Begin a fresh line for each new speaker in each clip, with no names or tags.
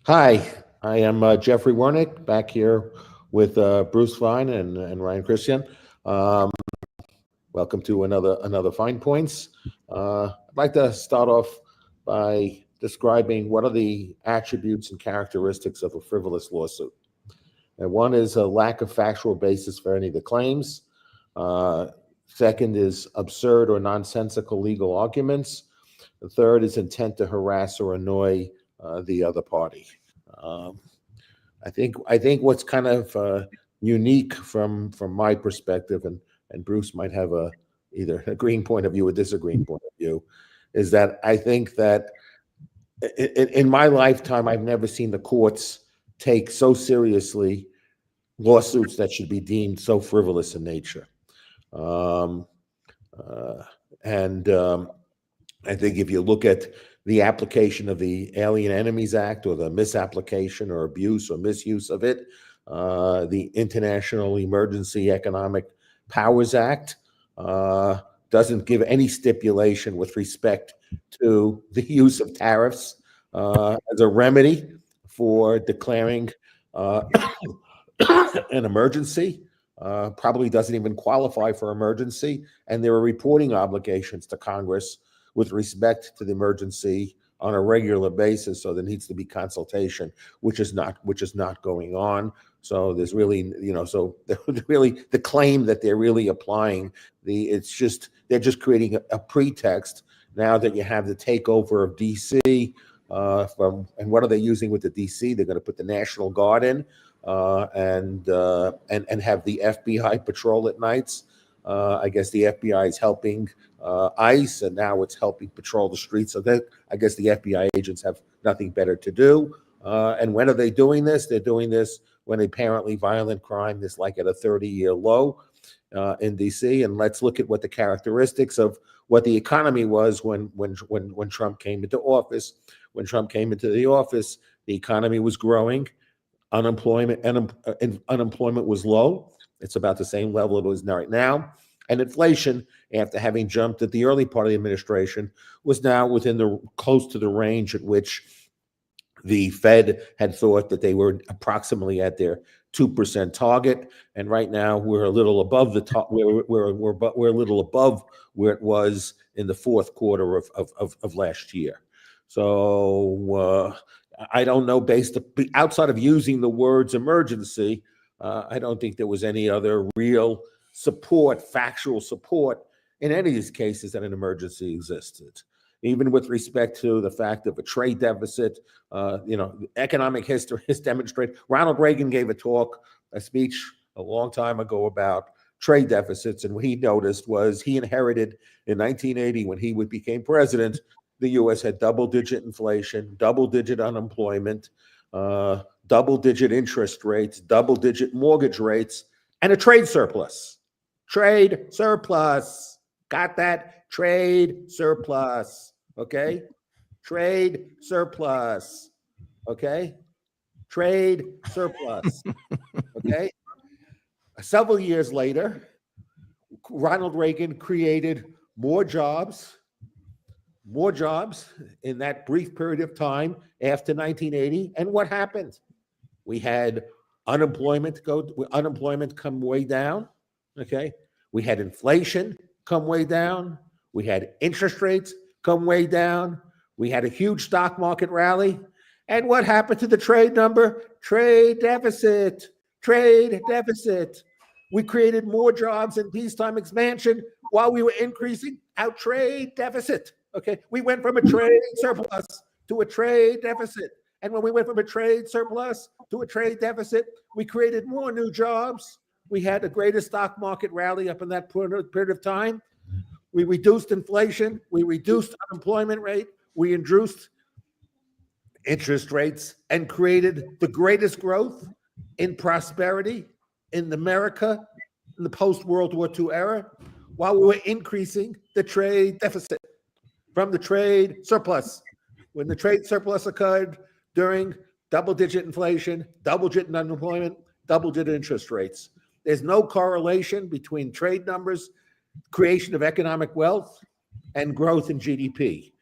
Hi, I am Jeffrey Wernick back here with Bruce Fein and Ryan Cristian. Um, Welcome to another Fine Points. I'd like to start off by describing what are the attributes and characteristics of a frivolous lawsuit. And one is a lack of factual basis for any of the claims. Uh, Second is absurd or nonsensical legal arguments. The third is intent to harass or annoy the other party. Um, I think what's kind of unique from my perspective, and Bruce might have a either a green point of view or disagreeing point of view, is that I think that in my lifetime I've never seen the courts take so seriously lawsuits that should be deemed so frivolous in nature. Um, uh, and I think if you look at the application of the Alien Enemies Act or the misapplication or abuse or misuse of it, the International Emergency Economic Powers Act doesn't give any stipulation with respect to the use of tariffs as a remedy for declaring uh, an emergency. Probably doesn't even qualify for emergency, and there are reporting obligations to Congress with respect to the emergency on a regular basis. So there needs to be consultation, which is not going on. So there's really, so really the claim that they're really applying they're just creating a pretext now that you have the takeover of DC. And what are they using with the DC? They're going to put the National Guard in and have the FBI patrol at nights. I guess the FBI is helping ICE, and now it's helping patrol the streets. So that I guess the FBI agents have nothing better to do. And when are they doing this? They're doing this when apparently violent crime is like at a 30-year low in DC. And let's look at what the characteristics of what the economy was when Trump came into office. When Trump came into the office, the economy was growing. Unemployment was low. It's about the same level it is right now. And inflation, after having jumped at the early part of the administration, was now within the close to the range at which the Fed had thought that they were approximately at their 2% target. And right now we're a little above the top. We're a little above where it was in the fourth quarter of last year. So I don't know, based outside of using the words emergency, I don't think there was any other real support, factual support in any of these cases that an emergency existed. Even with respect to the fact of a trade deficit, economic history has demonstrated. Ronald Reagan gave a speech a long time ago about trade deficits, and what he noticed was he inherited in 1980 when he became president. The U.S. had double-digit inflation, double-digit unemployment, double-digit interest rates, double-digit mortgage rates, and a trade surplus. Trade surplus. Got that? Trade surplus. Okay? Trade surplus. Okay? Trade surplus. Okay? Several years later, Ronald Reagan created more jobs in that brief period of time after 1980. And what happened? We had unemployment come way down. Okay. We had inflation come way down. We had interest rates come way down. We had a huge stock market rally. And what happened to the trade number? Trade deficit. Trade deficit. We created more jobs in peacetime expansion while we were increasing our trade deficit. Okay, we went from a trade surplus to a trade deficit. And when we went from a trade surplus to a trade deficit, we created more new jobs. We had the greatest stock market rally up in that period of time. We reduced inflation. We reduced unemployment rate. We reduced interest rates and created the greatest growth in prosperity in America in the post-World War II era, while we were increasing the trade deficit from the trade surplus. When the trade surplus occurred during double-digit inflation, double-digit unemployment, double-digit interest rates. There's no correlation between trade numbers, creation of economic wealth, and growth in GDP.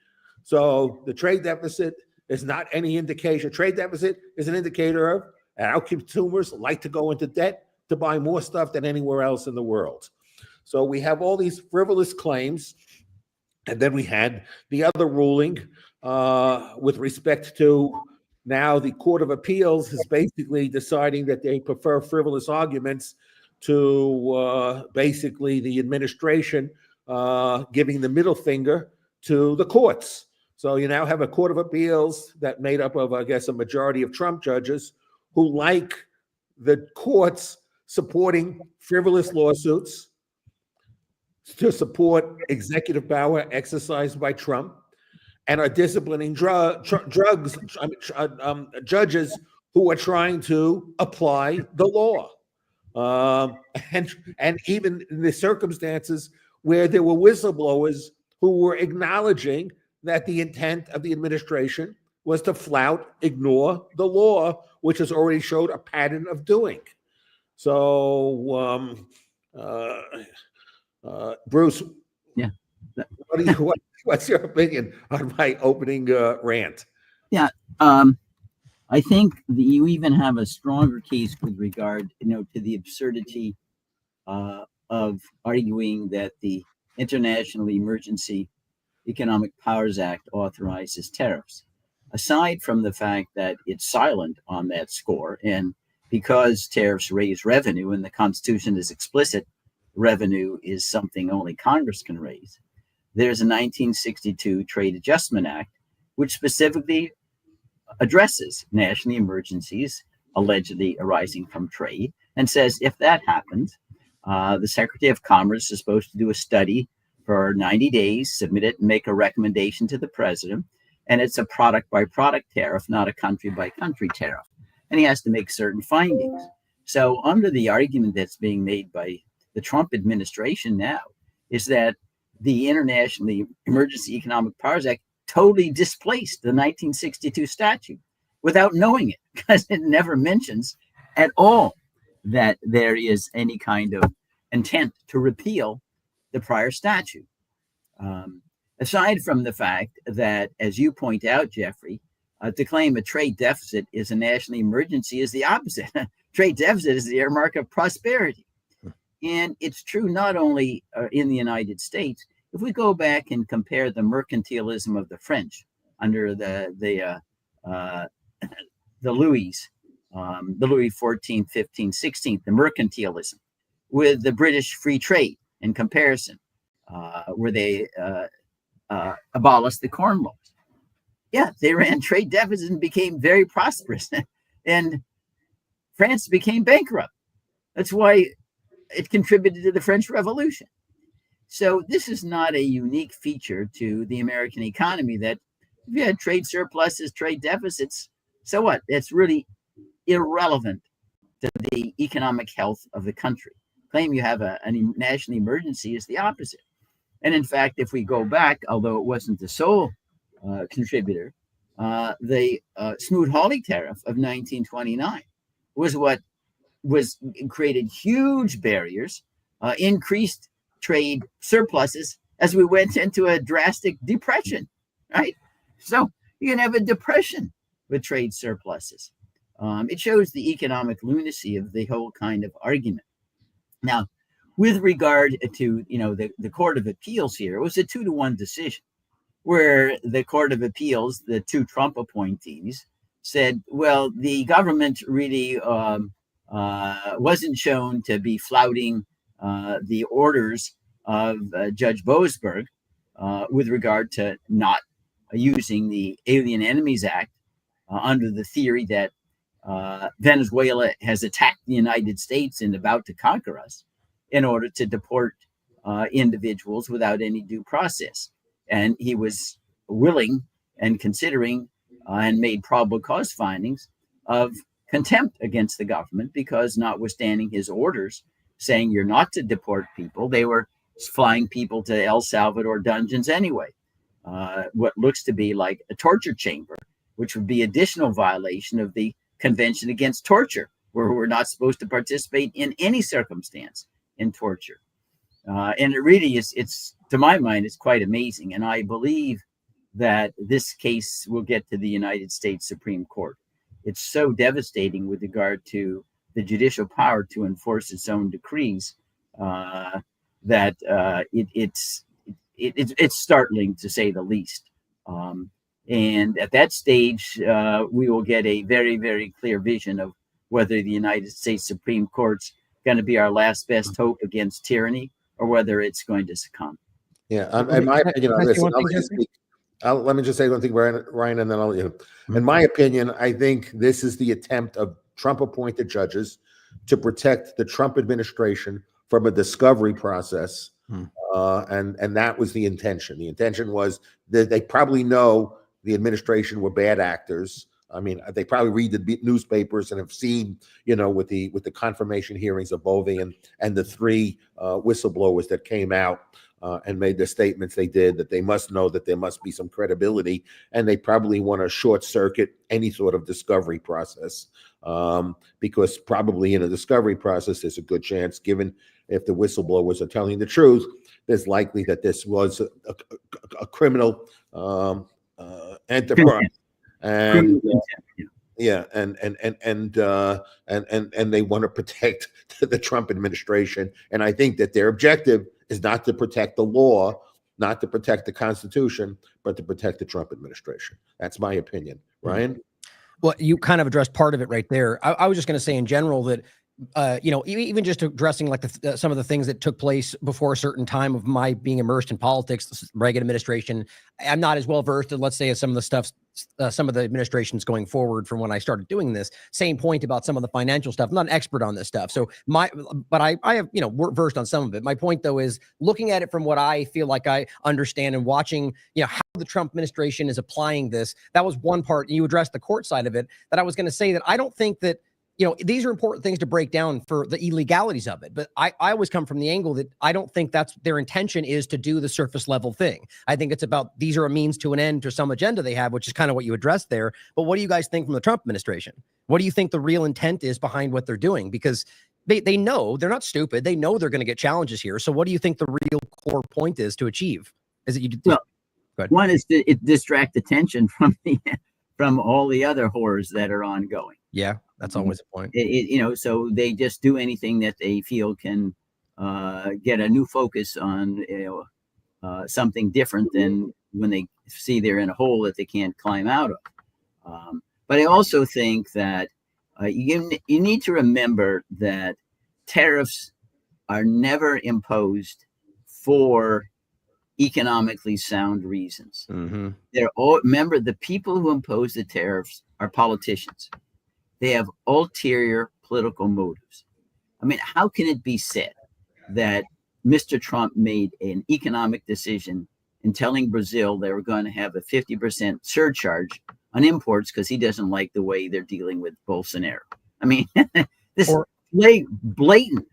So the trade deficit is not any indication. Trade deficit is an indicator of our consumers like to go into debt to buy more stuff than anywhere else in the world. So we have all these frivolous claims. And then we had the other ruling with respect to now the Court of Appeals is basically deciding that they prefer frivolous arguments to basically the administration giving the middle finger to the courts. So you now have a Court of Appeals that made up of, I guess, a majority of Trump judges who like the courts supporting frivolous lawsuits to support executive power exercised by Trump, and are disciplining judges who are trying to apply the law. And even in the circumstances where there were whistleblowers who were acknowledging that the intent of the administration was to flout, ignore the law, which has already showed a pattern of doing. So, Bruce,
yeah,
what's your opinion on my opening rant?
Yeah, I think you even have a stronger case with regard, to the absurdity of arguing that the International Emergency Economic Powers Act authorizes tariffs. Aside from the fact that it's silent on that score, and because tariffs raise revenue and the Constitution is explicit, revenue is something only Congress can raise. There's a 1962 Trade Adjustment Act, which specifically addresses national emergencies allegedly arising from trade, and says if that happens, the Secretary of Commerce is supposed to do a study for 90 days, submit it, and make a recommendation to the president. And it's a product by product tariff, not a country by country tariff. And he has to make certain findings. So under the argument that's being made by the Trump administration now is that the International Emergency Economic Powers Act totally displaced the 1962 statute without knowing it, because it never mentions at all that there is any kind of intent to repeal the prior statute. Aside from the fact that, as you point out, Jeffrey, to claim a trade deficit is a national emergency is the opposite. Trade deficit is the earmark of prosperity. And it's true not only in the United States. If we go back and compare the mercantilism of the French under the Louis, the Louis 14, 15, 16, the mercantilism, with the British free trade in comparison, where they abolished the Corn Laws. Yeah, they ran trade deficits and became very prosperous, and France became bankrupt. That's why it contributed to the French Revolution. So this is not a unique feature to the American economy that if you had trade surpluses, trade deficits, so what? It's really irrelevant to the economic health of the country. Claim you have a national emergency is the opposite. And in fact, if we go back, although it wasn't the sole contributor, the Smoot-Hawley tariff of 1929 was what created huge barriers, increased trade surpluses as we went into a drastic depression, right? So you can have a depression with trade surpluses. It shows the economic lunacy of the whole kind of argument. Now, with regard to the Court of Appeals here, it was a 2-1 decision where the Court of Appeals, the two Trump appointees, said, well, the government really wasn't shown to be flouting the orders of Judge Boasberg with regard to not using the Alien Enemies Act under the theory that Venezuela has attacked the United States and about to conquer us in order to deport individuals without any due process. And he was willing and considering and made probable cause findings of contempt against the government because, notwithstanding his orders saying you're not to deport people, they were flying people to El Salvador dungeons anyway. What looks to be like a torture chamber, which would be additional violation of the Convention Against Torture, where we're not supposed to participate in any circumstance in torture. And it really is, it's to my mind, it's quite amazing. And I believe that this case will get to the United States Supreme Court. It's so devastating with regard to the judicial power to enforce its own decrees that it's startling, to say the least. And at that stage, we will get a very, very clear vision of whether the United States Supreme Court's going to be our last best hope against tyranny, or whether it's going to succumb.
Yeah, in my opinion on this, let me just say one thing, Ryan, and then I'll. In my opinion, I think this is the attempt of Trump-appointed judges to protect the Trump administration from a discovery process, and that was the intention. The intention was that they probably know the administration were bad actors. I mean, they probably read the newspapers and have seen, with the confirmation hearings of Bovee and the three whistleblowers that came out and made the statements they did, that they must know that there must be some credibility, and they probably want to short circuit any sort of discovery process, because probably in a discovery process, there's a good chance, given if the whistleblowers are telling the truth, there's likely that this was a criminal enterprise. And yeah, and they want to protect the Trump administration, and I think that their objective is not to protect the law, not to protect the Constitution, but to protect the Trump administration. That's my opinion, Ryan.
Well, you kind of addressed part of it right there. I was just going to say in general that, even just addressing like some of the things that took place before a certain time of my being immersed in politics, the Reagan administration, I'm not as well versed as, let's say, as some of the stuff, some of the administrations going forward from when I started doing this. Same point about some of the financial stuff. I'm not an expert on this stuff. So but I have, we're versed on some of it. My point though is looking at it from what I feel like I understand and watching, how the Trump administration is applying this. That was one part. You addressed the court side of it, that I was going to say that I don't think that, these are important things to break down for the illegalities of it. But I always come from the angle that I don't think that's their intention is to do the surface level thing. I think it's about, these are a means to an end to some agenda they have, which is kind of what you addressed there. But what do you guys think from the Trump administration? What do you think the real intent is behind what they're doing? Because they know, they're not stupid. They know they're going to get challenges here. So what do you think the real core point is to achieve? Is it
one is to distract attention from from all the other horrors that are ongoing.
Yeah, that's always a point.
So they just do anything that they feel can get a new focus on something different than when they see they're in a hole that they can't climb out of. But I also think that you need to remember that tariffs are never imposed for economically sound reasons. Remember, the people who impose the tariffs are politicians. They have ulterior political motives. I mean, how can it be said that Mr. Trump made an economic decision in telling Brazil they were going to have a 50% surcharge on imports because he doesn't like the way they're dealing with Bolsonaro? I mean, this blatant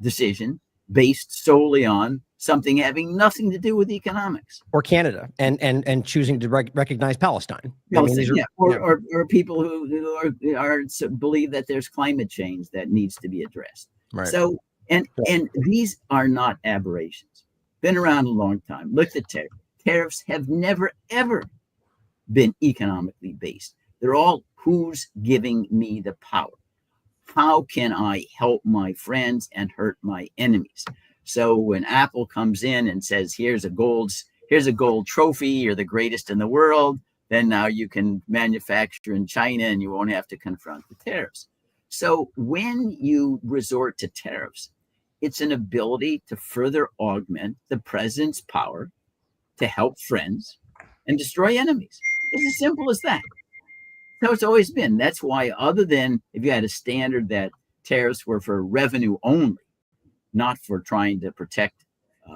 decision based solely on something having nothing to do with economics.
Or Canada and choosing to recognize Palestine.
Or people who believe that there's climate change that needs to be addressed.
Right.
So, and these are not aberrations. Been around a long time. Look at tariffs. Tariffs have never, ever been economically based. They're all who's giving me the power. How can I help my friends and hurt my enemies? So when Apple comes in and says, here's a gold trophy, you're the greatest in the world, then now you can manufacture in China and you won't have to confront the tariffs. So when you resort to tariffs, it's an ability to further augment the president's power to help friends and destroy enemies. It's as simple as that. So it's always been. That's why, other than if you had a standard that tariffs were for revenue only, not for trying to protect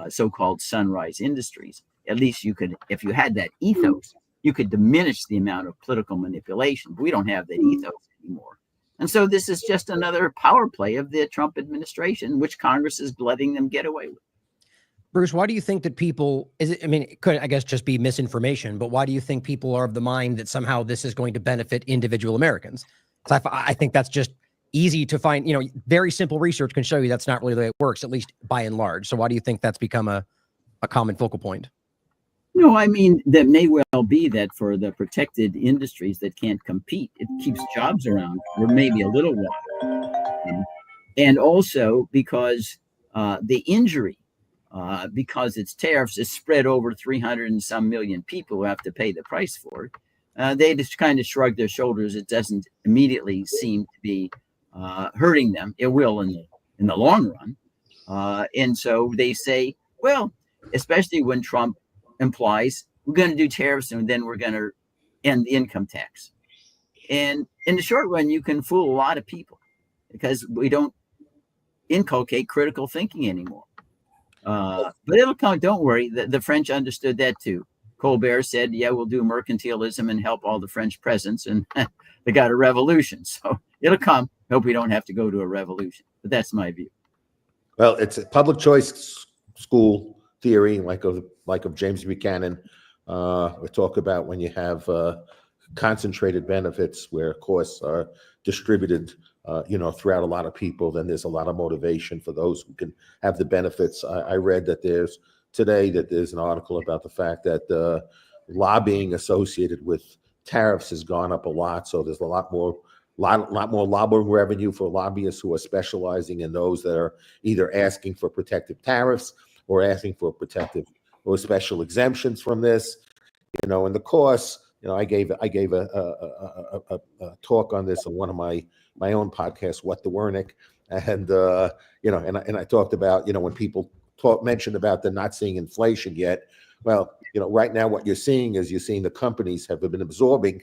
so-called sunrise industries, at least you could, if you had that ethos, you could diminish the amount of political manipulation. But we don't have that ethos anymore. And so this is just another power play of the Trump administration, which Congress is letting them get away with.
Bruce, why do you think that people, it could, I guess, just be misinformation, but why do you think people are of the mind that somehow this is going to benefit individual Americans? Because I think that's just easy to find, very simple research can show you that's not really the way it works, at least by and large. So why do you think that's become a common focal point?
No, I mean, that may well be that for the protected industries that can't compete, it keeps jobs around for maybe a little while. And also because the injury, because it's tariffs, is spread over 300 and some million people who have to pay the price for it. They just kind of shrug their shoulders. It doesn't immediately seem to be hurting them. It will in the long run. And so they say, well, especially when Trump implies we're going to do tariffs and then we're going to end the income tax. And in the short run, you can fool a lot of people because we don't inculcate critical thinking anymore. But it'll come. Don't worry. The French understood that too. Colbert said, yeah, we'll do mercantilism and help all the French peasants. And they got a revolution. So it'll come. Hope we don't have to go to a revolution. But that's my view.
Well, it's a public choice school theory, like of James Buchanan. We talk about when you have concentrated benefits where costs are distributed, throughout a lot of people, then there's a lot of motivation for those who can have the benefits. I read that there's an article about the fact that lobbying associated with tariffs has gone up a lot. So there's a lot more lobbying revenue for lobbyists who are specializing in those that are either asking for protective tariffs or asking for protective or special exemptions from this. In the course, I gave a talk on this on one of my own podcasts, What the Wernick, and and I talked about when people mentioned about the not seeing inflation yet. Well, right now what you're seeing the companies have been absorbing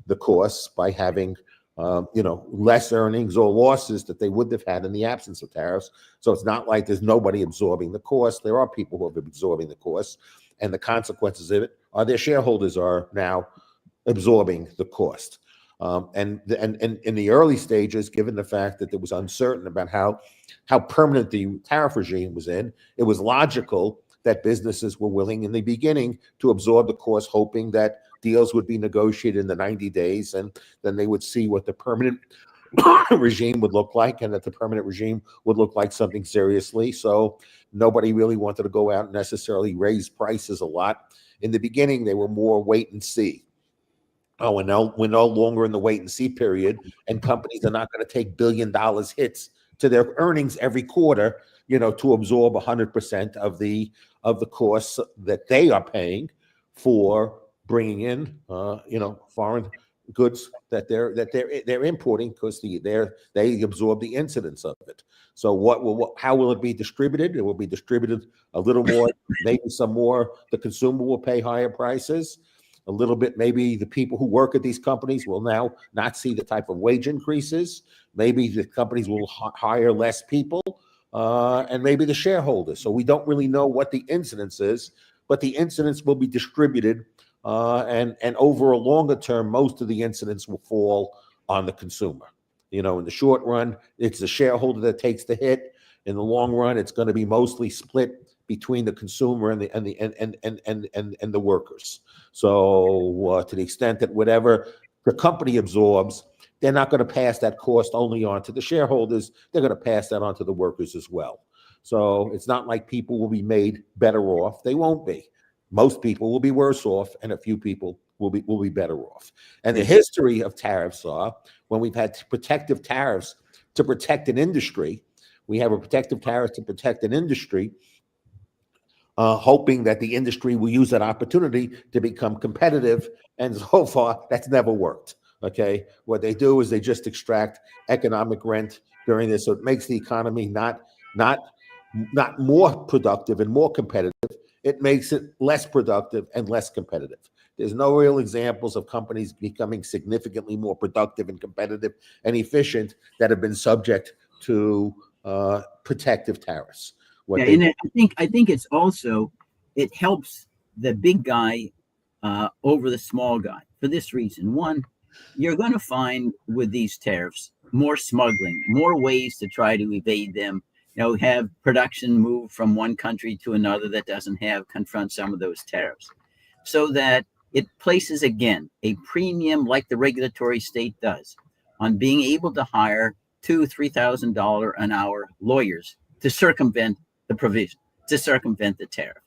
the costs by having less earnings or losses that they would have had in the absence of tariffs. So it's not like there's nobody absorbing the cost. There are people who have been absorbing the cost, and the consequences of it are their shareholders are now absorbing the cost. And in the early stages, given the fact that there was uncertain about how permanent the tariff regime was in, it was logical that businesses were willing in the beginning to absorb the cost, hoping that deals would be negotiated in the 90 days, and then they would see what the permanent regime would look like, and that the permanent regime would look like something seriously. So nobody really wanted to go out and necessarily raise prices a lot. In the beginning, they were more wait and see. Oh, and now we're no longer in the wait and see period, and companies are not going to take $1 billion hits to their earnings every quarter, to absorb 100% of the costs that they are paying for bringing in, foreign goods that they're importing, because they absorb the incidence of it. So how will it be distributed? It will be distributed a little more, maybe some more. The consumer will pay higher prices. A little bit, maybe the people who work at these companies will now not see the type of wage increases. Maybe the companies will hire less people, and maybe the shareholders. So we don't really know what the incidence is, but the incidence will be distributed, and over a longer term, most of the incidence will fall on the consumer. In the short run, it's the shareholder that takes the hit. In the long run, it's going to be mostly split between the consumer and the workers. So to the extent that whatever the company absorbs, they're not going to pass that cost only on to the shareholders. They're going to pass that on to the workers as well. So it's not like people will be made better off. They won't be. Most people will be worse off, and a few people will be better off. And the history of tariffs are when we've had protective tariffs to protect an industry. We have a protective tariff to protect an industry, hoping that the industry will use that opportunity to become competitive. And so far, that's never worked. Okay, what they do is they just extract economic rent during this, so it makes the economy not more productive and more competitive. It makes it less productive and less competitive. There's no real examples of companies becoming significantly more productive and competitive and efficient that have been subject to protective tariffs.
And I think it's also, it helps the big guy over the small guy for this reason. One, you're going to find with these tariffs more smuggling, more ways to try to evade them. Have production move from one country to another that doesn't confront some of those tariffs, so that it places again a premium, like the regulatory state does, on being able to hire $2,000-$3,000 an hour lawyers to circumvent the provision, to circumvent the tariff.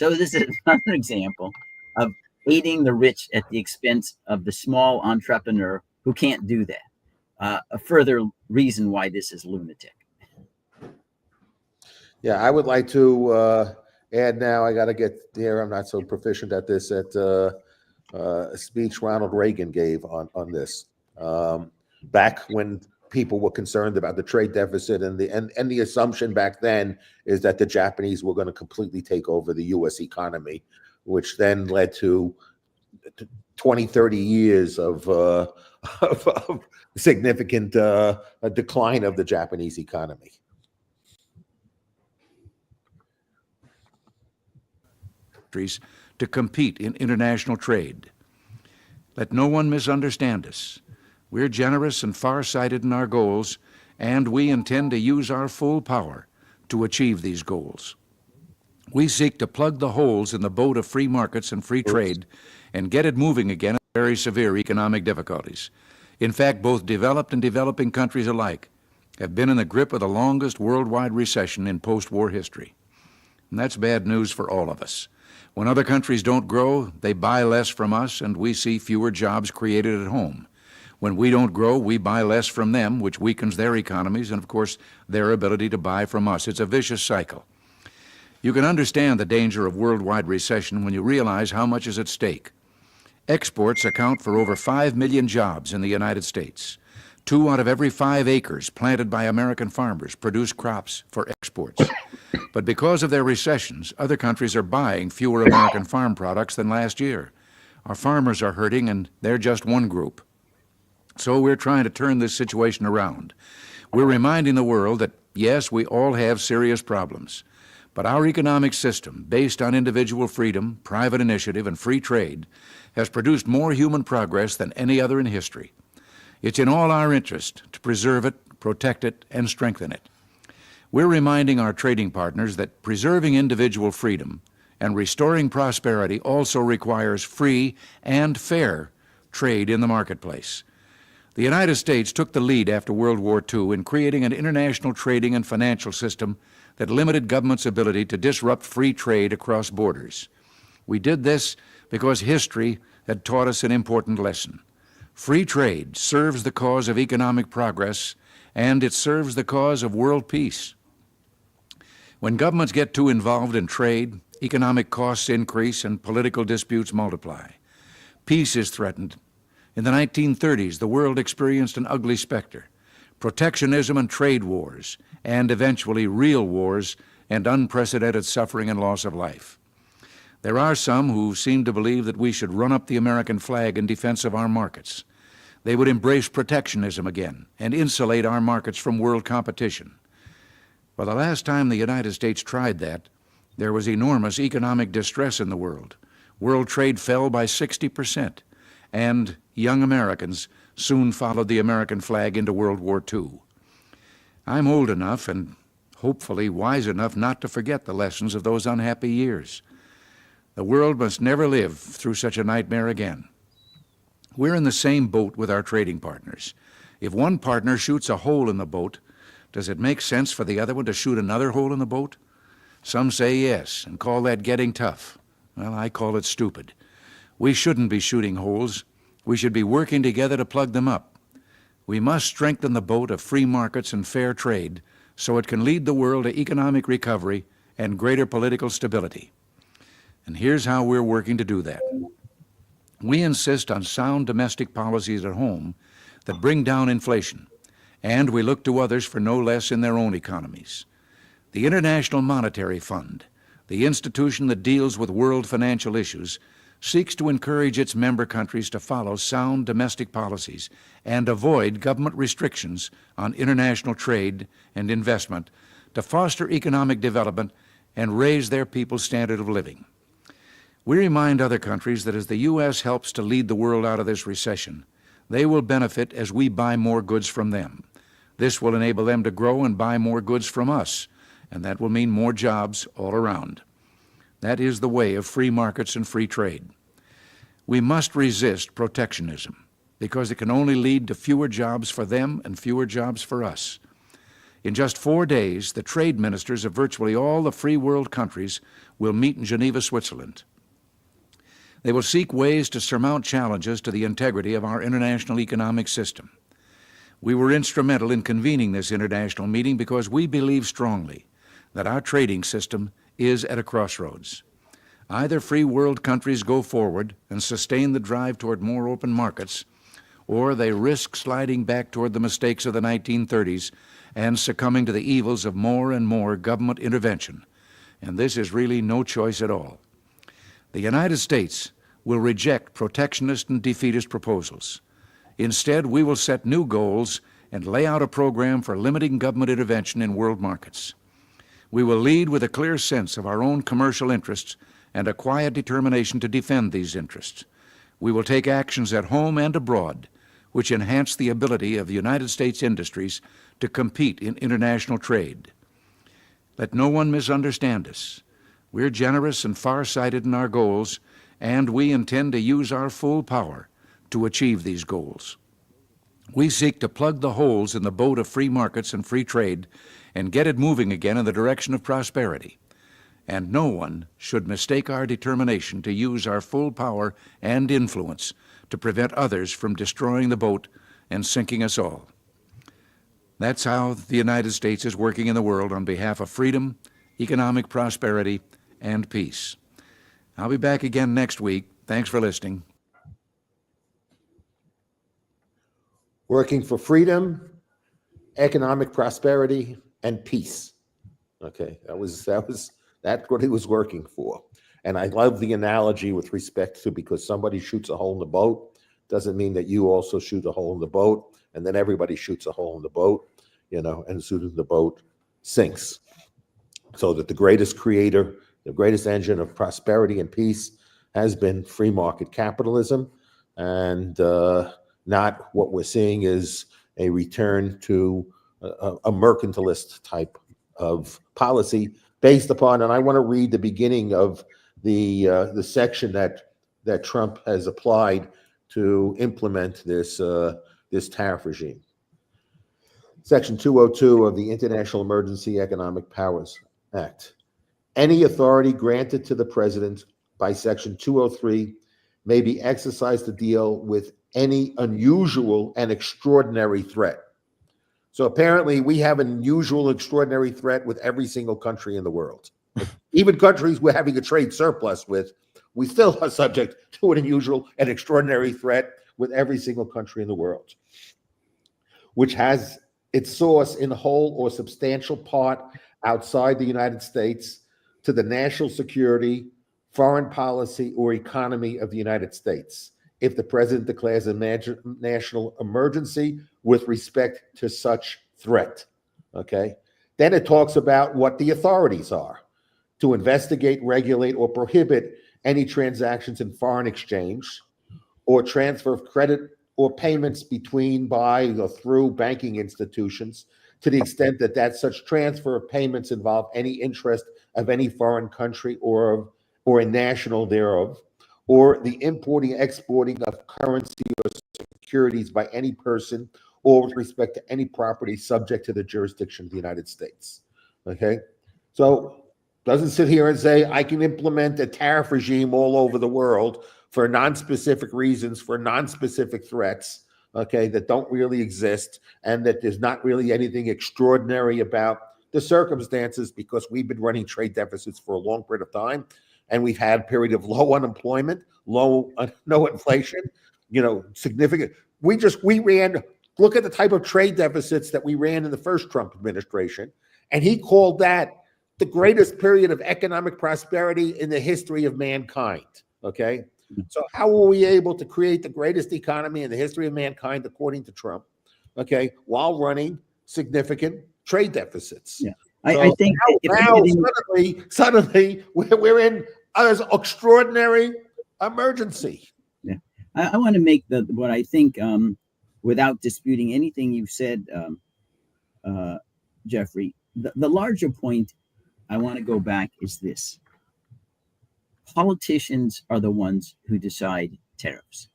So this is another example of aiding the rich at the expense of the small entrepreneur who can't do that. A further reason why this is lunatic.
Yeah, I would like to add now. I got to get here. I'm not so proficient at this. At a speech Ronald Reagan gave on this back when people were concerned about the trade deficit, and the assumption back then is that the Japanese were going to completely take over the U.S. economy, which then led to 20, 30 years of significant decline of the Japanese economy.
To compete in international trade. Let no one misunderstand us. We're generous and far-sighted in our goals, and we intend to use our full power to achieve these goals. We seek to plug the holes in the boat of free markets and free trade and get it moving again in very severe economic difficulties. In fact, both developed and developing countries alike have been in the grip of the longest worldwide recession in post-war history. And that's bad news for all of us. When other countries don't grow, they buy less from us, and we see fewer jobs created at home. When we don't grow, we buy less from them, which weakens their economies and, of course, their ability to buy from us. It's a vicious cycle. You can understand the danger of worldwide recession when you realize how much is at stake. Exports account for over 5 million jobs in the United States. 2 out of every 5 acres planted by American farmers produce crops for exports. But because of their recessions, other countries are buying fewer American farm products than last year. Our farmers are hurting, and they're just one group. So we're trying to turn this situation around. We're reminding the world that, yes, we all have serious problems, but our economic system, based on individual freedom, private initiative, and free trade, has produced more human progress than any other in history. It's in all our interest to preserve it, protect it, and strengthen it. We're reminding our trading partners that preserving individual freedom and restoring prosperity also requires free and fair trade in the marketplace. The United States took the lead after World War II in creating an international trading and financial system that limited government's ability to disrupt free trade across borders. We did this because history had taught us an important lesson. Free trade serves the cause of economic progress, and it serves the cause of world peace. When governments get too involved in trade, economic costs increase and political disputes multiply. Peace is threatened. In the 1930s, the world experienced an ugly specter: protectionism and trade wars, and eventually real wars and unprecedented suffering and loss of life. There are some who seem to believe that we should run up the American flag in defense of our markets. They would embrace protectionism again and insulate our markets from world competition. Well, the last time the United States tried that, there was enormous economic distress in the world. World trade fell by 60%, and young Americans soon followed the American flag into World War II. I'm old enough and hopefully wise enough not to forget the lessons of those unhappy years. The world must never live through such a nightmare again. We're in the same boat with our trading partners. If one partner shoots a hole in the boat, does it make sense for the other one to shoot another hole in the boat? Some say yes and call that getting tough. Well, I call it stupid. We shouldn't be shooting holes. We should be working together to plug them up. We must strengthen the boat of free markets and fair trade so it can lead the world to economic recovery and greater political stability. And here's how we're working to do that. We insist on sound domestic policies at home that bring down inflation, and we look to others for no less in their own economies. The International Monetary Fund, the institution that deals with world financial issues, seeks to encourage its member countries to follow sound domestic policies and avoid government restrictions on international trade and investment to foster economic development and raise their people's standard of living. We remind other countries that as the U.S. helps to lead the world out of this recession, they will benefit as we buy more goods from them. This will enable them to grow and buy more goods from us, and that will mean more jobs all around. That is the way of free markets and free trade. We must resist protectionism because it can only lead to fewer jobs for them and fewer jobs for us. In just 4 days, the trade ministers of virtually all the free world countries will meet in Geneva, Switzerland. They will seek ways to surmount challenges to the integrity of our international economic system. We were instrumental in convening this international meeting because we believe strongly that our trading system is at a crossroads. Either free world countries go forward and sustain the drive toward more open markets, or they risk sliding back toward the mistakes of the 1930s and succumbing to the evils of more and more government intervention. And this is really no choice at all. The United States will reject protectionist and defeatist proposals. Instead, we will set new goals and lay out a program for limiting government intervention in world markets. We will lead with a clear sense of our own commercial interests and a quiet determination to defend these interests. We will take actions at home and abroad which enhance the ability of the United States industries to compete in international trade. Let no one misunderstand us. We're generous and far-sighted in our goals, and we intend to use our full power to achieve these goals. We seek to plug the holes in the boat of free markets and free trade and get it moving again in the direction of prosperity. And no one should mistake our determination to use our full power and influence to prevent others from destroying the boat and sinking us all. That's how the United States is working in the world on behalf of freedom, economic prosperity, and peace. I'll be back again next week. Thanks for listening.
Working for freedom, economic prosperity, and peace. Okay, that's what he was working for. And I love the analogy with respect to, because somebody shoots a hole in the boat doesn't mean that you also shoot a hole in the boat, and then everybody shoots a hole in the boat, and soon the boat sinks. So that the greatest creator, the greatest engine of prosperity and peace has been free market capitalism, and not what we're seeing is a return to a mercantilist type of policy based upon, and I want to read the beginning of the section that Trump has applied to implement this tariff regime. Section 202 of the International Emergency Economic Powers Act. Any authority granted to the president by Section 203 may be exercised to deal with any unusual and extraordinary threat. So apparently we have an unusual, extraordinary threat with every single country in the world. Even countries we're having a trade surplus with, we still are subject to an unusual and extraordinary threat with every single country in the world, which has its source in whole or substantial part outside the United States to the national security, foreign policy, or economy of the United States, if the president declares a national emergency with respect to such threat. Okay? Then it talks about what the authorities are: to investigate, regulate, or prohibit any transactions in foreign exchange or transfer of credit or payments between, by, or through banking institutions, to the extent that such transfer of payments involve any interest of any foreign country or a national thereof, or the importing, exporting of currency or securities by any person, or with respect to any property subject to the jurisdiction of the United States. Okay? So doesn't sit here and say, I can implement a tariff regime all over the world for non-specific reasons, for non-specific threats, okay, that don't really exist, and that there's not really anything extraordinary about the circumstances, because we've been running trade deficits for a long period of time, and we've had a period of low unemployment, no inflation, significant. Look at the type of trade deficits that we ran in the first Trump administration, and he called that the greatest period of economic prosperity in the history of mankind, okay? So how were we able to create the greatest economy in the history of mankind, according to Trump, okay, while running significant trade deficits?
Yeah, I think
now suddenly we're in an extraordinary emergency.
Yeah, I want to make what I think, without disputing anything you've said, Jeffrey, the larger point I want to go back is this. Politicians are the ones who decide tariffs.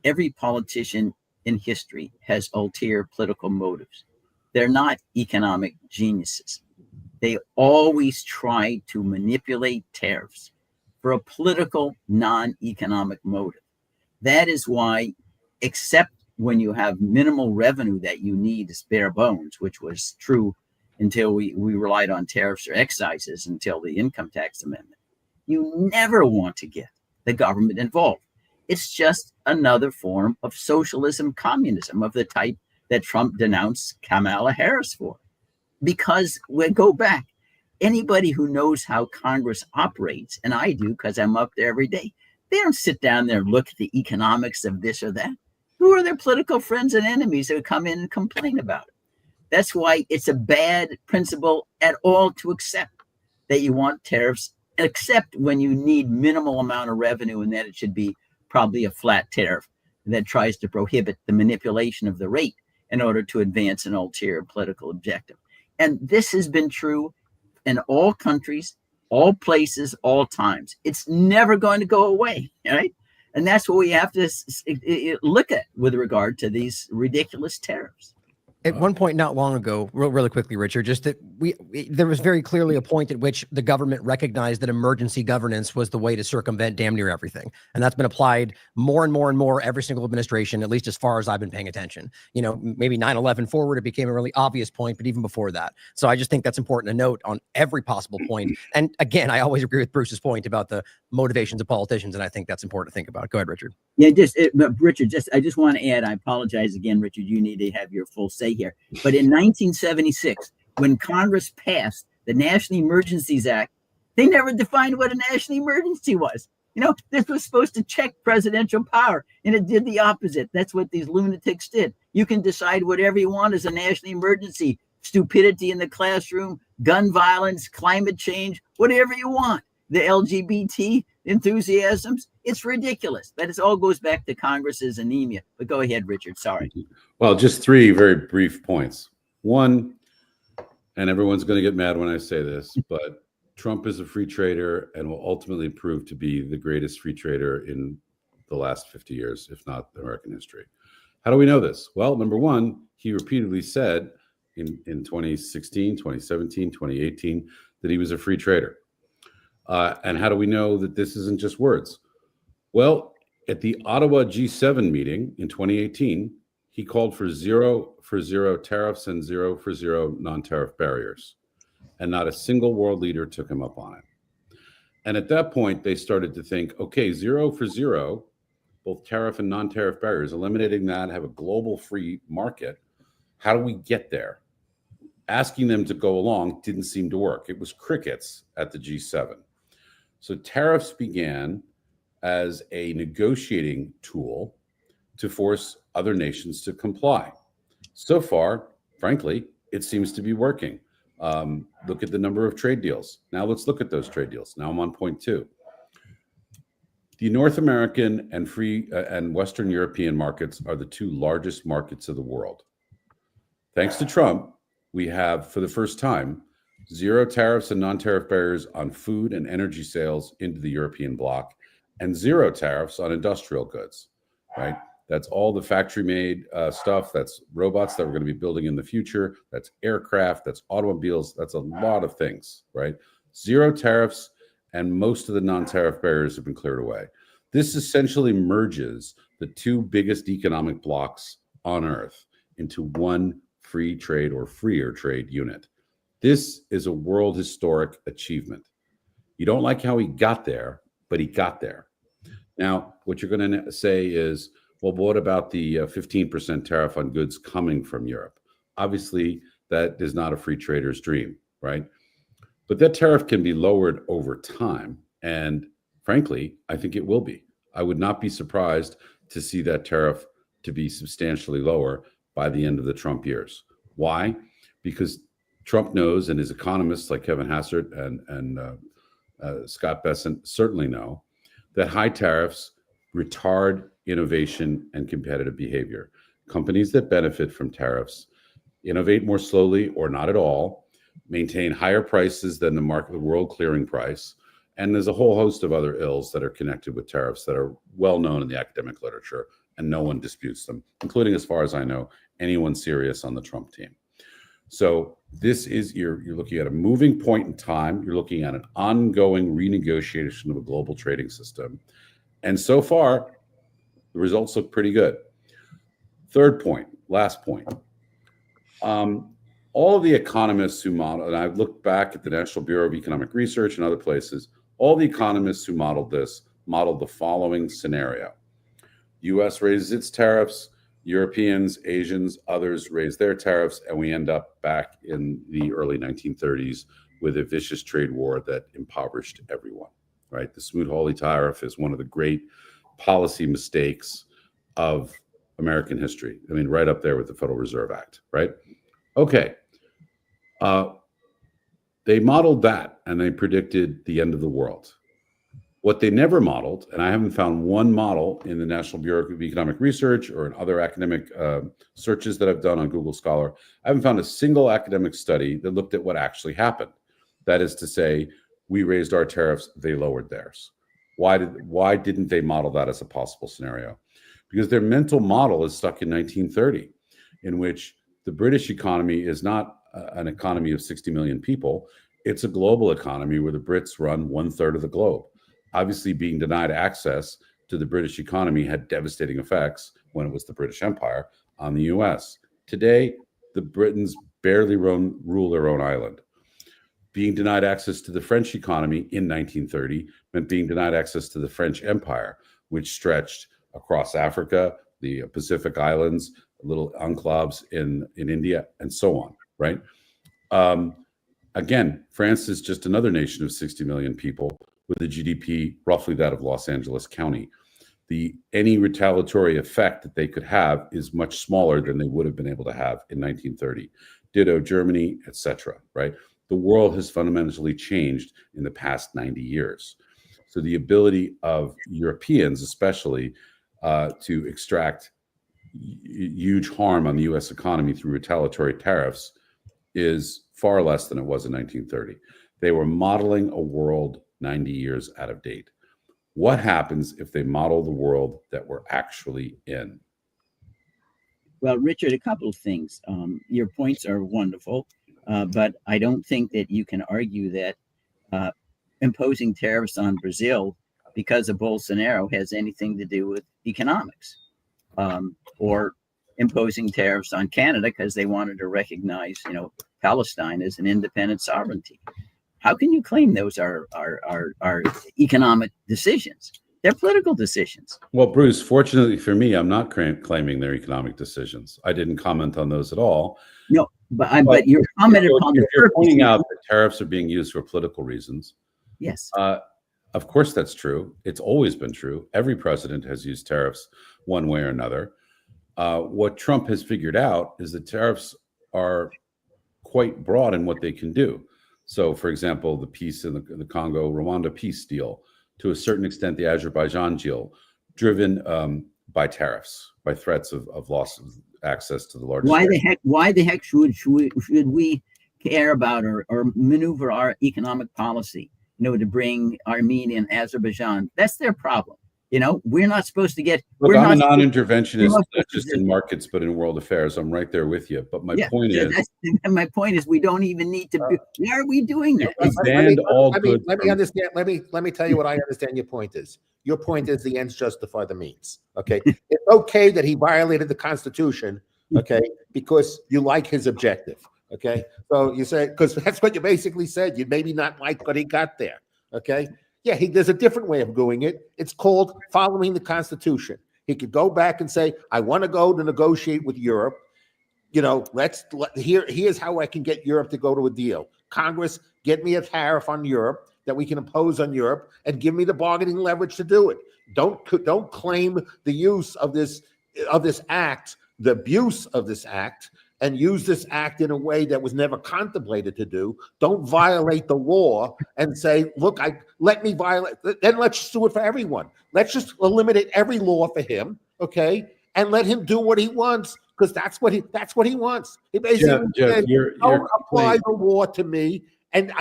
Every politician in history has ulterior political motives. They're not economic geniuses. They always try to manipulate tariffs for a political, non-economic motive. That is why, except when you have minimal revenue that you need as bare bones, which was true until we relied on tariffs or excises until the income tax amendment, you never want to get the government involved. It's just another form of socialism, communism of the type that Trump denounced Kamala Harris for. Because we go back, anybody who knows how Congress operates, and I do because I'm up there every day, they don't sit down there and look at the economics of this or that. Who are their political friends and enemies who come in and complain about it? That's why it's a bad principle at all to accept that you want tariffs, except when you need minimal amount of revenue, and that it should be probably a flat tariff that tries to prohibit the manipulation of the rate in order to advance an ulterior political objective. And this has been true in all countries, all places, all times. It's never going to go away, right? And that's what we have to look at with regard to these ridiculous tariffs.
At one point not long ago, really quickly, Richard, just that there was very clearly a point at which the government recognized that emergency governance was the way to circumvent damn near everything. And that's been applied more and more and more every single administration, at least as far as I've been paying attention. You know, maybe 9/11 forward, it became a really obvious point, but even before that. So I just think that's important to note on every possible point. And again, I always agree with Bruce's point about the motivations of politicians, and I think that's important to think about. Go ahead, Richard.
Yeah, Richard, I just want to add, I apologize again, Richard, you need to have your full say here. But in 1976, when Congress passed the National Emergencies Act, they never defined what a national emergency was. You know, this was supposed to check presidential power, and it did the opposite. That's what these lunatics did. You can decide whatever you want as a national emergency: stupidity in the classroom, gun violence, climate change, whatever you want. The LGBT enthusiasms, it's ridiculous. That all goes back to Congress's anemia. But go ahead, Richard. Sorry.
Well, just three very brief points. One, and everyone's going to get mad when I say this, but Trump is a free trader and will ultimately prove to be the greatest free trader in the last 50 years, if not American history. How do we know this? Well, number one, he repeatedly said in 2016, 2017, 2018, that he was a free trader. And how do we know that this isn't just words? Well, at the Ottawa G7 meeting in 2018, he called for zero tariffs and zero non-tariff barriers. And not a single world leader took him up on it. And at that point, they started to think, okay, 0, both tariff and non-tariff barriers, eliminating that, have a global free market. How do we get there? Asking them to go along didn't seem to work. It was crickets at the G7. So tariffs began as a negotiating tool to force other nations to comply. So far, frankly, it seems to be working. Look at the number of trade deals. Now let's look at those trade deals. Now I'm on point 2. The North American and and Western European markets are the 2 largest markets of the world. Thanks to Trump, we have, for the first time, 0 tariffs and non-tariff barriers on food and energy sales into the European bloc, and 0 tariffs on industrial goods, right? That's all the factory-made stuff. That's robots that we're going to be building in the future. That's aircraft. That's automobiles. That's a lot of things, right? 0 tariffs, and most of the non-tariff barriers have been cleared away. This essentially merges the 2 biggest economic blocs on Earth into one free trade or freer trade unit. This is a world historic achievement. You don't like how he got there, but he got there. Now, what you're going to say is, well, what about the 15% tariff on goods coming from Europe? Obviously, that is not a free trader's dream, right? But that tariff can be lowered over time. And frankly, I think it will be. I would not be surprised to see that tariff to be substantially lower by the end of the Trump years. Why? Because Trump knows, and his economists like Kevin Hassert and Scott Bessent certainly know, that high tariffs retard innovation and competitive behavior. Companies that benefit from tariffs innovate more slowly or not at all, maintain higher prices than the world clearing price, and there's a whole host of other ills that are connected with tariffs that are well known in the academic literature, and no one disputes them, including, as far as I know, anyone serious on the Trump team. So this is, you're looking at a moving point in time. You're looking at an ongoing renegotiation of a global trading system. And so far, the results look pretty good. Third point, last point. All of the economists who model, and I've looked back at the National Bureau of Economic Research and other places, all the economists who modeled this modeled the following scenario. U.S. raises its tariffs, Europeans, Asians, others raise their tariffs, and we end up back in the early 1930s with a vicious trade war that impoverished everyone, right? The Smoot-Hawley tariff is one of the great policy mistakes of American history. I mean, right up there with the Federal Reserve Act, right? Okay. They modeled that, and they predicted the end of the world. What they never modeled, and I haven't found one model in the National Bureau of Economic Research or in other academic searches that I've done on Google Scholar, I haven't found a single academic study that looked at what actually happened. That is to say, we raised our tariffs, they lowered theirs. Why didn't they model that as a possible scenario? Because their mental model is stuck in 1930, in which the British economy is not an economy of 60 million people. It's a global economy where the Brits run 1/3 of the globe. Obviously, being denied access to the British economy had devastating effects when it was the British Empire on the US. Today, the Britons barely rule their own island. Being denied access to the French economy in 1930 meant being denied access to the French Empire, which stretched across Africa, the Pacific Islands, little enclaves in India, and so on, right? Again, France is just another nation of 60 million people with a GDP roughly that of Los Angeles County. Any retaliatory effect that they could have is much smaller than they would have been able to have in 1930. Ditto Germany, etc., right? The world has fundamentally changed in the past 90 years. So the ability of Europeans, especially, to extract huge harm on the US economy through retaliatory tariffs is far less than it was in 1930. They were modeling a world 90 years out of date. What happens if they model the world that we're actually in?
Well, Richard, a couple of things. Your points are wonderful, but I don't think that you can argue that imposing tariffs on Brazil because of Bolsonaro has anything to do with economics, or imposing tariffs on Canada because they wanted to recognize, Palestine as an independent sovereignty. How can you claim those are economic decisions? They're political decisions.
Well, Bruce, fortunately for me, I'm not claiming they're economic decisions. I didn't comment on those at all.
No, but your comment upon the
you're pointing out that tariffs are being used for political reasons.
Yes.
Of course, that's true. It's always been true. Every president has used tariffs one way or another. What Trump has figured out is that tariffs are quite broad in what they can do. So, for example, the peace in the Congo-Rwanda peace deal, to a certain extent, the Azerbaijan deal, driven by tariffs, by threats of loss of access to the largest.
Why the heck should we care about or maneuver our economic policy, to bring Armenia and Azerbaijan? That's their problem. We're not supposed to get.
Look, I'm a non-interventionist, not just in markets, but in world affairs. I'm right there with you. But my point is,
we don't even need to. Why are we doing that?
Let me tell you what I understand your point is. Your point is the ends justify the means. Okay, it's okay that he violated the Constitution. Okay, because you like his objective. Okay, so you say, because that's what you basically said. You maybe not like what he got there. Okay. Yeah, there's a different way of doing it. It's called following the Constitution. He could go back and say, I want to go to negotiate with Europe. Here's how I can get Europe to go to a deal. Congress, get me a tariff on Europe that we can impose on Europe and give me the bargaining leverage to do it. Don't claim the use of this act, the abuse of this act, and use this act in a way that was never contemplated to do. Don't violate the law and say, look, let me violate, then let's just do it for everyone. Let's just eliminate every law for him, okay? And let him do what he wants, because that's what he wants. He basically said, don't apply the law to me, and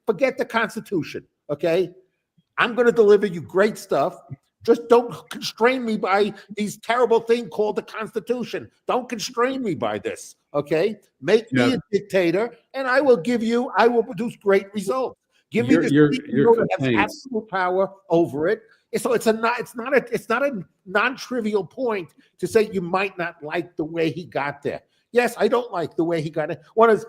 forget the Constitution, okay? I'm gonna deliver you great stuff. Just don't constrain me by these terrible thing called the Constitution. Don't constrain me by this. Okay, make me a dictator, and I will produce great results. Give me
Your
that has
complaints.
absolute power over it. So it's not a non-trivial point to say you might not like the way he got there. Yes, I don't like the way he got it. One is,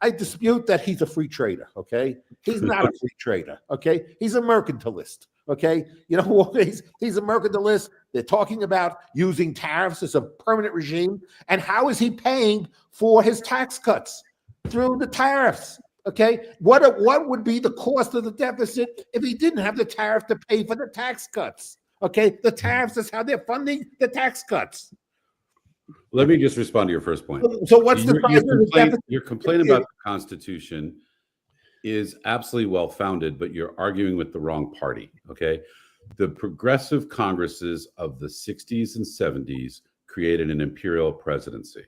I dispute that he's a free trader. Okay, he's not a free trader. Okay, he's a mercantilist. Okay, you know, he's a mercantilist. They're talking about using tariffs as a permanent regime, and how is he paying for his tax cuts? Through the tariffs. Okay, what would be the cost of the deficit if he didn't have the tariff to pay for the tax cuts? Okay, the tariffs is how they're funding the tax cuts.
Let me just respond to your first point.
So what's the size of the deficit?
Your complaint about the Constitution is absolutely well-founded, but you're arguing with the wrong party, okay? The progressive Congresses of the 60s and 70s created an imperial presidency.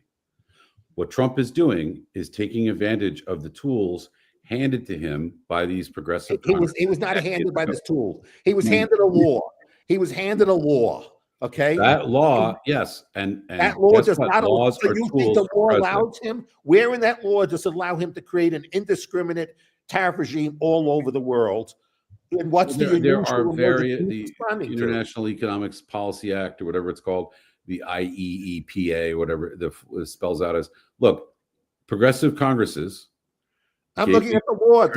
What Trump is doing is taking advantage of the tools handed to him by these progressive Congresses.
He was not handed by this tool. He was handed a law. He was handed a law. Okay.
That law, yes, and
that law does
what?
not.
Laws
so
are
you
tools
think the
for
law
the
allows him? Where in that law does it allow him to create an indiscriminate tariff regime all over the world? And what's the
International Economics Policy Act, or whatever it's called, the IEEPA, whatever it spells out as. Look, progressive Congresses.
I'm looking at the law.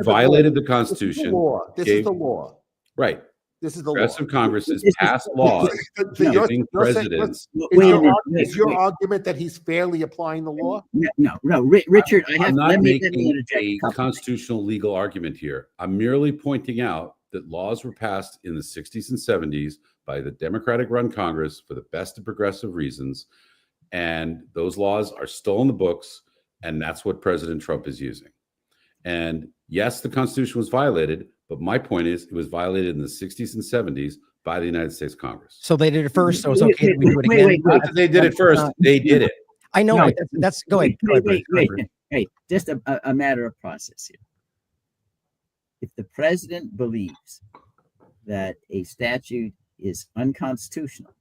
Violated the Constitution.
This is the law.
Right.
This is the
progressive
law.
Congresses passed laws giving presidents.
Is your argument that he's fairly applying the law?
No, Richard.
I'm not making a constitutional legal argument here. I'm merely pointing out that laws were passed in the 60s and 70s by the Democratic-run Congress for the best of progressive reasons, and those laws are still in the books, and that's what President Trump is using. And yes, the Constitution was violated, but my point is it was violated in the 60s and 70s by the United States Congress.
So they did it first, so it's okay that we do it again.
Not that they did it first, they did it.
I know, but that's go ahead.
Hey, just a matter of process here. If the president believes that a statute is unconstitutional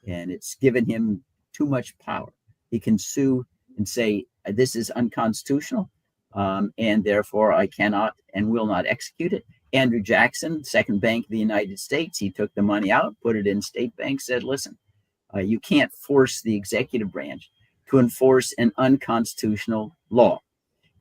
and it's given him too much power, he can sue and say, this is unconstitutional, and therefore I cannot and will not execute it. Andrew Jackson, Second Bank of the United States, he took the money out, put it in state bank, said, listen, you can't force the executive branch to enforce an unconstitutional law.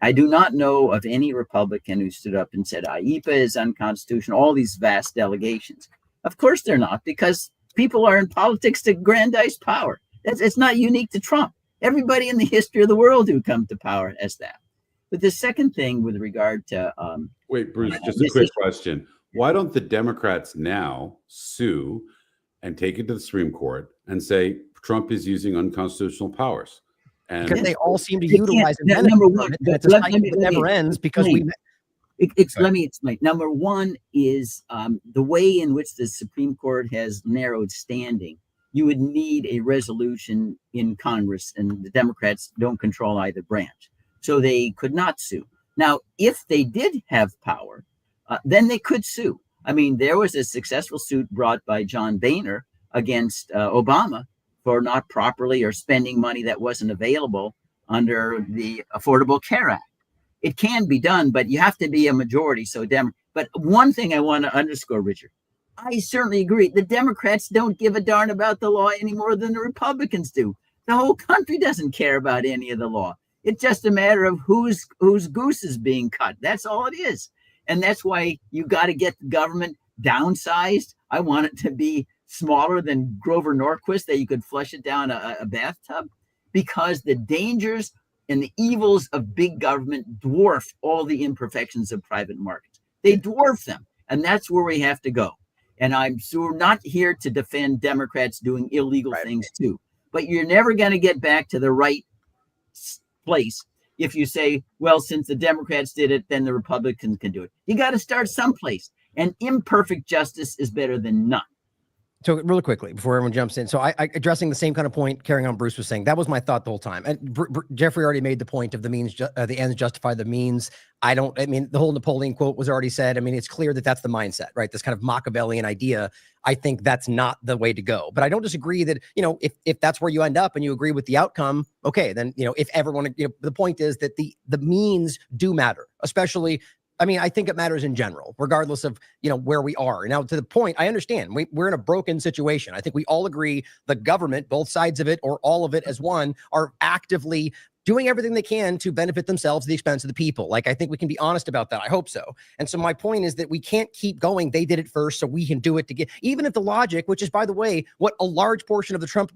I do not know of any Republican who stood up and said IEPA is unconstitutional, all these vast delegations. Of course they're not, because people are in politics to aggrandize power. It's not unique to Trump. Everybody in the history of the world who come to power has that. But the second thing with regard to...
Wait, Bruce, just a quick question. Why don't the Democrats now sue and take it to the Supreme Court and say Trump is using unconstitutional powers? And
because they all seem to utilize it.
Number one,
it's a cycle that never ends because
let me explain. Number one is the way in which the Supreme Court has narrowed standing. You would need a resolution in Congress, and the Democrats don't control either branch. So they could not sue. Now, if they did have power, then they could sue. I mean, there was a successful suit brought by John Boehner against Obama for not properly or spending money that wasn't available under the Affordable Care Act. It can be done, but you have to be a majority. But one thing I want to underscore, Richard, I certainly agree. The Democrats don't give a darn about the law any more than the Republicans do. The whole country doesn't care about any of the law. It's just a matter of whose goose is being cut. That's all it is. And that's why you got to get the government downsized. I want it to be smaller than Grover Norquist, that you could flush it down a bathtub, because the dangers and the evils of big government dwarf all the imperfections of private markets. They dwarf them. And that's where we have to go. And I'm sure not here to defend Democrats doing illegal things too. But you're never going to get back to the right place if you say, well, since the Democrats did it, then the Republicans can do it. You got to start someplace. And imperfect justice is better than none.
So really quickly before everyone jumps in, so I addressing the same kind of point, carrying on Bruce was saying, that was my thought the whole time. And Jeffrey already made the point of the means, the ends justify the means. I mean, the whole Napoleon quote was already said. I mean, it's clear that that's the mindset, right? This kind of Machiavellian idea. I think that's not the way to go. But I don't disagree that, if that's where you end up and you agree with the outcome, okay, then, if everyone, the point is that the means do matter, especially. I mean, I think it matters in general, regardless of, where we are. Now, to the point, I understand we're in a broken situation. I think we all agree the government, both sides of it or all of it as one, are actively doing everything they can to benefit themselves at the expense of the people. Like, I think we can be honest about that. I hope so. And so my point is that we can't keep going. They did it first, so we can do it to get, even if the logic, which is, by the way, what a large portion of the Trump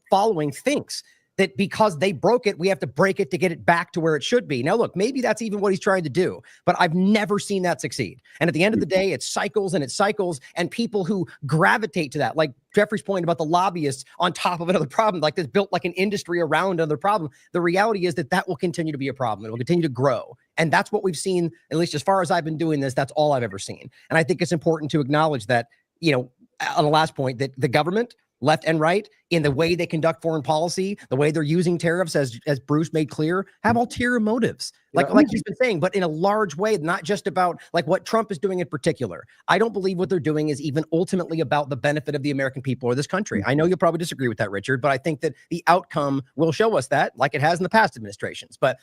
following thinks, that because they broke it, we have to break it to get it back to where it should be. Now, look, maybe that's even what he's trying to do, but I've never seen that succeed. And at the end of the day, it's cycles, and people who gravitate to that, like Jeffrey's point about the lobbyists on top of another problem, like this built like an industry around another problem. The reality is that will continue to be a problem. It will continue to grow. And that's what we've seen, at least as far as I've been doing this, that's all I've ever seen. And I think it's important to acknowledge that, on the last point, that the government, left and right, in the way they conduct foreign policy, the way they're using tariffs, as Bruce made clear, have ulterior motives, like he's been saying, but in a large way, not just about like what Trump is doing in particular. I don't believe what they're doing is even ultimately about the benefit of the American people or this country. I know you'll probably disagree with that, Richard, but I think that the outcome will show us that, like it has in the past administrations. But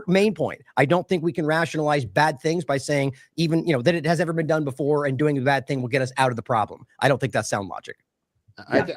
main point, I don't think we can rationalize bad things by saying even, that it has ever been done before and doing a bad thing will get us out of the problem. I don't think that's sound logic.
I think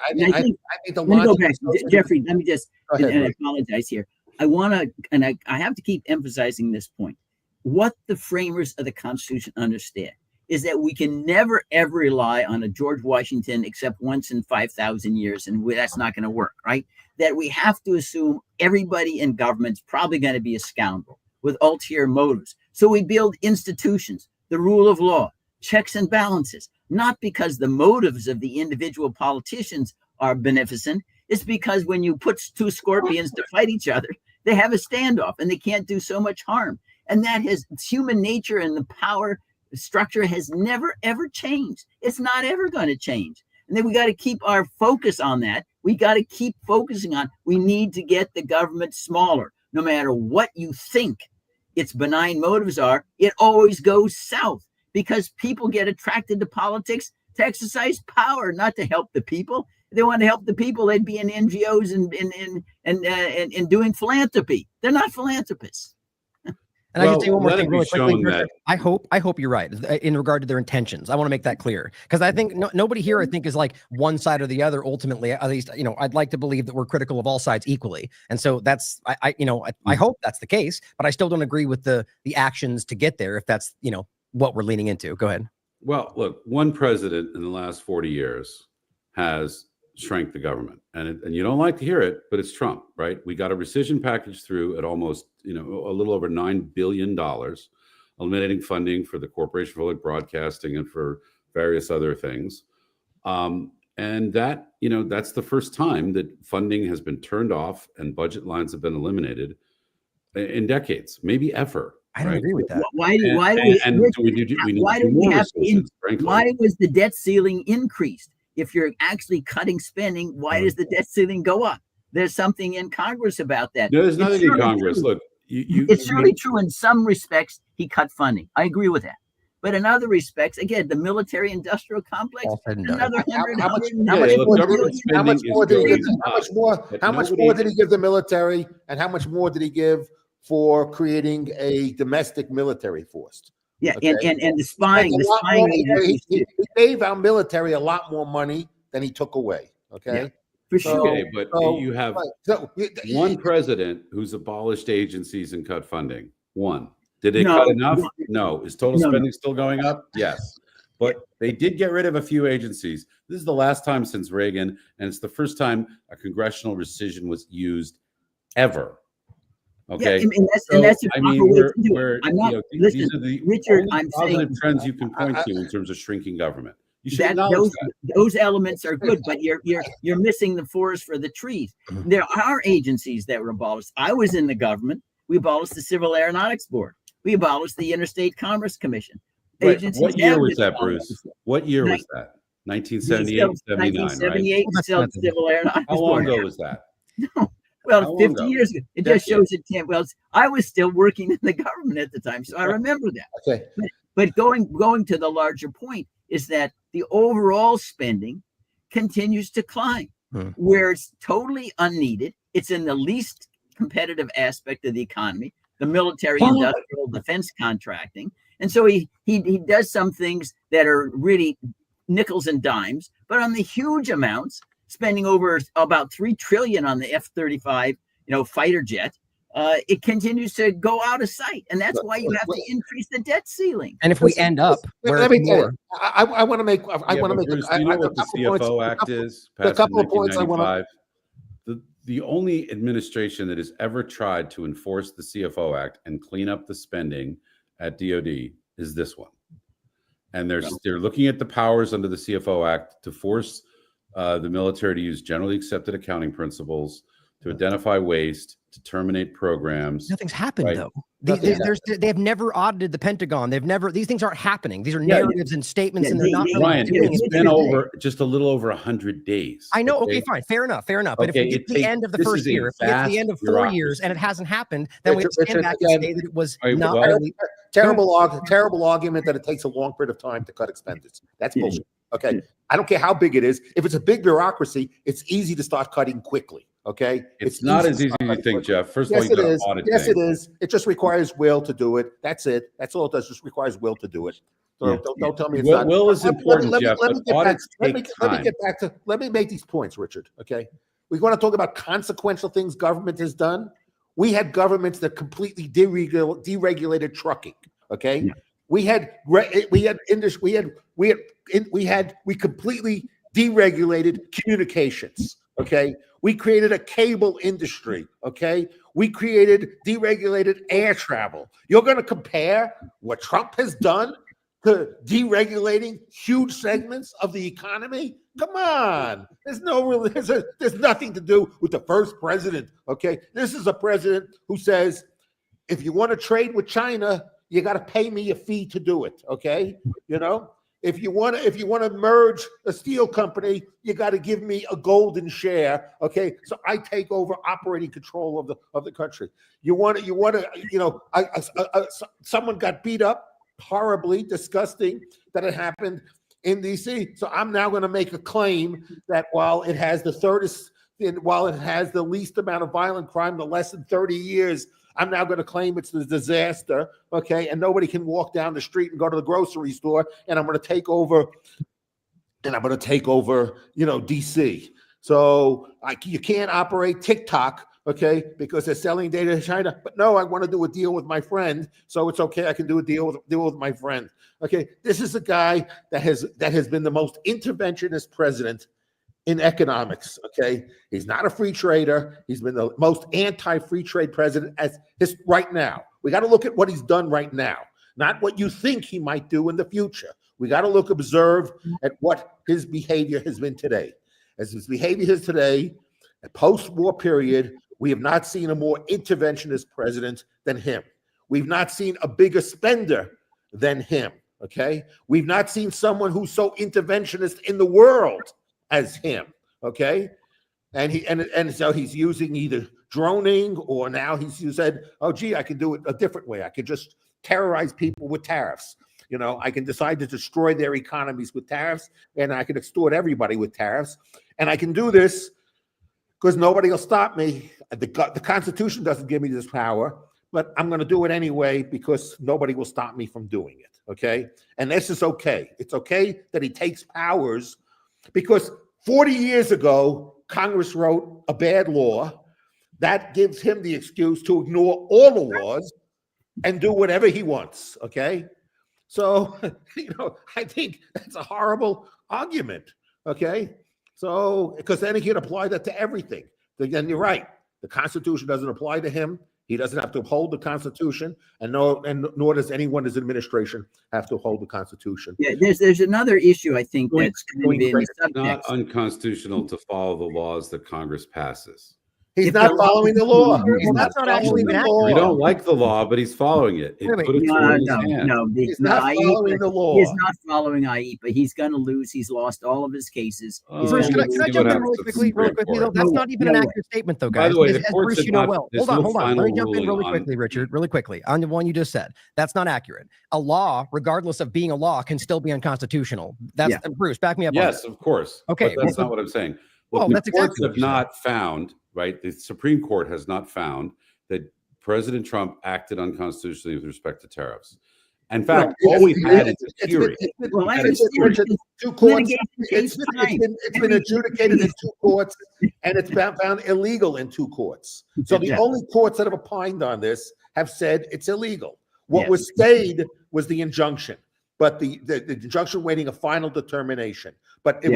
the
let me go
logic.
back. Jeffrey, let me just,
Go ahead,
and I
Rick.
apologize here. I want to, and I have to keep emphasizing this point. What the framers of the Constitution understand is that we can never, ever rely on a George Washington except once in 5,000 years, and that's not going to work, right? That we have to assume everybody in government's probably going to be a scoundrel with ulterior motives. So we build institutions, the rule of law, checks and balances, not because the motives of the individual politicians are beneficent. It's because when you put two scorpions to fight each other, they have a standoff and they can't do so much harm. And that has human nature, and the power structure has never, ever changed. It's not ever going to change. And then we got to keep our focus on that. We got to keep focusing on, we need to get the government smaller. No matter what you think its benign motives are, it always goes south. Because people get attracted to politics to exercise power, not to help the people. If they want to help the people, they'd be in NGOs and doing philanthropy. They're not philanthropists.
And I can say one more
let
thing
it be
really quickly.
shown that-
I hope you're right in regard to their intentions. I want to make that clear, because I think nobody here, I think, is like one side or the other. Ultimately, at least, I'd like to believe that we're critical of all sides equally. And so that's, I hope that's the case, but I still don't agree with the actions to get there, if that's, what we're leaning into. Go ahead.
Well, look, one president in the last 40 years has shrank the government, and you don't like to hear it, but it's Trump, right? We got a rescission package through at almost, a little over $9 billion, eliminating funding for the Corporation for Public Broadcasting and for various other things. And that, that's the first time that funding has been turned off and budget lines have been eliminated in decades, maybe ever.
I don't agree with that.
Why do why was the debt ceiling increased? If you're actually cutting spending, why does the debt ceiling go up? There's something in Congress about that.
No, there's nothing in Congress.
True.
Look,
it's surely true in some respects. He cut funding. I agree with that. But in other respects, again, the military-industrial complex, another
How much more did he give the military, and how much more did he give for creating a domestic military force?
Yeah,
Okay.
and the spying.
He gave our military a lot more money than he took away. Okay.
Yeah, for sure.
Okay, but you have one president who's abolished agencies and cut funding. One. Did they cut enough? No. Is total spending still going up? Yes. But they did get rid of a few agencies. This is the last time since Reagan, and it's the first time a congressional rescission was used ever. Okay.
Yeah, and that's the proper way to do it. I'm not, listen,
these are the
Richard,
only
I'm
positive
saying
trends you can point to in terms of shrinking government. You should
that
acknowledge that.
those elements are good, but you're missing the forest for the trees. There are agencies that were abolished. I was in the government. We abolished the Civil Aeronautics Board. We abolished the Interstate Commerce Commission.
Right. What year was that, Bruce? What year was that? 1978, 79, right?
1978, still civil air.
How long ago was that?
Well,
How long
50
ago?
years ago. It just shows it can't. Well, I was still working in the government at the time, so I remember that.
Okay.
But going to the larger point is that the overall spending continues to climb, where it's totally unneeded. It's in the least competitive aspect of the economy, the military, industrial, defense contracting. And so he does some things that are really nickels and dimes, but on the huge amounts, spending over about $3 trillion on the F-35, fighter jet, it continues to go out of sight, and that's why you have to increase the debt ceiling.
And if we end up,
let me tell you, I want to make. I
Yeah,
want to
but
make.
Bruce, do you know what the CFO Act is?
A
Passed
couple
in
of points I want to.
1995. The only administration that has ever tried to enforce the CFO Act and clean up the spending at DoD is this one, and they're looking at the powers under the CFO Act to force the military to use generally accepted accounting principles to identify waste, to terminate programs.
Nothing's happened,
right?
though. They have never audited the Pentagon. These things aren't happening. These are narratives and statements, and they're not really
Ryan,
doing
it's
it.
been just a little over 100 days.
I know. Okay, fine. Fair enough. But if we get to the end of the first year, if we get to the end of 4 years and it hasn't happened, then we have to stand back and say that it was not really.
Terrible argument that it takes a long period of time to cut expenses. That's bullshit. Okay. I don't care how big it is. If it's a big bureaucracy, it's easy to start cutting quickly. Okay.
It's not as easy as you think, Jeff. First of all,
yes,
you
it
got
is.
to audit
Yes,
things.
it is. It just requires will to do it. That's it. That's all it does. Just requires will to do it. So don't tell me it's not.
Will is important, Jeff. But audits take time.
Let me make these points, Richard. Okay. We want to talk about consequential things government has done. We had governments that completely deregulated trucking. Okay. Yeah. We completely deregulated communications. Okay. We created a cable industry. Okay. We created deregulated air travel. You're going to compare what Trump has done to deregulating huge segments of the economy? Come on. There's nothing to do with the first president. Okay. This is a president who says, if you want to trade with China, you got to pay me a fee to do it. Okay. If you want to merge a steel company, you got to give me a golden share. Okay. So I take over operating control of the country. Someone got beat up horribly, disgusting that it happened in DC. So I'm now going to make a claim that while it has the least amount of violent crime, the less than 30 years, I'm now going to claim it's a disaster, okay? And nobody can walk down the street and go to the grocery store, and I'm going to take over, DC. So you can't operate TikTok, okay, because they're selling data to China. But no, I want to do a deal with my friend, so it's okay. I can do a deal with my friend. Okay, this is a guy that has been the most interventionist president in economics. Okay, he's not a free trader. He's been the most anti-free trade president right now. We got to look at what he's done right now, not what you think he might do in the future. We got to observe at what his behavior has been today. As his behavior is today, a post-war period, we have not seen a more interventionist president than him. We've not seen a bigger spender than him. Okay, we've not seen someone who's so interventionist in the world as him. Okay, and so he's using either droning, or now he's said, oh gee, I can do it a different way. I could just terrorize people with tariffs. I can decide to destroy their economies with tariffs, and I can extort everybody with tariffs, and I can do this because nobody will stop me. The Constitution doesn't give me this power, but I'm going to do it anyway because nobody will stop me from doing it. Okay, and this is okay. It's okay that he takes powers, because 40 years ago, Congress wrote a bad law that gives him the excuse to ignore all the laws and do whatever he wants. Okay, so I think that's a horrible argument. Okay, so because then he can apply that to everything. Then you're right. The Constitution doesn't apply to him. He doesn't have to uphold the Constitution, and nor does anyone in his administration have to uphold the Constitution.
Yeah, there's another issue I think that's
it's not unconstitutional to follow the laws that Congress passes.
He's
If
not
the
following the law.
Well,
He's
that's not actually
following the
even
law.
We don't like the law, but he's following it. It
Wait, wait.
put a tool in his hand.
He's not following the law.
He's not following IEPA. He's going to lose. He's lost all of his cases. He's
Bruce,
gonna
can I
lose.
jump in really quickly, though? That's not even an accurate statement, though, guys.
By the way,
As
the courts
Bruce,
have
you know
not-
well.
there's
Hold
no
on. Let
final
me jump in
ruling
really
on-
quickly, Richard, really quickly on the one you just said. That's not accurate. A law, regardless of being a law, can still be unconstitutional. That's Bruce, back me up on
Yes,
that.
of course.
Okay,
But that's not what I'm saying.
well,
The
that's
courts
exactly what
have
you said.
not found, right? The Supreme Court has not found that President Trump acted unconstitutionally with respect to tariffs. In fact, all we've had is a theory.
Well, I
It's
understand.
two courts.
Litigation takes time.
It's been adjudicated in two courts, and it's been found illegal in two courts. So the
Yeah.
only courts that have opined on this have said it's illegal. What
Yes.
was stayed was the injunction, but the injunction waiting a final determination. But it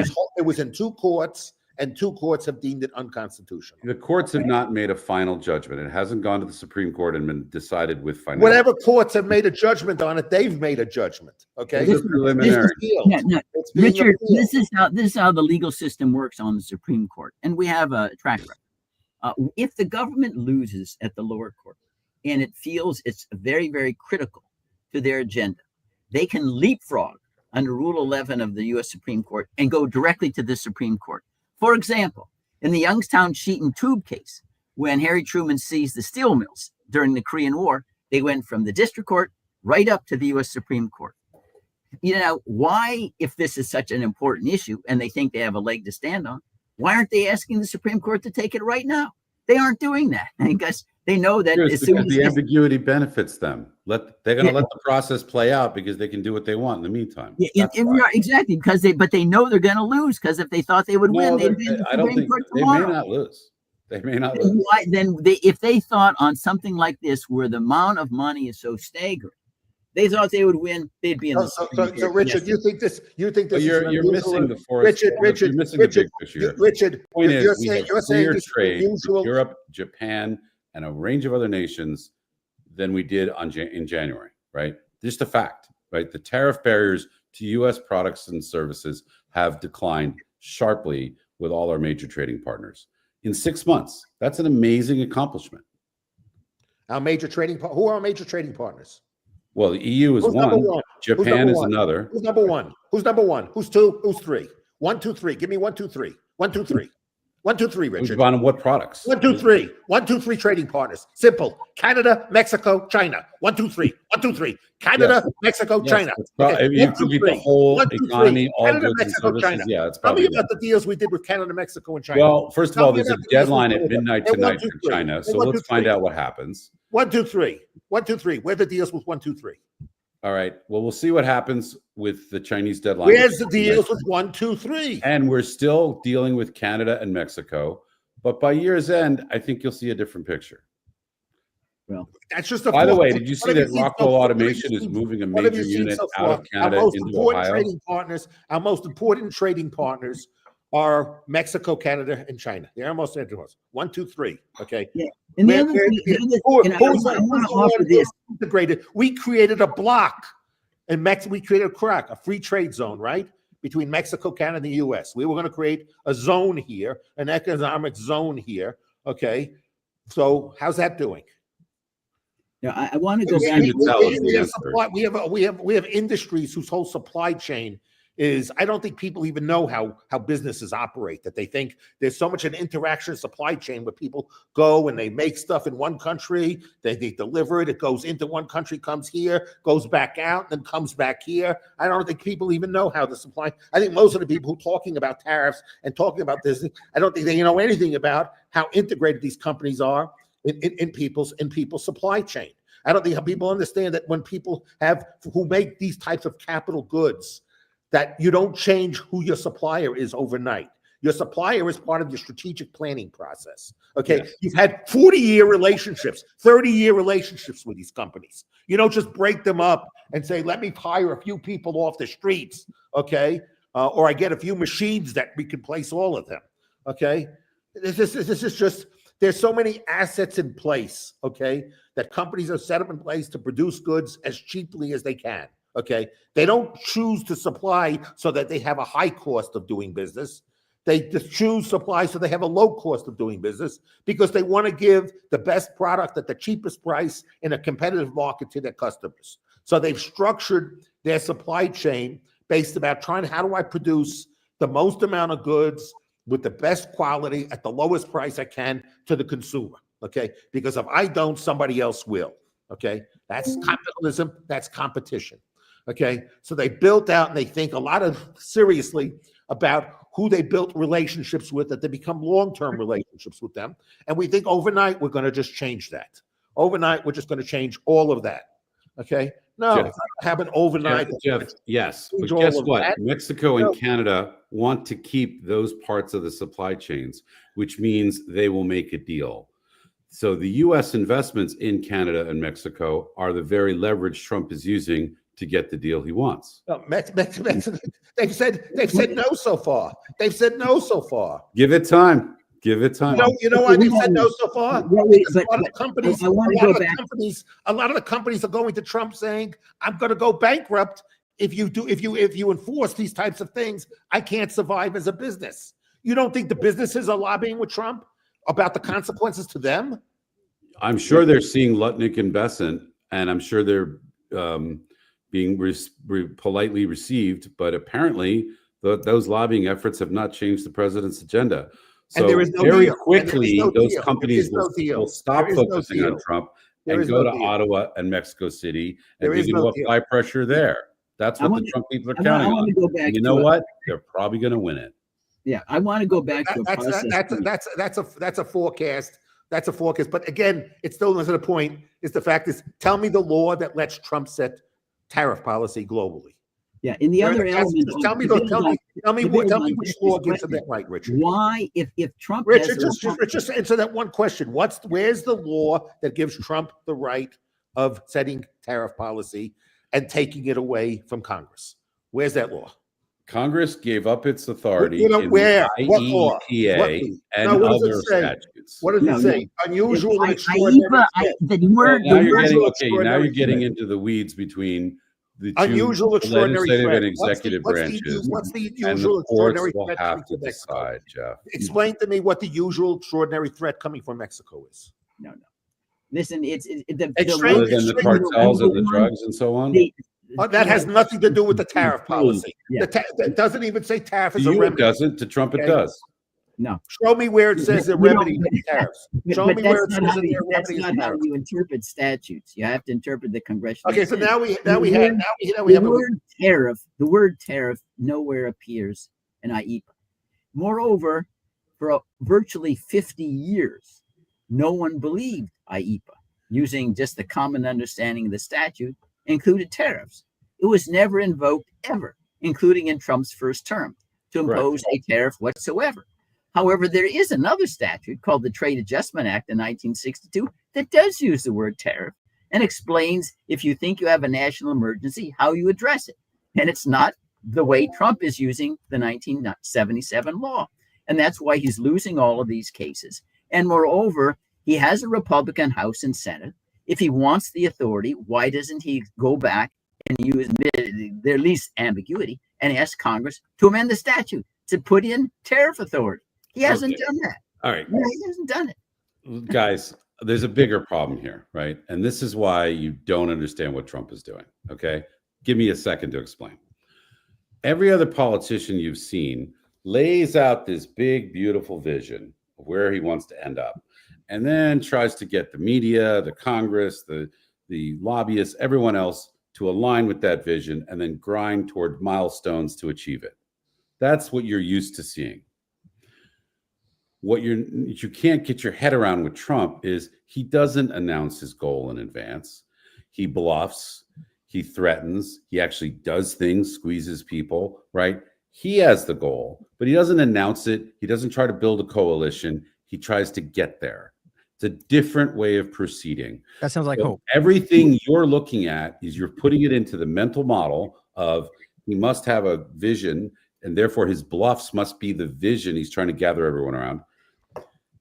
was in two courts, and two courts have deemed it unconstitutional.
The courts have not made a final judgment. It hasn't gone to the Supreme Court and been decided with final.
Whatever courts have made a judgment on it, they've made a judgment. Okay,
This is preliminary.
It's being
Richard,
appealed.
this is how the legal system works on the Supreme Court, and we have a track record. If the government loses at the lower court, and it feels it's very, very critical to their agenda, they can leapfrog under Rule 11 of the U.S. Supreme Court and go directly to the Supreme Court. For example, in the Youngstown Sheet and Tube case, when Harry Truman seized the steel mills during the Korean War, they went from the district court right up to the U.S. Supreme Court. You know, why, if this is such an important issue and they think they have a leg to stand on, why aren't they asking the Supreme Court to take it right now? They aren't doing that because they know that as soon as
the ambiguity benefits them. They're going to let the process play out because they can do what they want in the meantime.
Exactly, because they know they're going to lose, because if they thought they would win, they'd be in the
I don't
Supreme
think
Court
they
tomorrow.
may not lose. They may not
Then
lose.
why, then if they thought on something like this, where the amount of money is so staggering, they thought they would win, they'd be in the Supreme
So
Court.
Richard, you think this?
You're missing the forest. You're missing the big picture.
Richard,
The point is,
you're
we
saying
have freer
this is
trade
unusual.
with Europe, Japan, and a range of other nations than we did in January, right? Just a fact, right? The tariff barriers to U.S. products and services have declined sharply with all our major trading partners in 6 months. That's an amazing accomplishment.
Who are our major trading partners?
Well, the EU is
Who's number
one.
one?
Japan is another.
Who's number one? Who's number one? Who's two? Who's three? 1, 2, 3. Give me 1, 2, 3. 1, 2, 3. 1, 2, 3, Richard.
On what products?
1, 2, 3. 1, 2, 3 trading partners. Simple. Canada, Mexico, China. 1, 2, 3. 1, 2, 3. Canada, Mexico, China.
Okay. If you could be the whole economy, all
Canada,
goods and
Mexico,
services,
China.
yeah, it's
Tell me
probably
about the deals we did with Canada, Mexico, and China.
Well, first of
Tell
all,
me
there's a
about the deals we
deadline
did
at
with them.
midnight
Hey, 1,
tonight
2,
for
3.
China,
Hey,
so
1, 2,
let's find
3.
out what happens.
1, 2, 3. 1, 2, 3. Where are the deals with 1, 2, 3?
All right. Well, we'll see what happens with the Chinese deadline.
Where's the deals with 1, 2, 3?
And we're still dealing with Canada and Mexico. But by year's end, I think you'll see a different picture.
Well,
that's just a.
By the way, did you see that Rockwell Automation is moving a major unit out of Canada into Ohio?
Our most important trading partners are Mexico, Canada, and China. They're our most important ones. 1, 2, 3. Okay.
Yeah. And the other thing, I want to offer this.
Integrated. We created a block in Mexico. We created a crack, a free trade zone, right, between Mexico, Canada, and the U.S. We were going to create a zone here, an economic zone here. Okay. So how's that doing?
Yeah, I want to go back.
We have industries whose whole supply chain is, I don't think people even know how businesses operate, that they think there's so much an interaction supply chain where people go and they make stuff in one country, they deliver it, it goes into one country, comes here, goes back out, then comes back here. I don't think people even know how the supply, I think most of the people who are talking about tariffs and talking about this, I don't think they know anything about how integrated these companies are in people's supply chain. I don't think how people understand that when people who make these types of capital goods, that you don't change who your supplier is overnight. Your supplier is part of your strategic planning process. Okay. Yes. You've had 40-year relationships, 30-year relationships with these companies. You don't just break them up and say, let me hire a few people off the streets. Okay. Or I get a few machines that we can place all of them. Okay. This is just, there's so many assets in place. Okay. That companies are set up in place to produce goods as cheaply as they can. Okay. They don't choose to supply so that they have a high cost of doing business. They just choose supply so they have a low cost of doing business because they want to give the best product at the cheapest price in a competitive market to their customers. So they've structured their supply chain based about trying, how do I produce the most amount of goods with the best quality at the lowest price I can to the consumer, okay? Because if I don't, somebody else will, okay? That's capitalism, that's competition, okay? So they built out and they think a lot of seriously about who they built relationships with, that they become long-term relationships with them. And we think overnight, we're going to just change that. Overnight, we're just going to change all of that. Okay? No,
Jeff,
it's not going to happen overnight.
Jeff, yes. But
Change
guess
all of
what?
that.
Mexico and Canada want to keep those parts of the supply chains, which means they will make a deal. So the U.S. investments in Canada and Mexico are the very leverage Trump is using to get the deal he wants.
No, they've said no so far. They've said no so far.
Give it time. Give it time.
You know why they've said no so far? Because a lot of the companies, a lot of the companies are going to Trump saying, "I'm going to go bankrupt if you enforce these types of things. I can't survive as a business." You don't think the businesses are lobbying with Trump about the consequences to them?
I'm sure they're seeing Lutnick and Besant, and I'm sure they're being politely received, but apparently those lobbying efforts have not changed the president's agenda. So very quickly, those companies will stop focusing on Trump and go to Ottawa and Mexico City and begin to apply pressure there. That's what the Trump people are counting on. You know what? They're probably going to win it.
Yeah, I want to go back to
that's a forecast. That's a forecast. But again, it still isn't a point. Is the fact is, tell me the law that lets Trump set tariff policy globally.
Yeah, in the other element,
tell me which law gives him that right, Richard.
Why, if Trump,
Richard, just answer that one question. Where's the law that gives Trump the right of setting tariff policy and taking it away from Congress? Where's that law?
Congress gave up its authority
where?
In
What law?
IEPA and other statutes.
What does it say? Unusual and
extraordinary.
Now you're getting into the weeds between the
unusual, extraordinary
legislative
threat.
and executive branches.
What's the
And
usual,
the
extraordinary
courts will
threat
have to
coming Mexico?
decide, Jeff.
Explain to me what the usual, extraordinary threat coming from Mexico is.
No. Listen, other
than the cartels and the drugs and so on.
That has nothing to do with the tariff policy.
Yeah.
That doesn't even say tariff as
To
a
you it
remedy.
doesn't. To Trump it does.
No.
Show me where it says a remedy to tariffs. Show me where it says
That's
a
not how
remedy.
you interpret statutes. You have to interpret the congressional.
Okay, so now we have
the word tariff nowhere appears in IEPA. Moreover, for virtually 50 years, no one believed IEPA, using just the common understanding of the statute, included tariffs. It was never invoked ever, including in Trump's first term, to impose a tariff whatsoever. However, there is another statute called the Trade Adjustment Act in 1962 that does use the word tariff and explains, if you think you have a national emergency, how you address it. And it's not the way Trump is using the 1977 law. And that's why he's losing all of these cases. And moreover, he has a Republican House and Senate. If he wants the authority, why doesn't he go back and use their least ambiguity and ask Congress to amend the statute to put in tariff authority? He hasn't done that.
All right.
No, he hasn't done it.
Guys, there's a bigger problem here, right? And this is why you don't understand what Trump is doing, okay? Give me a second to explain. Every other politician you've seen lays out this big, beautiful vision of where he wants to end up, and then tries to get the media, the Congress, the lobbyists, everyone else to align with that vision and then grind toward milestones to achieve it. That's what you're used to seeing. What you can't get your head around with Trump is he doesn't announce his goal in advance. He bluffs, he threatens, he actually does things, squeezes people, right? He has the goal, but he doesn't announce it. He doesn't try to build a coalition. He tries to get there. It's a different way of proceeding.
That sounds like hope.
Everything you're looking at is you're putting it into the mental model of he must have a vision, and therefore his bluffs must be the vision he's trying to gather everyone around.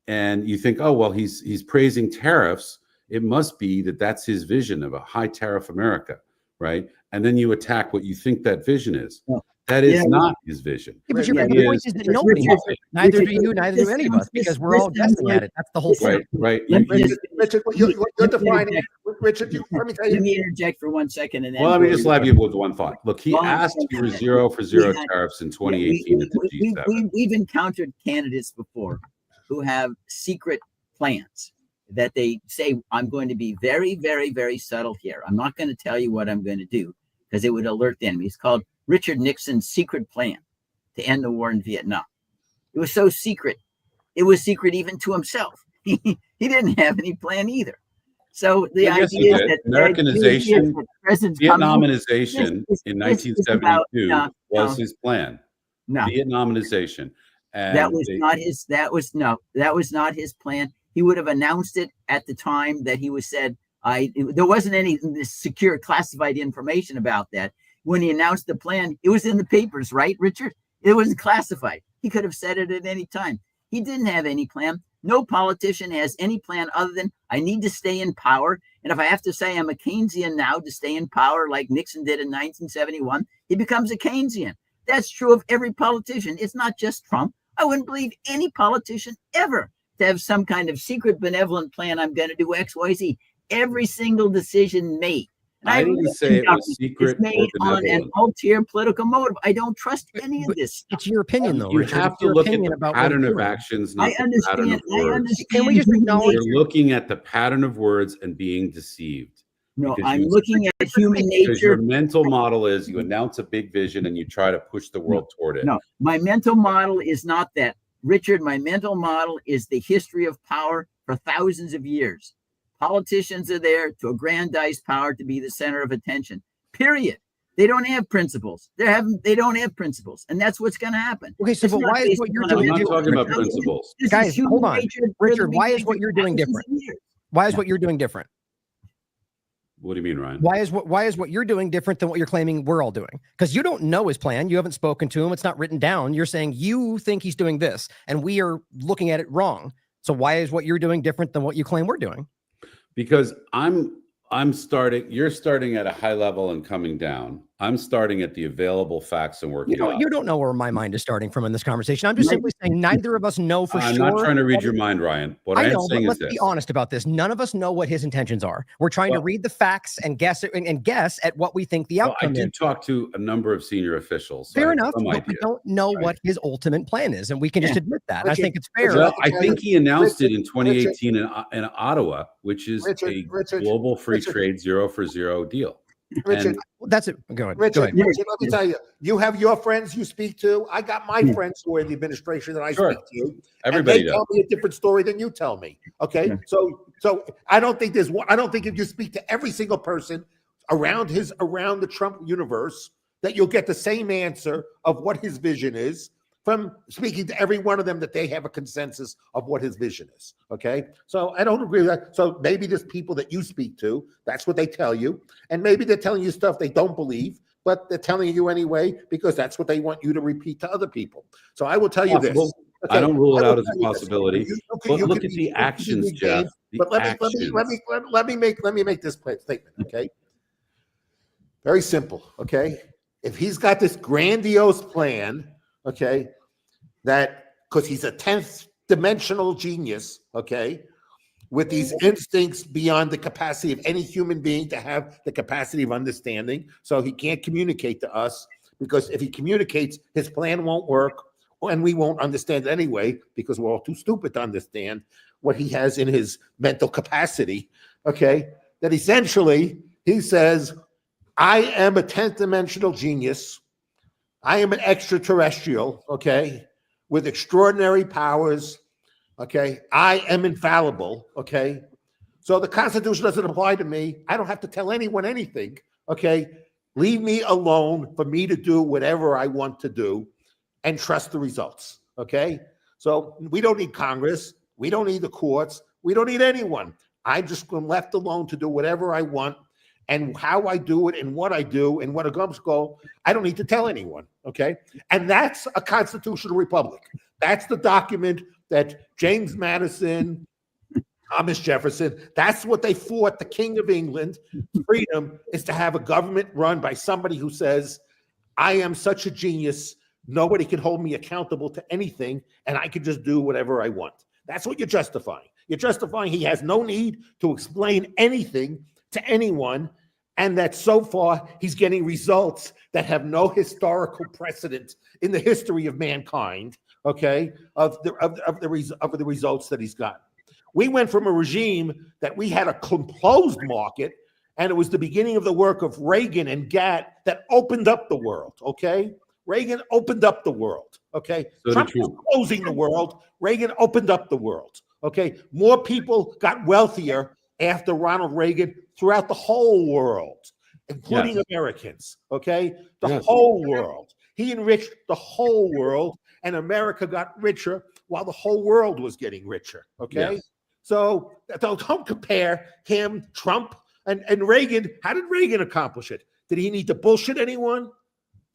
And you think, oh, well, he's praising tariffs. It must be that that's his vision of a high tariff America, right? And then you attack what you think that vision is.
Well,
That is
Yeah.
not his vision.
Yeah, but
Yeah,
the
he
point
is-
is that nobody has it. Neither do
Richard,
you, neither do
this
any of
sounds-
us, because
this-
we're all
this sounds
guessing
like-
at it. That's the whole
this-
point.
Right.
Let me
You-
just-
Richard,
let
you're
me
defining.
interject.
Richard, let me tell you.
Let me interject for 1 second, and then
Well, let me just leave you with one thought. Look, he
Well,
asked for
yeah.
zero for zero
We had-
tariffs in
Yeah,
2018 at the G7.
we've encountered candidates before who have secret plans that they say, I'm going to be very, very, very subtle here. I'm not going to tell you what I'm going to do because it would alert the enemy. It's called Richard Nixon's secret plan to end the war in Vietnam. It was so secret. It was secret even to himself. He didn't have any plan either. So the
Well, yes, he
idea is
did.
that
Americanization, Vietnaminization
This
in
is about-
1972
no,
was
no.
his plan.
no,
Vietnaminization. And
that was not his plan. He would have announced it at the time that he was said. There wasn't any secure classified information about that. When he announced the plan, it was in the papers, right, Richard? It wasn't classified. He could have said it at any time. He didn't have any plan. No politician has any plan other than I need to stay in power. And if I have to say I'm a Keynesian now to stay in power, like Nixon did in 1971, he becomes a Keynesian. That's true of every politician. It's not just Trump. I wouldn't believe any politician ever to have some kind of secret benevolent plan. I'm going to do X, Y, Z. Every single decision made. And
I didn't say it was secret
It's made
or
on an
benevolent.
ulterior political motive. I don't trust any of this stuff.
It's your opinion, though,
You
Richard.
have
It's
to
your
look at
opinion
the
about what
pattern
he's
of
doing.
actions, not
I
the pattern
understand.
of
I
words.
understand.
Can we just
human
acknowledge-
nature.
You're looking at the pattern of words and being deceived.
No,
because
I'm
you-
looking at human
Because your
nature.
mental model is you announce a big vision and you try to push the world toward it.
No, my mental model is not that. Richard, my mental model is the history of power for thousands of years. Politicians are there to aggrandize power, to be the center of attention. Period. They don't have principles. They don't have principles, and that's what's going to happen.
Okay, so
It's
but
not
why is
based
what you're
on
I'm
doing
not
different?
talking about
Richard?
principles.
This is
Guys,
human
hold on.
nature for
Richard,
the
why is
beginning
what you're doing
thousands
different?
of years.
Why is what you're doing different?
What do you mean, Ryan?
Why is what you're doing different than what you're claiming we're all doing? Because you don't know his plan. You haven't spoken to him. It's not written down. You're saying you think he's doing this, and we are looking at it wrong. So why is what you're doing different than what you claim we're doing?
Because you're starting at a high level and coming down. I'm starting at the available facts and working out.
You don't know where my mind is starting from in this conversation. I'm just
Right.
simply saying neither of us know for
I'm
sure.
not trying to read your mind, Ryan. What I
I
am
know, but
saying is
let's
this.
be honest about this. None of us know what his intentions are. We're trying to
Well-
read the facts and guess at what we think the
Well, I
outcome
did
is.
talk to a number of senior officials. so I
Fair
have
enough,
some
but we
idea.
don't know
Right.
what his ultimate plan is, and we can just
Yeah.
admit that. And I
Richard,
think it's fair.
Well, I think he announced it in
Richard,
2018 in Ottawa, which is a
Richard,
global free
Richard.
trade zero for zero deal.
Richard,
And
That's it. Go ahead. Go
Richard,
ahead.
Richard, let me tell you, you have your friends you speak to. I got my friends who are in the administration that I
Sure.
speak to.
everybody
and they
does.
tell me a different story than you tell me. Okay,
Yeah.
so I don't think I don't think if you speak to every single person around the Trump universe that you'll get the same answer of what his vision is from speaking to every one of them, that they have a consensus of what his vision is. Okay, so I don't agree with that. So maybe there's people that you speak to, that's what they tell you, and maybe they're telling you stuff they don't believe, but they're telling you anyway because that's what they want you to repeat to other people. So I will tell you this.
Possible.
Okay,
I don't rule it
will
out as a
tell you this.
possibility.
You
But look
can
at
be-
the
you can
actions,
be
Jeff.
game,
The
But let
actions.
me make this statement. Okay, very simple. Okay, if he's got this grandiose plan, okay, that because he's a 10th dimensional genius, okay, with these instincts beyond the capacity of any human being to have the capacity of understanding, so he can't communicate to us, because if he communicates, his plan won't work, and we won't understand anyway, because we're all too stupid to understand what he has in his mental capacity, okay, that essentially he says, I am a 10th dimensional genius. I am an extraterrestrial, okay, with extraordinary powers, okay? I am infallible, okay? So the Constitution doesn't apply to me. I don't have to tell anyone anything, okay? Leave me alone for me to do whatever I want to do and trust the results, okay? So we don't need Congress. We don't need the courts. We don't need anyone. I'm just left alone to do whatever I want, and how I do it and what I do and what a gumps go, I don't need to tell anyone, okay? And that's a constitutional republic. That's the document that James Madison, Thomas Jefferson, that's what they fought, the King of England. Freedom is to have a government run by somebody who says, I am such a genius. Nobody can hold me accountable to anything, and I can just do whatever I want. That's what you're justifying. You're justifying he has no need to explain anything to anyone, and that so far he's getting results that have no historical precedent in the history of mankind, okay, of the results that he's gotten. We went from a regime that we had a closed market, and it was the beginning of the work of Reagan and Gatt that opened up the world, okay? Reagan opened up the world, okay?
So
Trump was closing the world. Reagan opened up the world, okay? More people got wealthier after Ronald Reagan throughout the whole world, including Americans, okay? The whole world. He enriched the whole world, and America got richer while the whole world was getting richer, okay?
Yes.
So don't compare him, Trump, and Reagan. How did Reagan accomplish it? Did he need to bullshit anyone?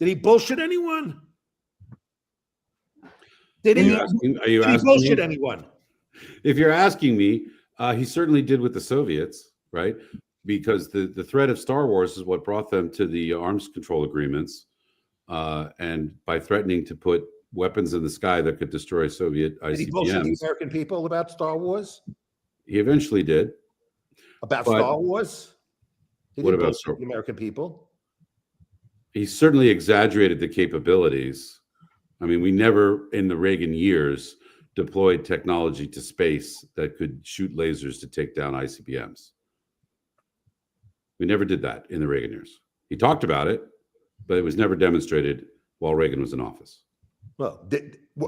Did he bullshit anyone? Did he bullshit anyone?
If you're asking me, he certainly did with the Soviets, right? Because the threat of Star Wars is what brought them to the arms control agreements. And by threatening to put weapons in the sky that could destroy Soviet ICBMs. Did he bullshit
the American people about Star Wars?
He eventually did.
About Star Wars?
What about
the American people?
He certainly exaggerated the capabilities. I mean, we never, in the Reagan years, deployed technology to space that could shoot lasers to take down ICBMs. We never did that in the Reagan years. He talked about it, but it was never demonstrated while Reagan was in office.
Well,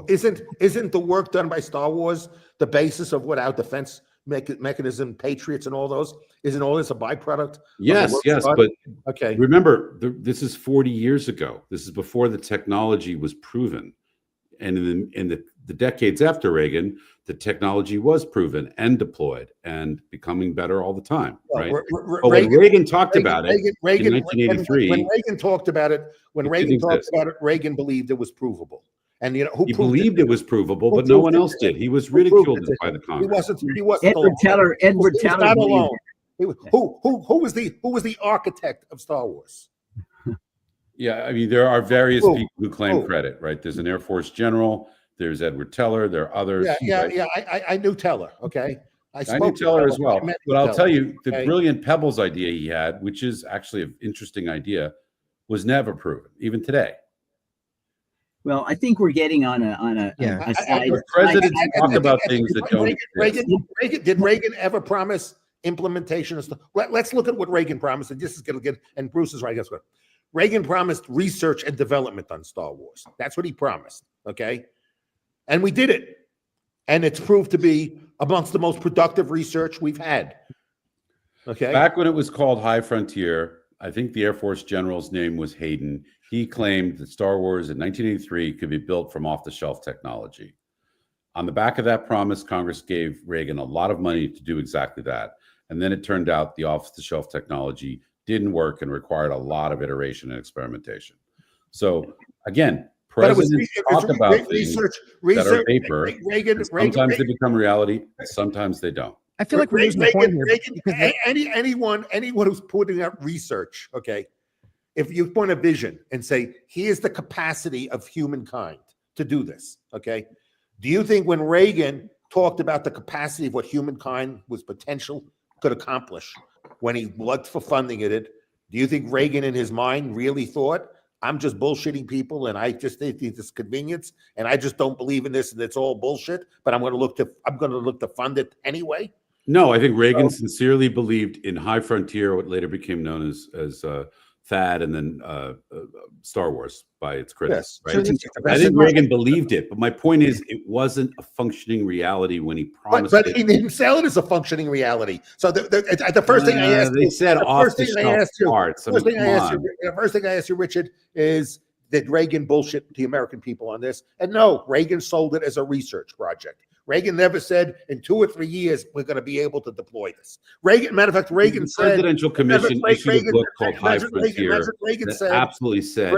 isn't the work done by Star Wars the basis of what our defense mechanism, Patriots, and all those? Isn't all this a byproduct?
Yes, but
okay.
Remember, this is 40 years ago. This is before the technology was proven, and in the decades after Reagan, the technology was proven and deployed and becoming better all the time. Right? But when Reagan talked about it in 1983,
when Reagan talked about it, Reagan believed it was provable. And he
believed it was provable, but no one else did. He was ridiculed by the Congress.
He wasn't alone.
Edward Teller
not alone. Who was the architect of Star Wars?
Yeah, I mean, there are various people who claim credit, right? There's an Air Force general. There's Edward Teller. There are others.
I knew Teller. Okay,
I knew Teller as well. But I'll tell you, the brilliant Pebbles idea he had, which is actually an interesting idea, was never proven, even today.
Well, I think we're getting on a side.
Presidents talk about things that don't exist.
Did Reagan ever promise implementation of stuff? Let's look at what Reagan promised, and this is going to get. And Bruce is right. Guess what? Reagan promised research and development on Star Wars. That's what he promised. Okay, and we did it, and it's proved to be amongst the most productive research we've had. Okay,
back when it was called High Frontier, I think the Air Force general's name was Hayden. He claimed that Star Wars in 1983 could be built from off-the-shelf technology. On the back of that promise, Congress gave Reagan a lot of money to do exactly that. And then it turned out the off-the-shelf technology didn't work and required a lot of iteration and experimentation. So again, presidents talk about things that are paper. Sometimes they become reality, sometimes they don't.
I feel like we're losing the point here.
Anyone who's putting out research, okay, if you point a vision and say, here's the capacity of humankind to do this, okay? Do you think when Reagan talked about the capacity of what humankind was potential could accomplish when he looked for funding at it, do you think Reagan in his mind really thought, I'm just bullshitting people and I just think this convenience and I just don't believe in this and it's all bullshit, but I'm going to look to fund it anyway?
No, I think Reagan sincerely believed in High Frontier, what later became known as THAAD, and then Star Wars by its critics.
Yes.
Right? I think Reagan believed it, but my point is, it wasn't a functioning reality when he promised it.
But he didn't sell it as a functioning reality. So the first thing I asked
they said off the shelf parts.
The first thing I asked you, Richard, is did Reagan bullshit the American people on this? And no, Reagan sold it as a research project. Reagan never said in 2 or 3 years we're going to be able to deploy this.
Matter of fact, Reagan said the Presidential Commission issued a book called High Frontier. Absolutely said.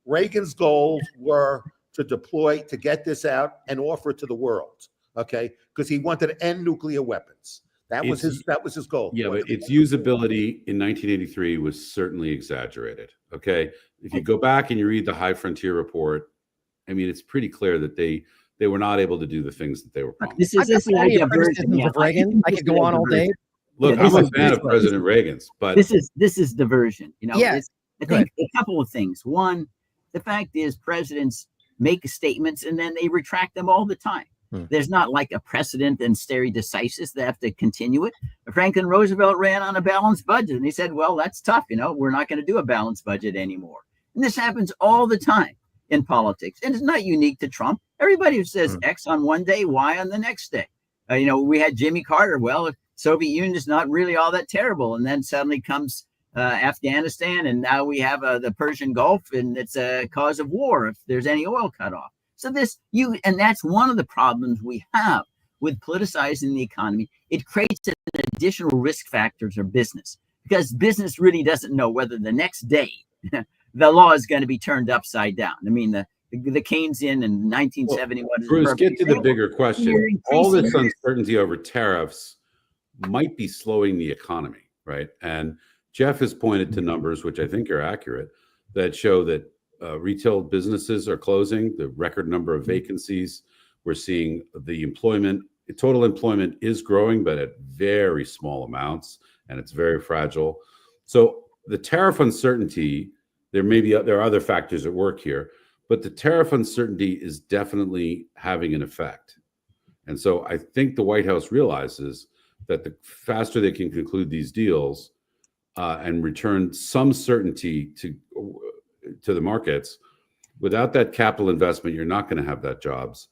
Reagan's goals were to deploy, to get this out and offer it to the world. Okay, because he wanted to end nuclear weapons. That was his goal.
Yeah, but its usability in 1983 was certainly exaggerated. Okay, if you go back and you read the High Frontier report, I mean, it's pretty clear that they were not able to do the things that they were promised.
This is a diversion.
Of Reagan. I could go on all day.
Look, I'm a fan of President Reagan's, but
this is diversion. You know,
Yeah.
I think a couple of things. One, the fact is presidents make statements and then they retract them all the time. There's not like a precedent and stare decisis. They have to continue it. Franklin Roosevelt ran on a balanced budget and he said, well, that's tough. You know, we're not going to do a balanced budget anymore. And this happens all the time in politics. And it's not unique to Trump. Everybody who says X on one day, Y on the next day. You know, we had Jimmy Carter. Well, Soviet Union is not really all that terrible. And then suddenly comes Afghanistan. And now we have the Persian Gulf and it's a cause of war if there's any oil cut off. So and that's one of the problems we have with politicizing the economy. It creates an additional risk factors for business because business really doesn't know whether the next day the law is going to be turned upside down. I mean, the Keynesian in 1971.
Bruce, get to the bigger question. All this uncertainty over tariffs might be slowing the economy, right? And Jeff has pointed to numbers, which I think are accurate, that show that retail businesses are closing, the record number of vacancies. We're seeing the total employment is growing, but at very small amounts, and it's very fragile. So the tariff uncertainty, there are other factors at work here, but the tariff uncertainty is definitely having an effect. And so I think the White House realizes that the faster they can conclude these deals and return some certainty to the markets, without that capital investment, you're not going to have those jobs.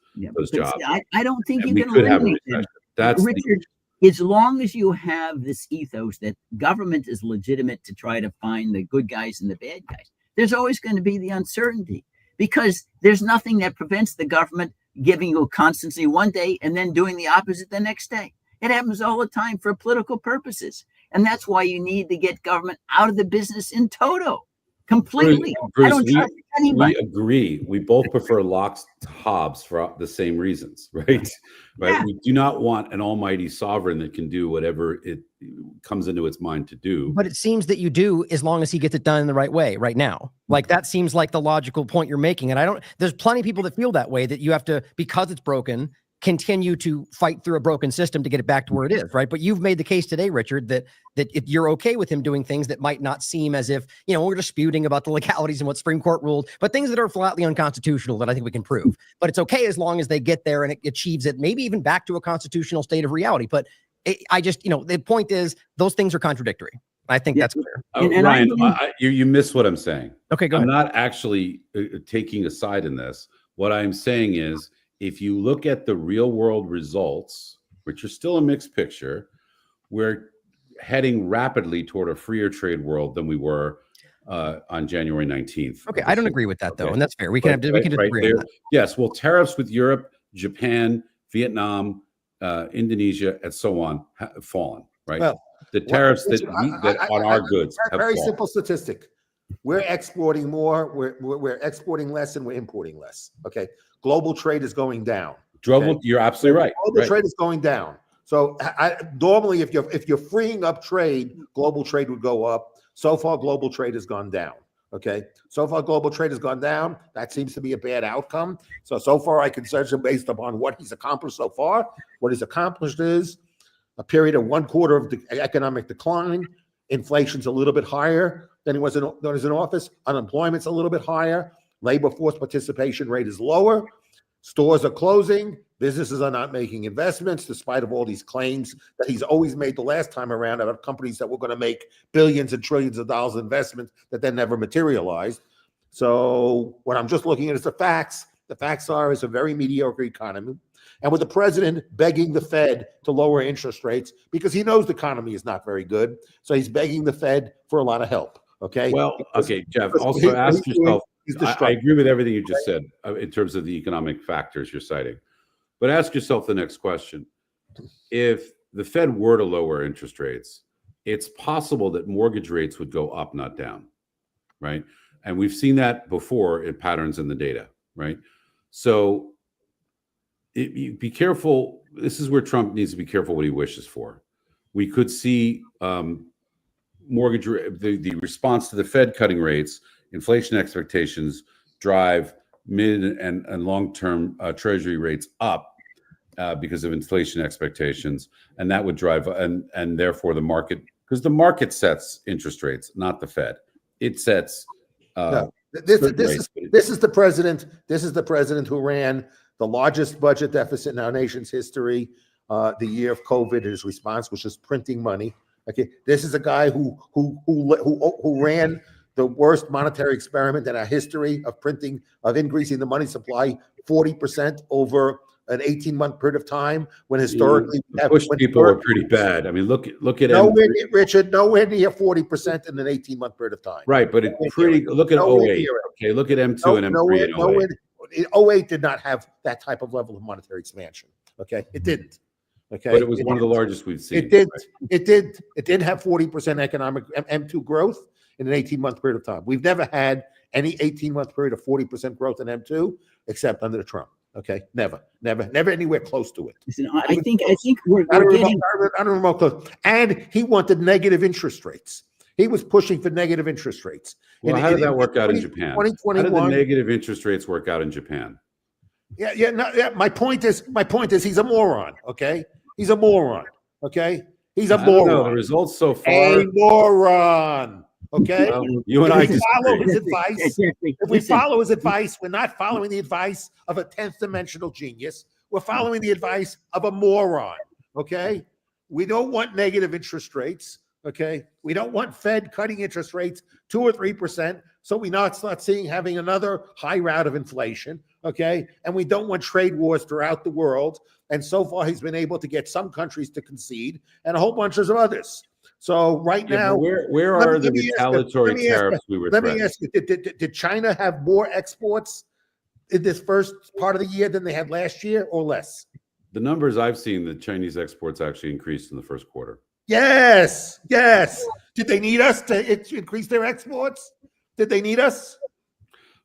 I don't think you can eliminate them. That's Richard. As long as you have this ethos that government is legitimate to try to find the good guys and the bad guys, there's always going to be the uncertainty because there's nothing that prevents the government giving you a constancy one day and then doing the opposite the next day. It happens all the time for political purposes. And that's why you need to get government out of the business in toto. Completely.
Bruce,
I don't trust anybody.
We agree. We both prefer locks to Hobbes for the same reasons, right?
Yeah.
We do not want an almighty sovereign that can do whatever it comes into its mind to do.
But it seems that you do, as long as he gets it done in the right way right now. Like that seems like the logical point you're making. And there's plenty of people that feel that way, that you have to, because it's broken, continue to fight through a broken system to get it back to where it is, right? But you've made the case today, Richard, that you're okay with him doing things that might not seem as if, we're disputing about the legalities and what Supreme Court ruled, but things that are flatly unconstitutional that I think we can prove. But it's okay as long as they get there and it achieves it, maybe even back to a constitutional state of reality. But the point is, those things are contradictory. I think that's clear.
Ryan, you miss what I'm saying.
Okay, go ahead.
I'm not actually taking a side in this. What I'm saying is, if you look at the real world results, which are still a mixed picture, we're heading rapidly toward a freer trade world than we were on January 19th.
Okay, I don't agree with that though, and that's fair. We can disagree on that.
Yes, well, tariffs with Europe, Japan, Vietnam, Indonesia, and so on have fallen, right? Well, the tariffs that on our goods have
very
fallen.
Simple statistic. We're exporting more, we're exporting less, and we're importing less. Okay. Global trade is going down. Okay?
You're absolutely right.
Global trade is going down. So normally, if you're freeing up trade, global trade would go up. So far, global trade has gone down. Okay. So far, global trade has gone down. That seems to be a bad outcome. So far, I can judge him based upon what he's accomplished so far. What he's accomplished is a period of 1/4 of the economic decline. Inflation's a little bit higher than he was in office. Unemployment's a little bit higher. Labor force participation rate is lower. Stores are closing. Businesses are not making investments, despite of all these claims that he's always made the last time around about companies that were going to make billions and trillions of dollars of investments that then never materialized. So what I'm just looking at is the facts. The facts are it's a very mediocre economy. And with the president begging the Fed to lower interest rates because he knows the economy is not very good. So he's begging the Fed for a lot of help. Okay.
Well, okay, Jeff, also ask yourself, I agree with everything you just said in terms of the economic factors you're citing. But ask yourself the next question. If the Fed were to lower interest rates, it's possible that mortgage rates would go up, not down, right? And we've seen that before in patterns in the data, right? So be careful. This is where Trump needs to be careful what he wishes for. we could see the response to the Fed cutting rates, inflation expectations drive mid and long-term treasury rates up because of inflation expectations, and that would drive and therefore the market, because the market sets interest rates, not the Fed. It sets.
No, this is the president. This is the president who ran the largest budget deficit in our nation's history. The year of COVID, his response was just printing money. Okay, this is a guy who ran the worst monetary experiment in our history of increasing the money supply 40% over an 18-month period of time, when historically
people were pretty bad. I mean, look at
Richard, nowhere near 40% in an 18-month period of time.
Right, but look at 08. Okay, look at M2 and M3 and 08.
08 did not have that type of level of monetary expansion. Okay, it didn't. Okay,
but it was one of the largest we've seen.
It did. Right? It did have 40% economic M2 growth in an 18-month period of time. We've never had any 18-month period of 40% growth in M2 except under Trump. Okay, never anywhere close to it.
Listen, I think we're getting
remote close. And he wanted negative interest rates. He was pushing for negative interest rates.
Well, how did that work out in Japan?
2021.
How did the negative interest rates work out in Japan?
Yeah. My point is, he's a moron. Okay, he's a moron. Okay, he's a moron.
No, the results so far.
A moron. Okay,
well, you and I
follow his advice. If we follow his advice, we're not following the advice of a 10th dimensional genius. We're following the advice of a moron. Okay, we don't want negative interest rates. Okay, we don't want Fed cutting interest rates 2 or 3%, so we not start having another high route of inflation. Okay, and we don't want trade wars throughout the world. And so far, he's been able to get some countries to concede and a whole bunch of others. So now,
where are the retaliatory tariffs we were threatening?
Let me ask you: Did China have more exports in this first part of the year than they had last year, or less?
The numbers I've seen, the Chinese exports actually increased in the first quarter.
Yes. Did they need us to increase their exports? Did they need us?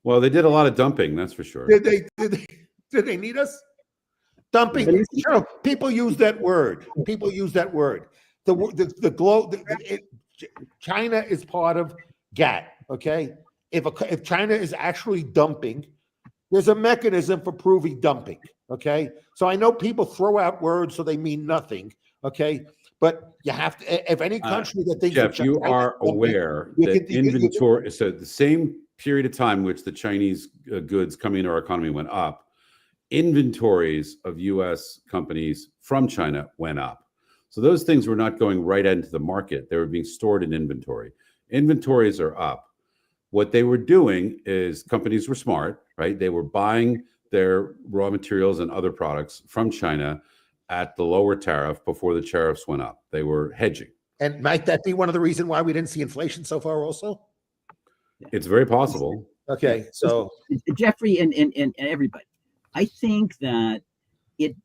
Well, they did a lot of dumping, that's for sure.
Did they need us? Dumping. People use that word. China is part of GATT. Okay, if China is actually dumping, there's a mechanism for proving dumping. Okay, so I know people throw out words so they mean nothing. Okay, but you have to. If any country that thinks
Jeff, you are aware that inventory. So the same period of time which the Chinese goods coming into our economy went up, inventories of U.S. companies from China went up. So those things were not going right into the market. They were being stored in inventory. Inventories are up. What they were doing is companies were smart, right? They were buying their raw materials and other products from China at the lower tariff before the tariffs went up. They were hedging.
And might that be one of the reasons why we didn't see inflation so far also?
It's very possible.
Okay, so
Jeffrey and everybody, I think that it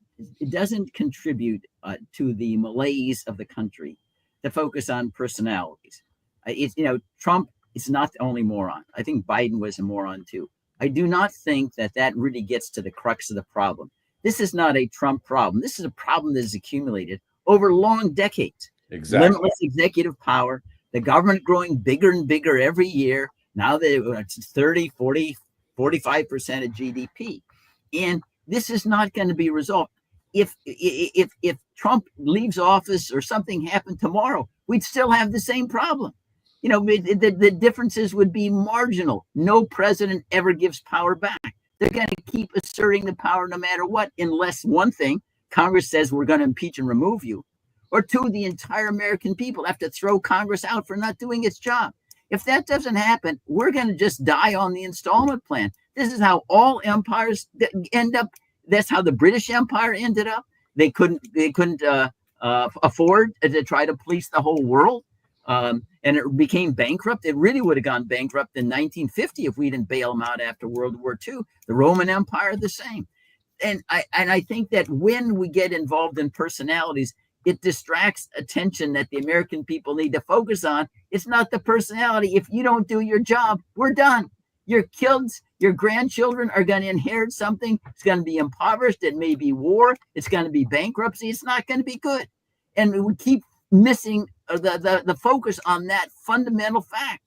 doesn't contribute to the malaise of the country to focus on personalities. Trump is not the only moron. I think Biden was a moron too. I do not think that really gets to the crux of the problem. This is not a Trump problem. This is a problem that has accumulated over long decades.
Exactly.
Limitless executive power, the government growing bigger and bigger every year. Now it's 30, 40, 45% of GDP. And this is not going to be resolved. If Trump leaves office or something happened tomorrow, we'd still have the same problem. The differences would be marginal. No president ever gives power back. They're going to keep asserting the power no matter what, unless one thing, Congress says we're going to impeach and remove you, or two, the entire American people have to throw Congress out for not doing its job. If that doesn't happen, we're going to just die on the installment plan. This is how all empires end up. That's how the British Empire ended up. They couldn't afford to try to police the whole world, and it became bankrupt. It really would have gone bankrupt in 1950 if we didn't bail them out after World War II. The Roman Empire, the same. And I think that when we get involved in personalities, it distracts attention that the American people need to focus on. It's not the personality. If you don't do your job, we're done. Your kids, your grandchildren are going to inherit something. It's going to be impoverished. It may be war. It's going to be bankruptcy. It's not going to be good. And we keep missing the focus on that fundamental fact.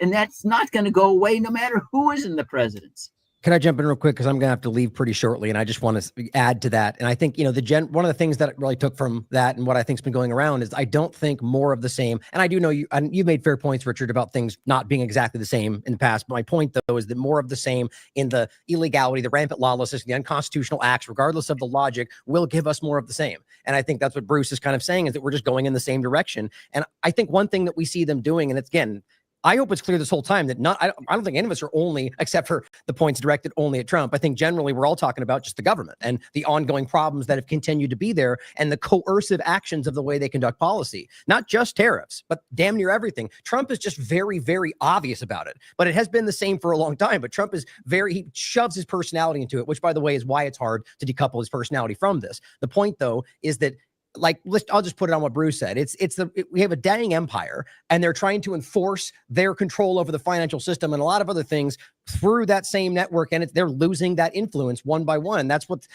And that's not going to go away no matter who is in the presidency.
Can I jump in real quick? Because I'm going to have to leave pretty shortly. And I just want to add to that. And I think, one of the things that I really took from that and what I think's been going around is I don't think more of the same. And I do know you made fair points, Richard, about things not being exactly the same in the past. But my point, though, is that more of the same in the illegality, the rampant lawlessness, the unconstitutional acts, regardless of the logic, will give us more of the same. And I think that's what Bruce is kind of saying, is that we're just going in the same direction. And I think one thing that we see them doing, and it's, again, I hope it's clear this whole time that I don't think any of us are only, except for the points directed only at Trump. I think generally we're all talking about just the government and the ongoing problems that have continued to be there and the coercive actions of the way they conduct policy, not just tariffs, but damn near everything. Trump is just very, very obvious about it, but it has been the same for a long time. But Trump is he shoves his personality into it, which, by the way, is why it's hard to decouple his personality from this. The point, though, is that, I'll just put it on what Bruce said. We have a dying empire, and they're trying to enforce their control over the financial system and a lot of other things through that same network, and they're losing that influence one by one. That's what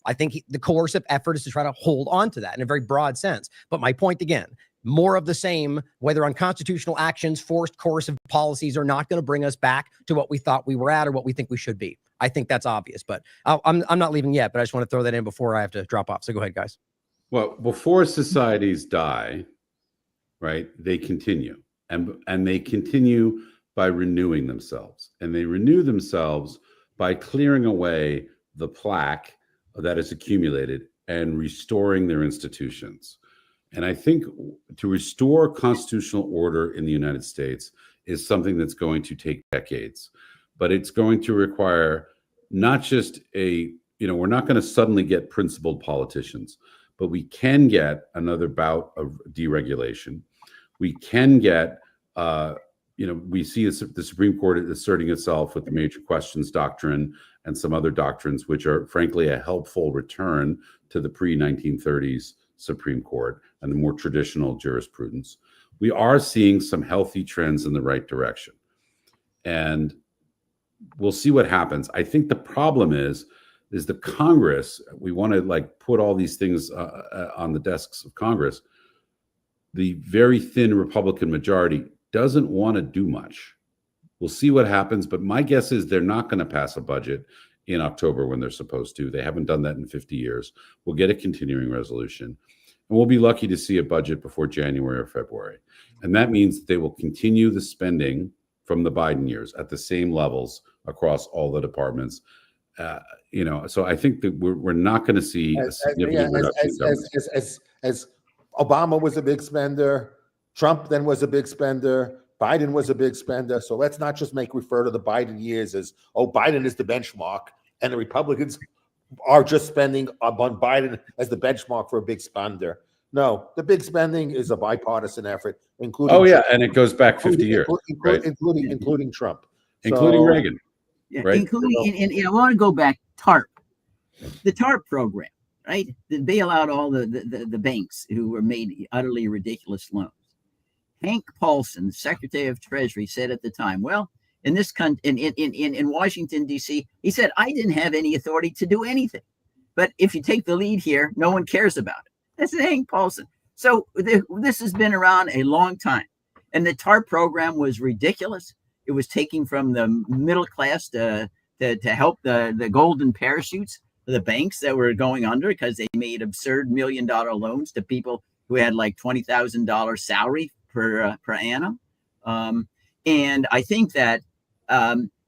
I think the coercive effort is to try to hold on to that in a very broad sense. But my point again, more of the same, whether unconstitutional actions, forced coercive policies, are not going to bring us back to what we thought we were at or what we think we should be. I think that's obvious, but I'm not leaving yet, but I just want to throw that in before I have to drop off. So go ahead, guys.
Well, before societies die, right, they continue. And they continue by renewing themselves. And they renew themselves by clearing away the plaque that is accumulated and restoring their institutions. And I think to restore constitutional order in the United States is something that's going to take decades. But it's going to require not just we're not going to suddenly get principled politicians, but we can get another bout of deregulation. We can get, we see the Supreme Court asserting itself with the major questions doctrine and some other doctrines, which are frankly a helpful return to the pre-1930s Supreme Court and the more traditional jurisprudence. We are seeing some healthy trends in the right direction. And we'll see what happens. I think the problem is the Congress, we want to put all these things on the desks of Congress. The very thin Republican majority doesn't want to do much. We'll see what happens, but my guess is they're not going to pass a budget in October when they're supposed to. They haven't done that in 50 years. We'll get a continuing resolution, and we'll be lucky to see a budget before January or February. And that means that they will continue the spending from the Biden years at the same levels across all the departments. So I think that we're not going to see a significant reduction.
As Obama was a big spender, Trump then was a big spender, Biden was a big spender. So let's not just refer to the Biden years as, Biden is the benchmark, and the Republicans are just spending on Biden as the benchmark for a big spender. No, the big spending is a bipartisan effort, including
Trump. And it goes back 50 years,
including Trump,
including Reagan.
Yeah,
right?
Including, and I want to go back, TARP, the TARP program, right? That bail out all the banks who were made utterly ridiculous loans. Hank Paulson, Secretary of Treasury, said at the time, well, in Washington, D.C., he said, I didn't have any authority to do anything. But if you take the lead here, no one cares about it. That's Hank Paulson. So this has been around a long time. And the TARP program was ridiculous. It was taking from the middle class to help the golden parachutes, the banks that were going under because they made absurd $1 million loans to people who had like $20,000 salary per annum. And I think that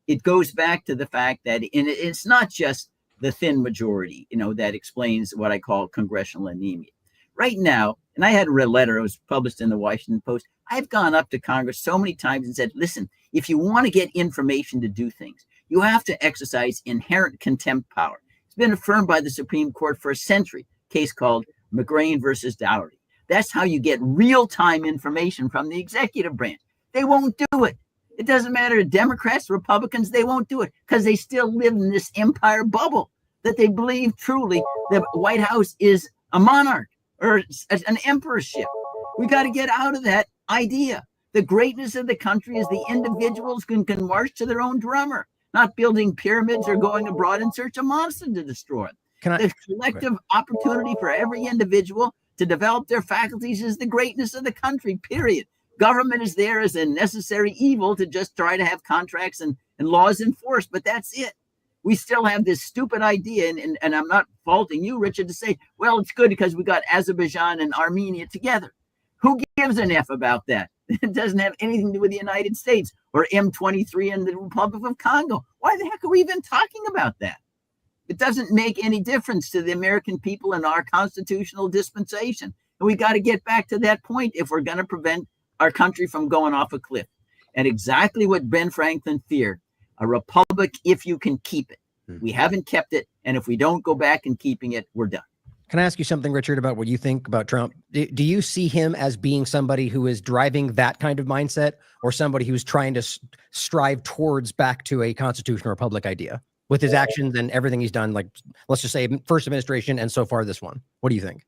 it goes back to the fact that it's not just the thin majority, that explains what I call congressional anemia. Right now, and I had read a letter, it was published in the Washington Post. I've gone up to Congress so many times and said, listen, if you want to get information to do things, you have to exercise inherent contempt power. It's been affirmed by the Supreme Court for a century, a case called McGrain versus Dougherty. That's how you get real-time information from the executive branch. They won't do it. It doesn't matter, Democrats, Republicans, they won't do it because they still live in this empire bubble that they believe truly the White House is a monarch or an emperorship. We got to get out of that idea. The greatness of the country is the individuals can march to their own drummer, not building pyramids or going abroad in search of monsters to destroy. The collective opportunity for every individual to develop their faculties is the greatness of the country, period. Government is there as a necessary evil to just try to have contracts and laws enforced, but that's it. We still have this stupid idea, and I'm not faulting you, Richard, to say, well, it's good because we got Azerbaijan and Armenia together. Who gives an F about that? It doesn't have anything to do with the United States or M23 and the Republic of Congo. Why the heck are we even talking about that? It doesn't make any difference to the American people in our constitutional dispensation. And we got to get back to that point if we're going to prevent our country from going off a cliff. And exactly what Ben Franklin feared, a republic if you can keep it. We haven't kept it. And if we don't go back and keeping it, we're done.
Can I ask you something, Richard, about what you think about Trump? Do you see him as being somebody who is driving that kind of mindset, or somebody who's trying to strive towards back to a constitutional republic idea with his actions and everything he's done? Like, let's just say first administration and so far this one. What do you think?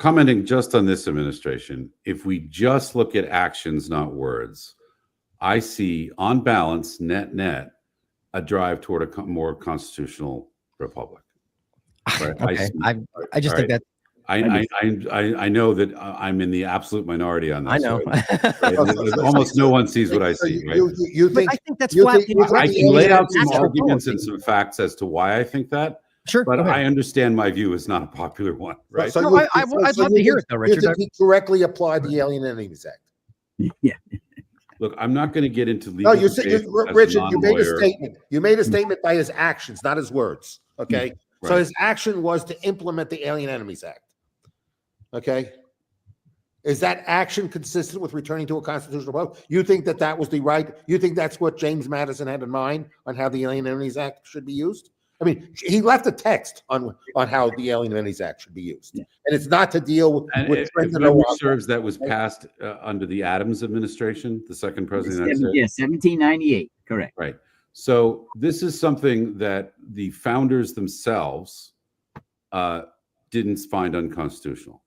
Commenting just on this administration, if we just look at actions, not words, I see on balance, net, a drive toward a more constitutional republic. Right?
Okay. I just think that
I know that I'm in the absolute minority on this.
I know.
So almost no one sees what I see. Right?
You think, I think that's flat.
I can lay out some arguments and some facts as to why I think that.
Sure,
but I understand my view is not a popular one. Right?
So I'd love to hear it, though, Richard.
You think he correctly applied the Alien Enemies Act?
Yeah.
Look, I'm not going to get into legal.
No, Richard, you made a statement. You made a statement by his actions, not his words. Okay. Right. So his action was to implement the Alien Enemies Act. Okay. Is that action consistent with returning to a constitutional vote? You think that was the right? You think that's what James Madison had in mind on how the Alien Enemies Act should be used? I mean, he left a text on how the Alien Enemies Act should be used, and it's not to deal with.
Serves that was passed under the Adams administration, the second president.
Yeah, 1798. Correct.
Right. So this is something that the founders themselves didn't find unconstitutional.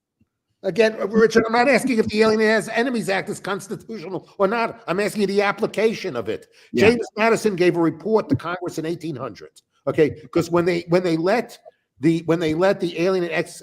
Again, Richard, I'm not asking if the Alien Enemies Act is constitutional or not. I'm asking you the application of it. Yeah. James Madison gave a report to Congress in 1800. Okay, because when they let the Alien Acts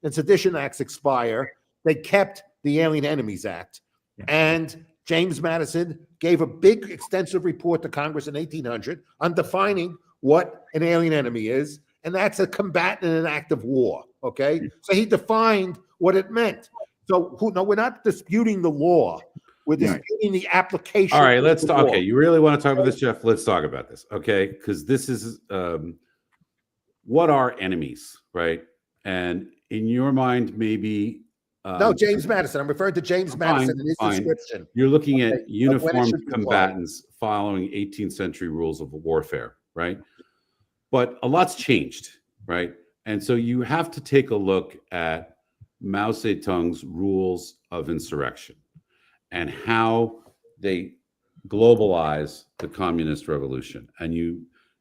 and Sedition Acts expire, they kept the Alien Enemies Act, and James Madison gave a big, extensive report to Congress in 1800 on defining what an alien enemy is, and that's a combatant in an act of war. Okay, so he defined what it meant. So, no, we're not disputing the law. We're disputing the application.
All right, let's talk. Okay, you really want to talk about this, Jeff? Let's talk about this. Okay, because this is what are enemies, right? And in your mind, maybe.
No, James Madison. I'm referring to James Madison in his description.
You're looking at uniformed combatants following 18th century rules of warfare, right? But a lot's changed, right? And so you have to take a look at Mao Zedong's rules of insurrection and how they globalize the communist revolution. And if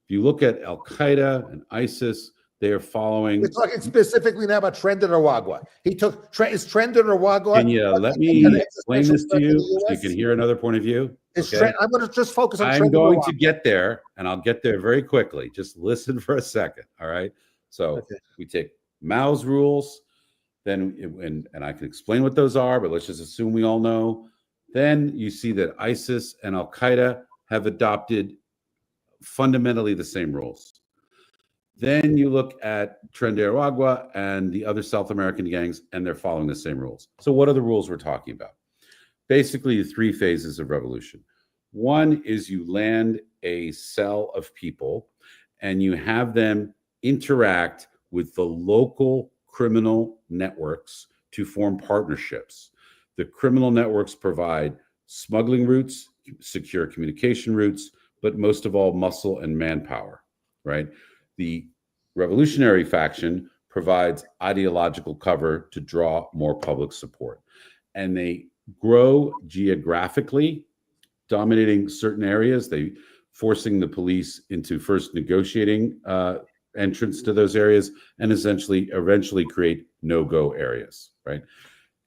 you look at Al Qaeda and ISIS, they are following.
We're talking specifically now about Tren de Aragua. He took is Tren de Aragua.
Can you let me explain this to you so you can hear another point of view?
Okay? I'm going to just focus on.
I'm going to get there, and I'll get there very quickly. Just listen for a second. All right. So we take Mao's rules, then and I can explain what those are, but let's just assume we all know. Then you see that ISIS and Al Qaeda have adopted fundamentally the same rules. Then you look at Tren de Aragua and the other South American gangs, and they're following the same rules. So what are the rules we're talking about? Basically, 3 phases of revolution. One is you land a cell of people, and you have them interact with the local criminal networks to form partnerships. The criminal networks provide smuggling routes, secure communication routes, but most of all, muscle and manpower, right? The revolutionary faction provides ideological cover to draw more public support. And they grow geographically, dominating certain areas. They forcing the police into first negotiating entrance to those areas and eventually create no-go areas, right?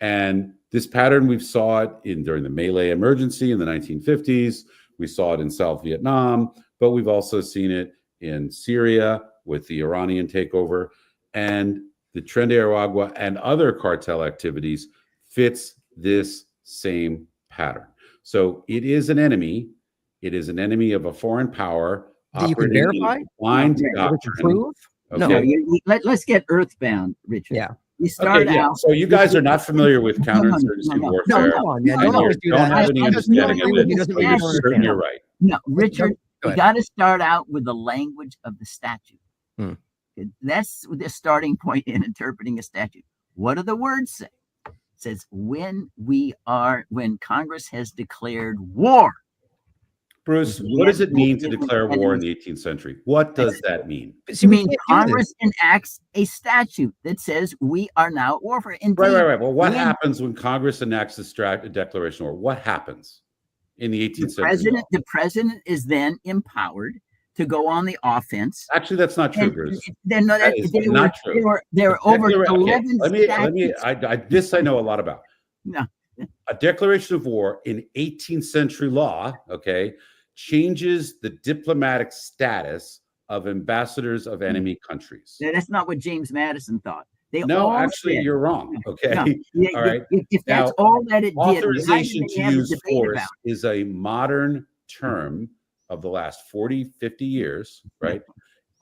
And this pattern, we saw it during the Malay emergency in the 1950s. We saw it in South Vietnam, but we've also seen it in Syria with the Iranian takeover. And the Tren de Aragua and other cartel activities fits this same pattern. So it is an enemy. It is an enemy of a foreign power
That you can
operating in
verify?
a blind
That we can
doctrine.
prove? No.
No,
Okay.
let's get earthbound, Richard.
Yeah.
You start
Okay, yeah.
out.
So you guys are not familiar with
No,
counterinsurgency
no.
warfare.
Come on, man.
and
Don't
you
always do
don't
that.
have any
Just don't
understanding
agree
of
with me
it,
doesn't
but
mean
you're
you don't
certain
understand.
you're right.
No, Richard,
Go
you
ahead.
got to start out with the language of the statute.
Hmm.
That's the starting point in interpreting a statute. What do the words say? It says when Congress has declared war.
Bruce,
The
what does it mean to
enemy
declare
is-
war in the 18th century? What does that mean?
See,
I
we
mean,
can't do this.
Congress enacts a statute that says we are now at war for. Indeed,
Right. Well, what
when
happens when Congress enacts a declaration of war? What happens in the 18th century?
the president is then empowered to go on the offense.
Actually, that's not true,
And
Bruce.
then no,
That is
they
not
were,
true.
There were over
Okay,
11
let me.
statutes.
This I know a lot about.
No.
A declaration of war in 18th century law, okay, changes the diplomatic status of ambassadors of enemy countries.
That's not what James Madison thought. They
No,
all
actually,
said-
you're wrong. Okay,
No,
all right.
If that's
Now,
all that it did, why did
authorization
they
to
have a
use
debate
force
about
is a modern term of the last 40, 50 years, right?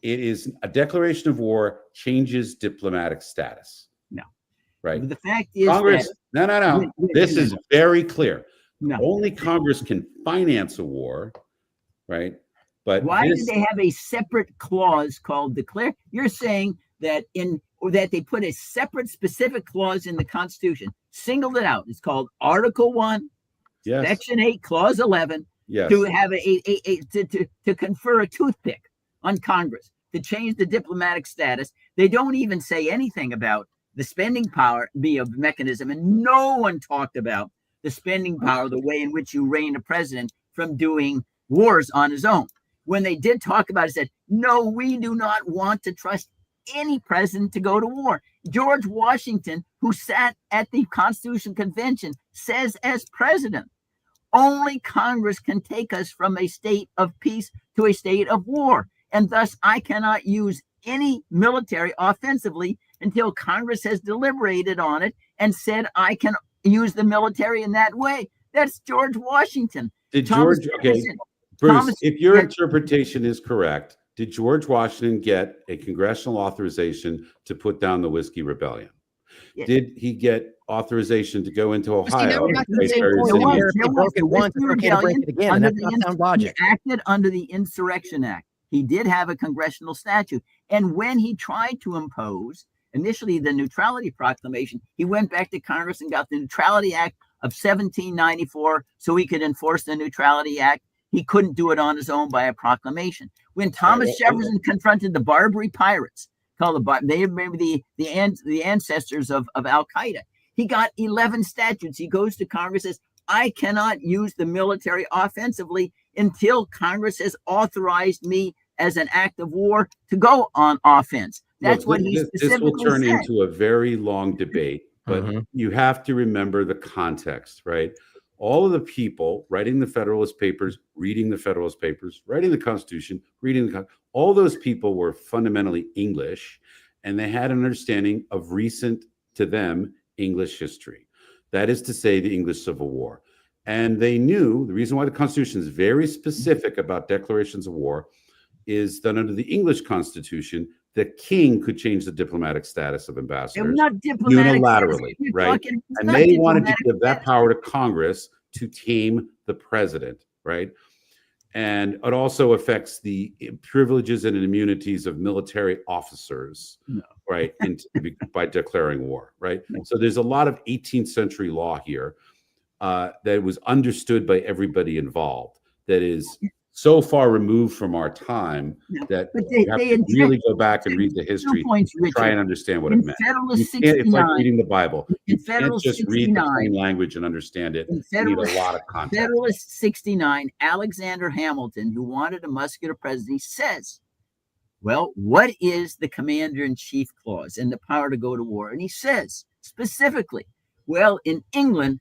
It is a declaration of war changes diplomatic status.
No.
Right.
The fact is
Congress,
that
no. This is very clear.
no.
Only Congress can finance a war, right? But
Why
this,
do they have a separate clause called declare? You're saying that that they put a separate specific clause in the Constitution, singled it out. It's called Article 1,
yes,
Section 8, Clause 11,
yes.
to have to confer a toothpick on Congress to change the diplomatic status. They don't even say anything about the spending power be a mechanism, and no one talked about the spending power, the way in which you rein a president from doing wars on his own. When they did talk about it, said, no, we do not want to trust any president to go to war. George Washington, who sat at the Constitutional Convention, says as president, only Congress can take us from a state of peace to a state of war. And thus, I cannot use any military offensively until Congress has deliberated on it and said I can use the military in that way. That's George Washington.
Did
Thomas
George, okay,
Jefferson-
Bruce,
Thomas-
if your interpretation is correct, did George Washington get a congressional authorization to put down the Whiskey Rebellion?
Yeah.
Did he get authorization to go into
See, now
Ohio?
we're back to the
and
same
raise
point.
Indians?
Where if they broke it once, it's okay to break it again, and that's not sound logic.
He acted under the Insurrection Act. He did have a congressional statute. And when he tried to impose initially the Neutrality Proclamation, he went back to Congress and got the Neutrality Act of 1794 so he could enforce the Neutrality Act. He couldn't do it on his own by a proclamation. When Thomas Jefferson confronted the Barbary pirates, called they may be the ancestors of Al Qaeda, he got 11 statutes. He goes to Congress and says, I cannot use the military offensively until Congress has authorized me as an act of war to go on offense. That's what he specifically
This will turn
said.
into a very long debate, but you have to remember the context, right? All of the people writing the Federalist Papers, reading the Federalist Papers, writing the Constitution, all those people were fundamentally English, and they had an understanding of recent to them English history. That is to say, the English Civil War. And they knew the reason why the Constitution is very specific about declarations of war is that under the English Constitution, the king could change the diplomatic status of ambassadors unilaterally, right? And they wanted to give that power to Congress to tame the president, right? And it also affects the privileges and immunities of military officers, right? By declaring war, right? So there's a lot of 18th century law here that was understood by everybody involved. That is so far removed from our time that you have to really go back and read the history to try and understand what it meant. It's like reading the Bible. You can't just read the plain language and understand it. You need a lot of context.
Federalist 69, Alexander Hamilton, who wanted a muscular presidency, says, well, what is the commander-in-chief clause and the power to go to war? And he says specifically, well, in England,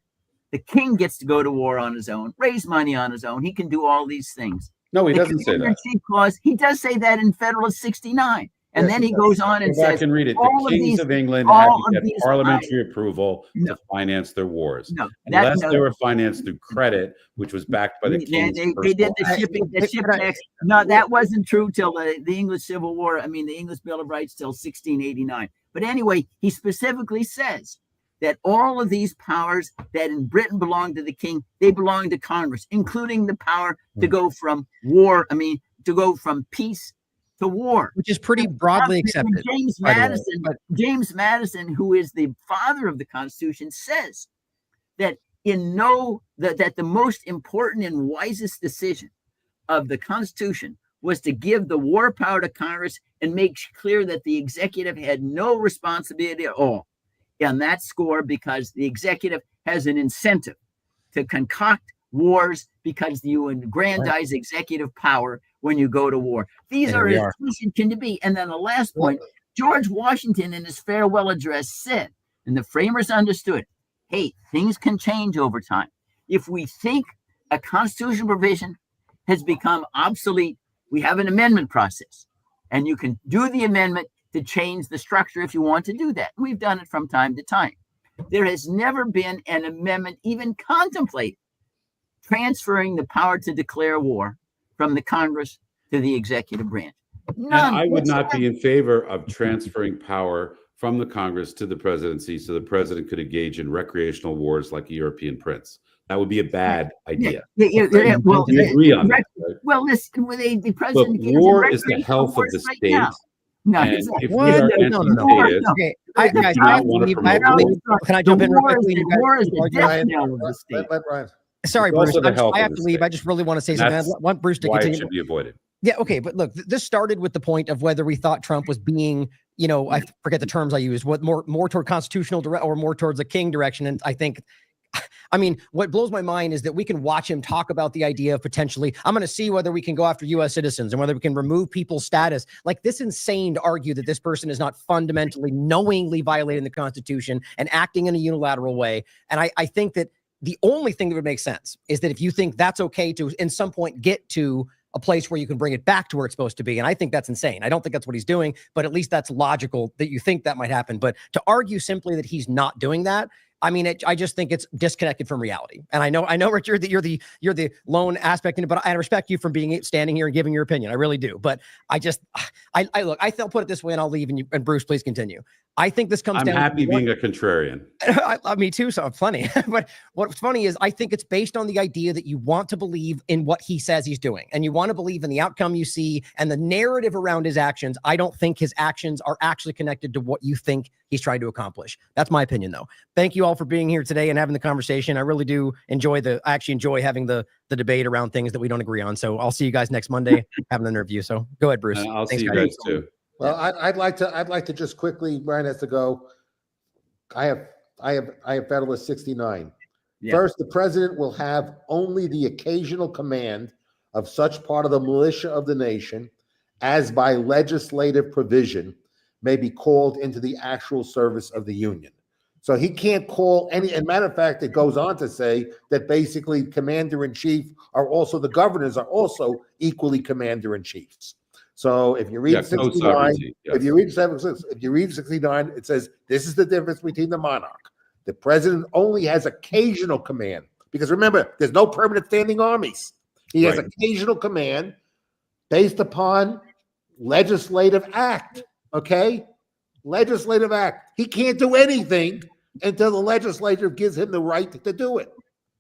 the king gets to go to war on his own, raise money on his own. He can do all these things.
No, he doesn't say that.
Clause, he does say that in Federalist 69. And
Yes,
then
it
he
does.
goes on and
Go back
says,
and read it.
all
The
of
kings
these-
of England had
all
to
of
get
these
parliamentary approval
No.
to finance their wars.
no,
Unless
no.
they were financed through credit, which was backed by the king's
They did the
personal
shipping, the
Can
ship
I-
tax. No, that wasn't true till the English Civil War. I mean, the English Bill of Rights till 1689. But anyway, he specifically says that all of these powers that in Britain belong to the king, they belong to Congress, including the power to go from war. I mean, to go from peace to war.
which is pretty broadly accepted.
James
by the way.
Madison, James Madison, who is the father of the Constitution, says that that the most important and wisest decision of the Constitution was to give the war power to Congress and make clear that the executive had no responsibility at all on that score, because the executive has an incentive to concoct wars because you aggrandize executive power when you go to war. These
And
are
here we
as
are.
close as it can be. And then the last point, George Washington in his farewell address said, and the framers understood, hey, things can change over time. If we think a constitutional provision has become obsolete, we have an amendment process, and you can do the amendment to change the structure if you want to do that. We've done it from time to time. There has never been an amendment even contemplated transferring the power to declare war from the Congress to the executive branch. None.
And I would not
whatsoever.
be in favor of transferring power from the Congress to the presidency so the president could engage in recreational wars like a European prince. That would be a bad idea.
Well,
We agree on that, right?
well, listen, the
Look,
president engages in
war is the
recreational
health of
wars
the
right
state.
now. No,
And
exactly.
if we
What?
are
No, no, no.
anti-statist,
Okay,
The
guys,
do
I
not
have to
want to
leave.
promote war.
Can I jump in real
war
quickly?
is
You
the
guys
war is the
argue?
death knell of the state.
Let Ryan.
Sorry,
It's
Bruce.
also the health
I
of
have
the
to leave.
state.
I just really want to say
And
something. I
that's
want Bruce to
why it
continue.
should be avoided.
Yeah, okay, but look, this started with the point of whether we thought Trump was being, I forget the terms I use, what more toward constitutional or more towards the king direction. And I think, I mean, what blows my mind is that we can watch him talk about the idea of potentially, I'm going to see whether we can go after U.S. citizens and whether we can remove people's status. Like, this insane to argue that this person is not fundamentally, knowingly violating the Constitution and acting in a unilateral way. And I think that the only thing that would make sense is that if you think that's okay to, in some point, get to a place where you can bring it back to where it's supposed to be. And I think that's insane. I don't think that's what he's doing, but at least that's logical that you think that might happen. But to argue simply that he's not doing that, I mean, I just think it's disconnected from reality. And I know, Richard, that you're the lone aspect in it, but I respect you from standing here and giving your opinion. I really do. But I look, I'll put it this way, and I'll leave. And Bruce, please continue. I think this comes
I'm
down.
happy being a contrarian.
Me too. So funny. But what's funny is I think it's based on the idea that you want to believe in what he says he's doing, and you want to believe in the outcome you see and the narrative around his actions. I don't think his actions are actually connected to what you think he's trying to accomplish. That's my opinion, though. Thank you all for being here today and having the conversation. I really do enjoy having the debate around things that we don't agree on. So I'll see you guys next Monday having an interview. So go ahead, Bruce.
I'll
Thanks,
see you guys too.
Well, I'd like to just quickly, Ryan has to go. I have Federalist 69.
Yeah.
First, the president will have only the occasional command of such part of the militia of the nation as by legislative provision may be called into the actual service of the Union. So he can't call any, and matter of fact, it goes on to say that basically commander-in-chief are also, the governors are also equally commander-in-chiefs. So if you read 69,
yes.
if you read 69, it says this is the difference between the monarch. The president only has occasional command, because remember, there's no permanent standing armies. He has occasional command based upon legislative act. Okay, legislative act. He can't do anything until the legislature gives him the right to do it.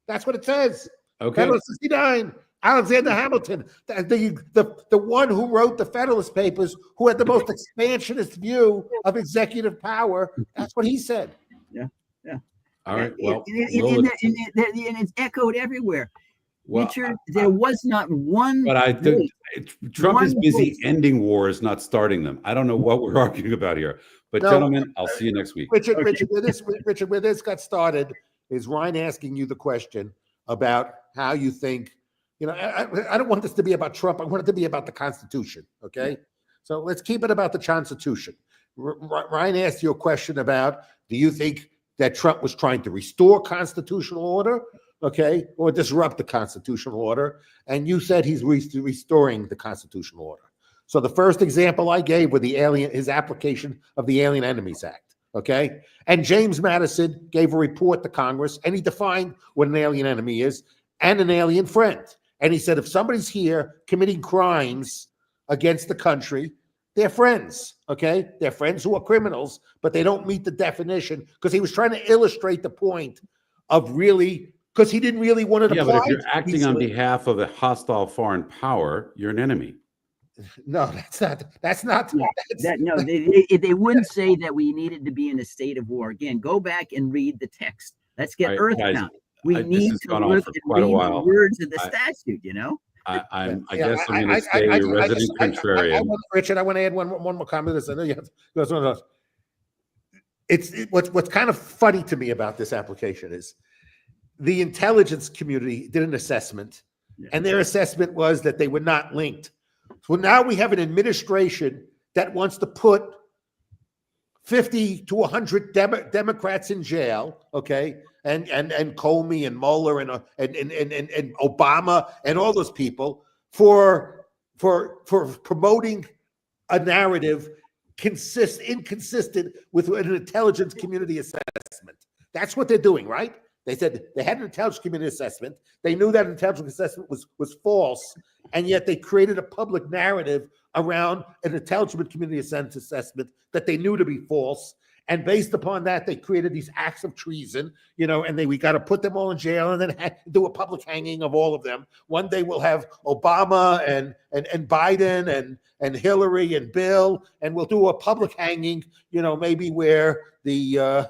That's what it says.
Okay.
Federalist 69. Alexander Hamilton, the one who wrote the Federalist Papers, who had the most expansionist view of executive power. That's what he said.
Yeah.
All right. Well,
and it's echoed everywhere. Richard, there was not one.
But I think Trump is
one
busy
voice.
ending wars, not starting them. I don't know what we're arguing about here. But
No.
gentlemen, I'll see you next week.
Richard, where this got started is Ryan asking you the question about how you think. I don't want this to be about Trump. I want it to be about the Constitution. Okay, so let's keep it about the Constitution. Ryan asked you a question about: do you think that Trump was trying to restore constitutional order, okay, or disrupt the constitutional order? And you said he's restoring the constitutional order. So the first example I gave with his application of the Alien Enemies Act. Okay. And James Madison gave a report to Congress, and he defined what an alien enemy is and an alien friend. And he said, if somebody's here committing crimes against the country, they're friends. Okay. They're friends who are criminals, but they don't meet the definition, because he was trying to illustrate the point of really, because he didn't really want to.
Yeah, but if you're acting on behalf of a hostile foreign power, you're an enemy.
No, that's not.
No, they wouldn't say that we needed to be in a state of war. Again, go back and read the text. Let's get Earth count. We need to look and read the words of the statute, you know?
I guess I'm going to say you're resident contrarian.
Richard, I want to add one more comment. I know you have what's kind of funny to me about this application is the intelligence community did an assessment, and their assessment was that they were not linked. So now we have an administration that wants to put 50 to 100 Democrats in jail, okay, and Comey and Mueller and Obama and all those people for promoting a narrative inconsistent with an intelligence community assessment. That's what they're doing, right? They said they had an intelligence community assessment. They knew that intelligence assessment was false, and yet they created a public narrative around an intelligence community assessment that they knew to be false. And based upon that, they created these acts of treason, and we got to put them all in jail and then do a public hanging of all of them. One day we'll have Obama and Biden and Hillary and Bill, and we'll do a public hanging, maybe where the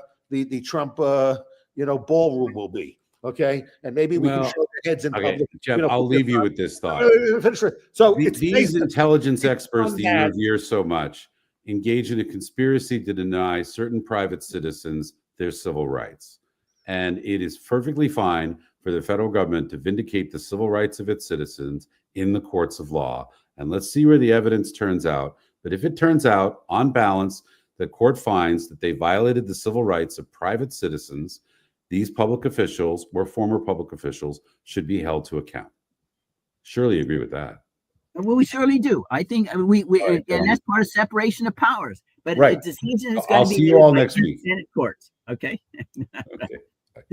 Trump ballroom will be, okay, and maybe we can show their heads in public.
Jeff, I'll leave you with this thought.
So
these intelligence experts that you revere so much engage in a conspiracy to deny certain private citizens their civil rights, and it is perfectly fine for the federal government to vindicate the civil rights of its citizens in the courts of law. And let's see where the evidence turns out. But if it turns out, on balance, the court finds that they violated the civil rights of private citizens, these public officials or former public officials should be held to account. Surely agree with that.
Well, we surely do. I think we and that's part of separation of powers. But
right.
The decision is
I'll
going to be
see you all next week.
Senate courts. Okay.
Okay.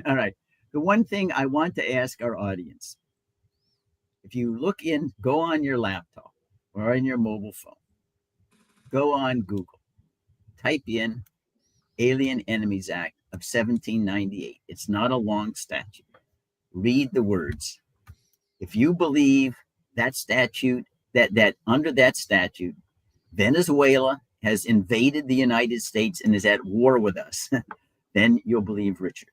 All right. The one thing I want to ask our audience: if you go on your laptop or on your mobile phone, go on Google, type in Alien Enemies Act of 1798. It's not a long statute. Read the words. If you believe that statute, that under that statute, Venezuela has invaded the United States and is at war with us, then you'll believe Richard.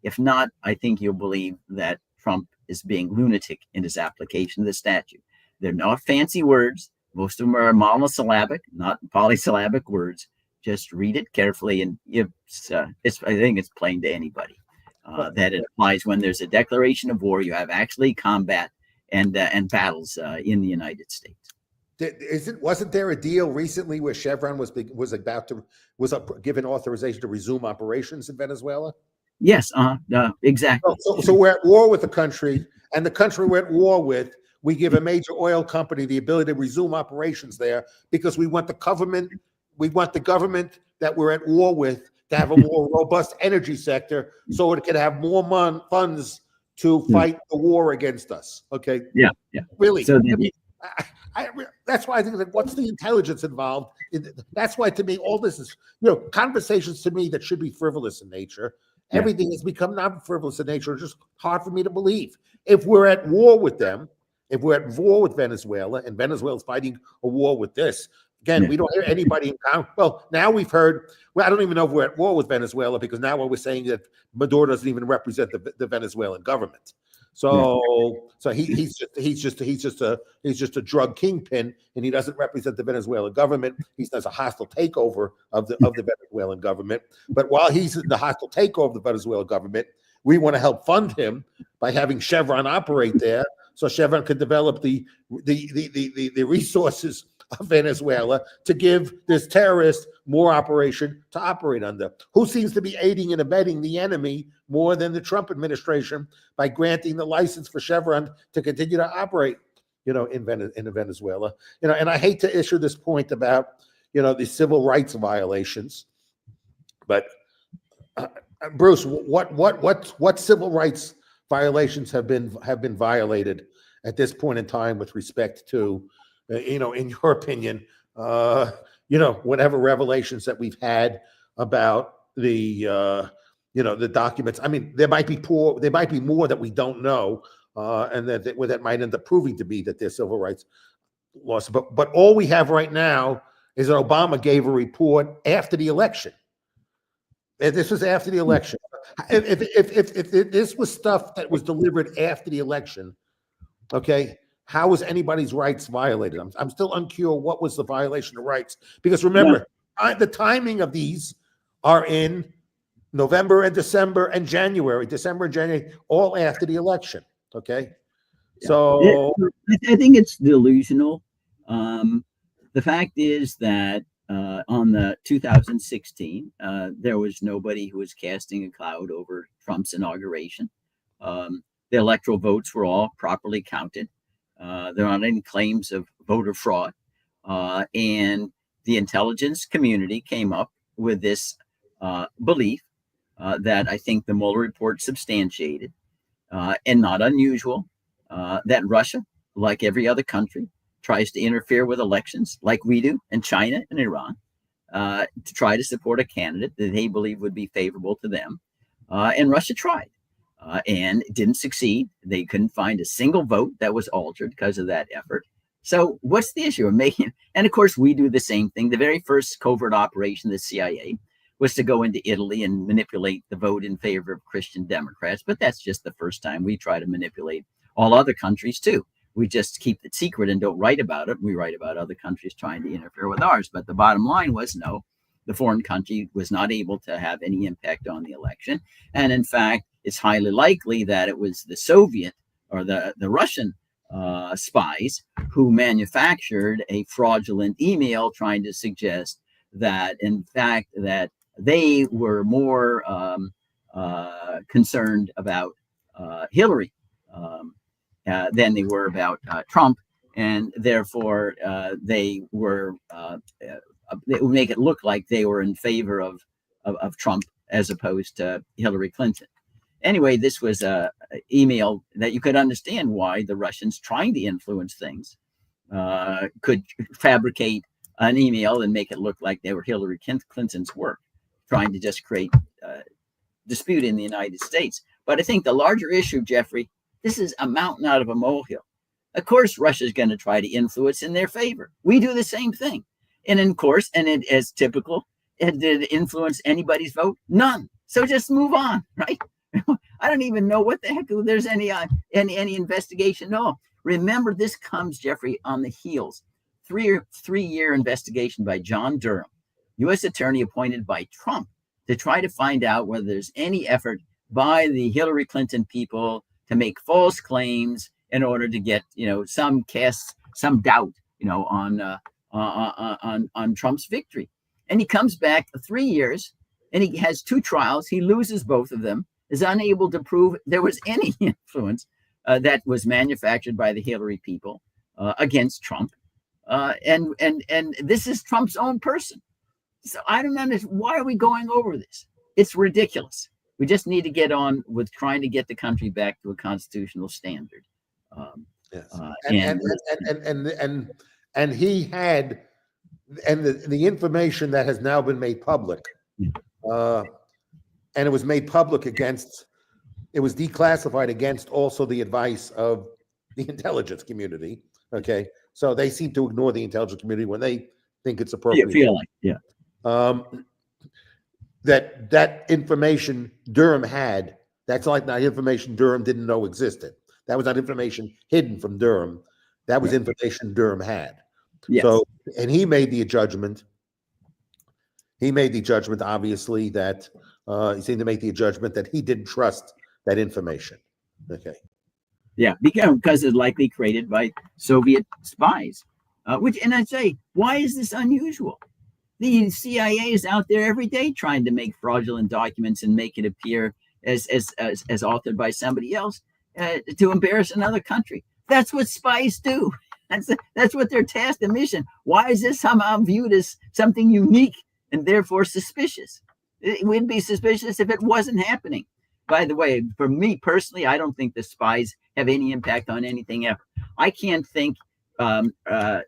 If not, I think you'll believe that Trump is being lunatic in his application of the statute. They're not fancy words. Most of them are monosyllabic, not polysyllabic words. Just read it carefully, and I think it's plain to anybody that it applies when there's a declaration of war. You have actually combat and battles in the United States.
Wasn't there a deal recently where Chevron was given authorization to resume operations in Venezuela?
Yes, exactly.
So we're at war with the country, and the country we're at war with, we give a major oil company the ability to resume operations there because we want the government that we're at war with to have a more robust energy sector, so it can have more funds to fight the war against us. Okay.
Yeah.
Really.
So
that's why I think that what's the intelligence involved? That's why to me all this is conversations to me that should be frivolous in nature. Yeah. Everything has become non-frivolous in nature. It's just hard for me to believe. If we're at war with them, if we're at war with Venezuela, and Venezuela's fighting a war with this, again, we don't hear anybody in Congress. Well, now we've heard. Well, I don't even know if we're at war with Venezuela, because now we're saying that Maduro doesn't even represent the Venezuelan government. So he's just a drug kingpin, and he doesn't represent the Venezuelan government. He does a hostile takeover of the Venezuelan government. But while he's in the hostile takeover of the Venezuelan government, we want to help fund him by having Chevron operate there, so Chevron could develop the resources of Venezuela to give this terrorist more operation to operate under. Who seems to be aiding and abetting the enemy more than the Trump administration by granting the license for Chevron to continue to operate? in Venezuela. And I hate to issue this point about, the civil rights violations, but Bruce, what civil rights violations have been violated at this point in time with respect to, in your opinion, whatever revelations that we've had about the documents. I mean, there might be more that we don't know, and that might end up proving to be that there's civil rights laws. But all we have right now is that Obama gave a report after the election. This was after the election. If this was stuff that was delivered after the election, okay, how was anybody's rights violated? I'm still unclear what was the violation of rights, because remember, the timing of these are in November and December and January, all after the election. Okay, so
I think it's delusional. The fact is that on the 2016, there was nobody who was casting a cloud over Trump's inauguration. The electoral votes were all properly counted. There aren't any claims of voter fraud. And the intelligence community came up with this belief that I think the Mueller report substantiated, and not unusual, that Russia, like every other country, tries to interfere with elections like we do in China and Iran, to try to support a candidate that they believe would be favorable to them. And Russia tried and didn't succeed. They couldn't find a single vote that was altered because of that effort. So what's the issue of making? And of course, we do the same thing. The very first covert operation of the CIA was to go into Italy and manipulate the vote in favor of Christian Democrats. But that's just the first time. We try to manipulate all other countries too. We just keep it secret and don't write about it. We write about other countries trying to interfere with ours. But the bottom line was, no, the foreign country was not able to have any impact on the election. And in fact, it's highly likely that it was the Soviet or the Russian spies who manufactured a fraudulent email trying to suggest that, in fact, that they were more concerned about Hillary than they were about Trump, and therefore they would make it look like they were in favor of Trump as opposed to Hillary Clinton. Anyway, this was an email that you could understand why the Russians, trying to influence things, could fabricate an email and make it look like they were Hillary Clinton's work, trying to just create dispute in the United States. But I think the larger issue, Jeffrey, this is a mountain out of a molehill. Of course, Russia's going to try to influence in their favor. We do the same thing. And of course, and it, as typical, did it influence anybody's vote? None. So just move on, right? I don't even know what the heck there's any investigation. No. Remember, this comes, Jeffrey, on the heels. Three-year investigation by John Durham, U.S. attorney appointed by Trump, to try to find out whether there's any effort by the Hillary Clinton people to make false claims in order to get, some doubt, on Trump's victory. And he comes back 3 years, and he has two trials. He loses both of them, is unable to prove there was any influence that was manufactured by the Hillary people against Trump. And this is Trump's own person. So I don't understand. Why are we going over this? It's ridiculous. We just need to get on with trying to get the country back to a constitutional standard.
Yes. And he had, and the information that has now been made public, and it was made public it was declassified against also the advice of the intelligence community. Okay. So they seem to ignore the intelligence community when they think it's appropriate. That information Durham had, that's like not information Durham didn't know existed. That was not information hidden from Durham. That was information Durham had.
Yes.
So, and he made the judgment. Obviously, that he seemed to make the judgment that he didn't trust that information. Okay.
Yeah, because it's likely created by Soviet spies. And I'd say, why is this unusual? The CIA is out there every day trying to make fraudulent documents and make it appear as authored by somebody else to embarrass another country. That's what spies do. That's what their task and mission. Why is this somehow viewed as something unique and therefore suspicious? It would be suspicious if it wasn't happening. By the way, for me personally, I don't think the spies have any impact on anything ever. I can't think,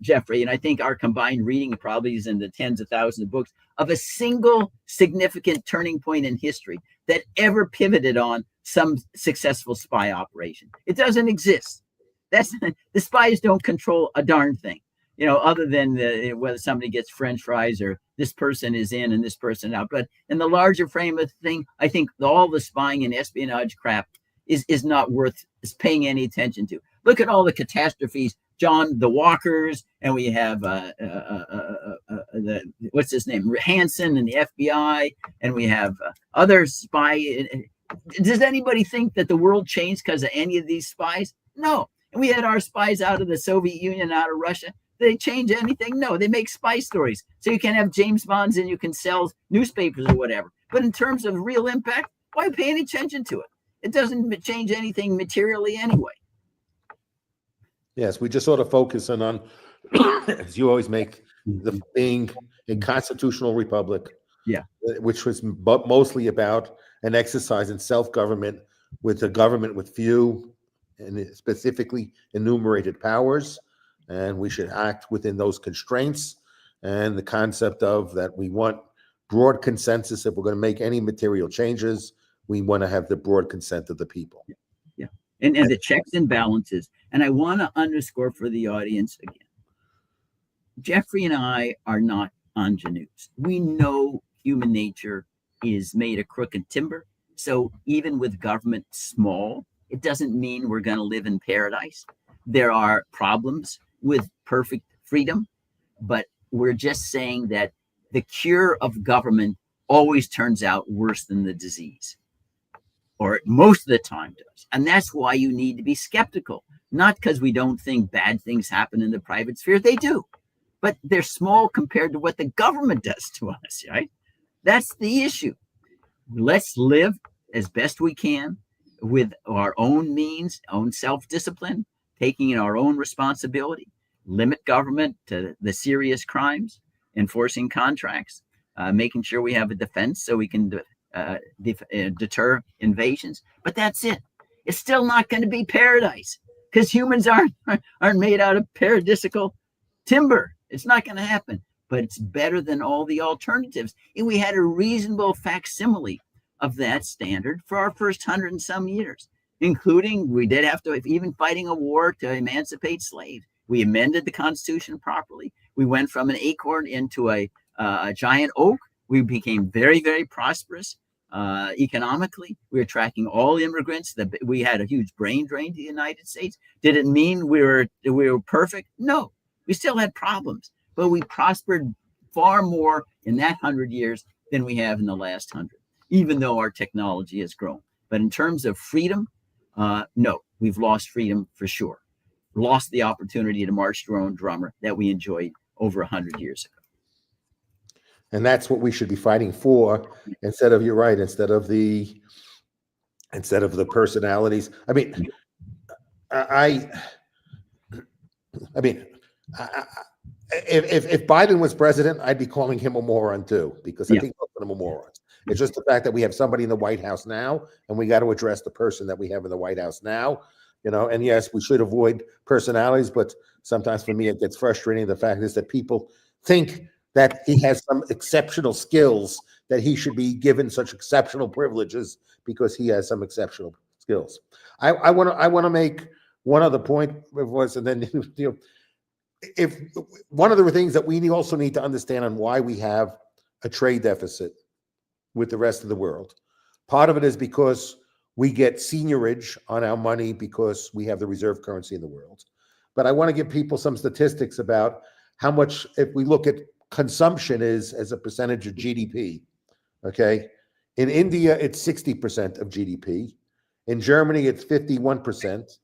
Jeffrey, and I think our combined reading probably is in the tens of thousands of books, of a single significant turning point in history that ever pivoted on some successful spy operation. It doesn't exist. The spies don't control a darn thing, other than whether somebody gets French fries or this person is in and this person out. But in the larger frame of the thing, I think all the spying and espionage crap is not worth paying any attention to. Look at all the catastrophes, John, the Walkers, and we have what's his name, Hansen and the FBI, and we have other spy. Does anybody think that the world changed because of any of these spies? No. And we had our spies out of the Soviet Union, out of Russia. They change anything? No, they make spy stories. So you can have James Bonds and you can sell newspapers or whatever. But in terms of real impact, why pay any attention to it? It doesn't change anything materially anyway.
Yes, we just sort of focus on, as you always make, the being a constitutional republic.
Yeah.
Which was mostly about an exercise in self-government, with a government with few and specifically enumerated powers, and we should act within those constraints. And the concept of that we want broad consensus. If we're going to make any material changes, we want to have the broad consent of the people.
Yeah. And the checks and balances. And I want to underscore for the audience again, Jeffrey and I are not ingenues. We know human nature is made of crooked timber. So even with government small, it doesn't mean we're going to live in paradise. There are problems with perfect freedom, but we're just saying that the cure of government always turns out worse than the disease, or most of the time does. And that's why you need to be skeptical, not because we don't think bad things happen in the private sphere. They do, but they're small compared to what the government does to us, right? That's the issue. Let's live as best we can with our own means, own self-discipline, taking our own responsibility, limit government to the serious crimes, enforcing contracts, making sure we have a defense so we can deter invasions. But that's it. It's still not going to be paradise because humans aren't made out of paradisical timber. It's not going to happen, but it's better than all the alternatives. And we had a reasonable facsimile of that standard for our first 100 and some years, including we did have to, even fighting a war to emancipate slaves. We amended the Constitution properly. We went from an acorn into a giant oak. We became very, very prosperous economically. We were attracting all immigrants. We had a huge brain drain to the United States. Did it mean we were perfect? No, we still had problems, but we prospered far more in that 100 years than we have in the last 100. Even though our technology has grown. But in terms of freedom, no, we've lost freedom for sure. Lost the opportunity to march to our own drummer that we enjoyed over 100 years ago.
And that's what we should be fighting for, instead of, you're right, instead of the personalities. I mean, if Biden was president, I'd be calling him a moron too, because I think both of them are morons. It's just the fact that we have somebody in the White House now, and we got to address the person that we have in the White House now, and yes, we should avoid personalities, but sometimes for me, it gets frustrating. The fact is that people think that he has some exceptional skills, that he should be given such exceptional privileges because he has some exceptional skills. I want to make one other point, and then, if one of the things that we also need to understand on why we have a trade deficit with the rest of the world. Part of it is because we get seniorage on our money because we have the reserve currency in the world. But I want to give people some statistics about how much, if we look at consumption is as a percentage of GDP, okay? In India, it's 60% of GDP. In Germany, it's 51%.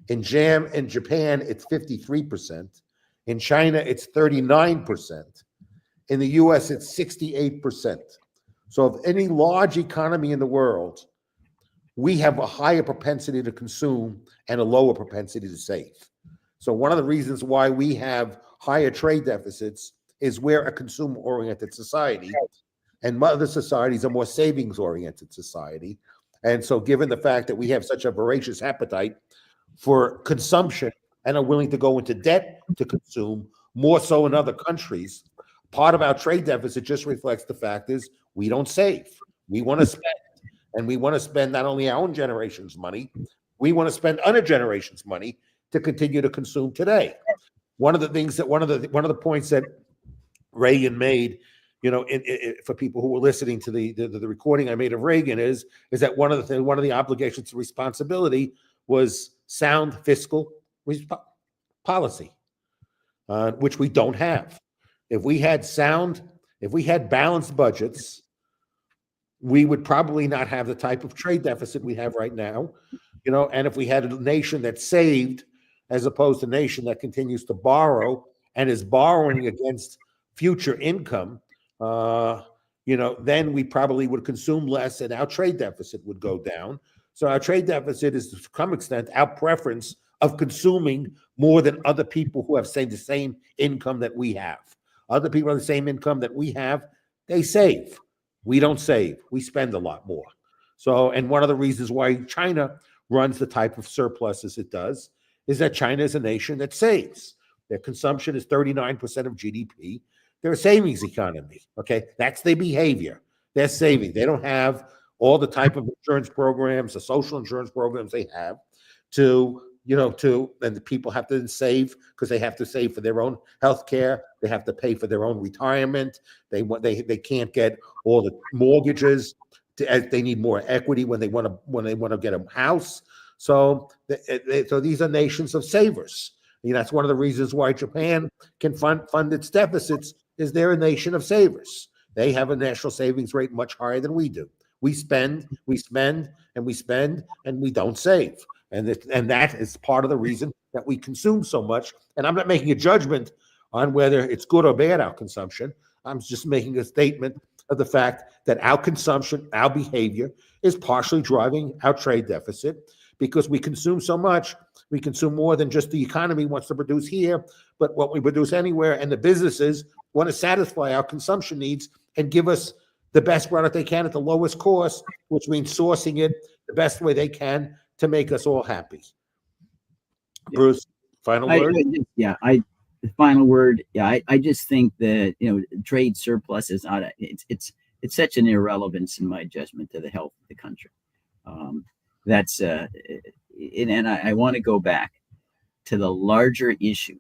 In Japan, it's 53%. In China, it's 39%. In the US, it's 68%. So of any large economy in the world, we have a higher propensity to consume and a lower propensity to save. So one of the reasons why we have higher trade deficits is we're a consumer-oriented society, and other societies are more savings-oriented society. And so given the fact that we have such a voracious appetite for consumption and are willing to go into debt to consume, more so in other countries, part of our trade deficit just reflects the fact is we don't save. We want to spend, and we want to spend not only our own generation's money, we want to spend other generations' money to continue to consume today. One of the points that Reagan made, for people who were listening to the recording I made of Reagan is that one of the obligations to responsibility was sound fiscal policy, which we don't have. If we had balanced budgets, we would probably not have the type of trade deficit we have right now, and if we had a nation that saved as opposed to a nation that continues to borrow and is borrowing against future income, then we probably would consume less and our trade deficit would go down. So our trade deficit is to some extent our preference of consuming more than other people who have the same income that we have. Other people have the same income that we have, they save. We don't save. We spend a lot more. So, and one of the reasons why China runs the type of surpluses it does is that China is a nation that saves. Their consumption is 39% of GDP. They're a savings economy, okay? That's their behavior. They're saving. They don't have all the type of insurance programs, the social insurance programs they have and the people have to save because they have to save for their own health care. They have to pay for their own retirement. They can't get all the mortgages. They need more equity when they want to get a house. So these are nations of savers. That's one of the reasons why Japan can fund its deficits is they're a nation of savers. They have a national savings rate much higher than we do. We spend, and we spend, and we don't save. And that is part of the reason that we consume so much. And I'm not making a judgment on whether it's good or bad, our consumption. I'm just making a statement of the fact that our consumption, our behavior is partially driving our trade deficit because we consume so much. We consume more than just the economy wants to produce here, but what we produce anywhere, and the businesses want to satisfy our consumption needs and give us the best product they can at the lowest cost, which means sourcing it the best way they can to make us all happy. Bruce, final word?
The final word. Yeah, I just think that trade surplus is not. It's such an irrelevance in my judgment to the health of the country. And I want to go back to the larger issue,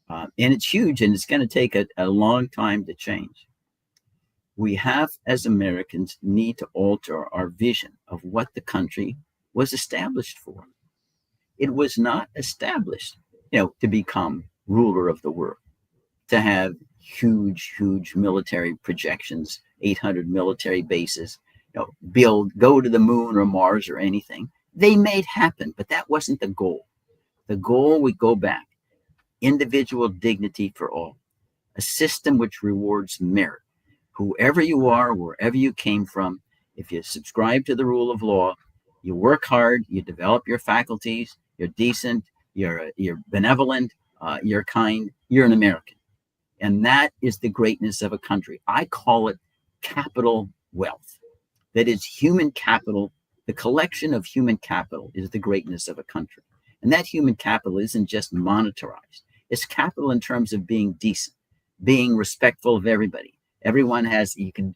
and it's huge, and it's going to take a long time to change. We have, as Americans, need to alter our vision of what the country was established for. It was not established, to become ruler of the world, to have huge military projections, 800 military bases, go to the moon or Mars or anything. They made happen, but that wasn't the goal. The goal would go back, individual dignity for all, a system which rewards merit. Whoever you are, wherever you came from, if you subscribe to the rule of law, you work hard, you develop your faculties, you're decent, you're benevolent, you're kind, you're an American. And that is the greatness of a country. I call it capital wealth. That is human capital. The collection of human capital is the greatness of a country. And that human capital isn't just monetarized. It's capital in terms of being decent, being respectful of everybody. Everyone has, you can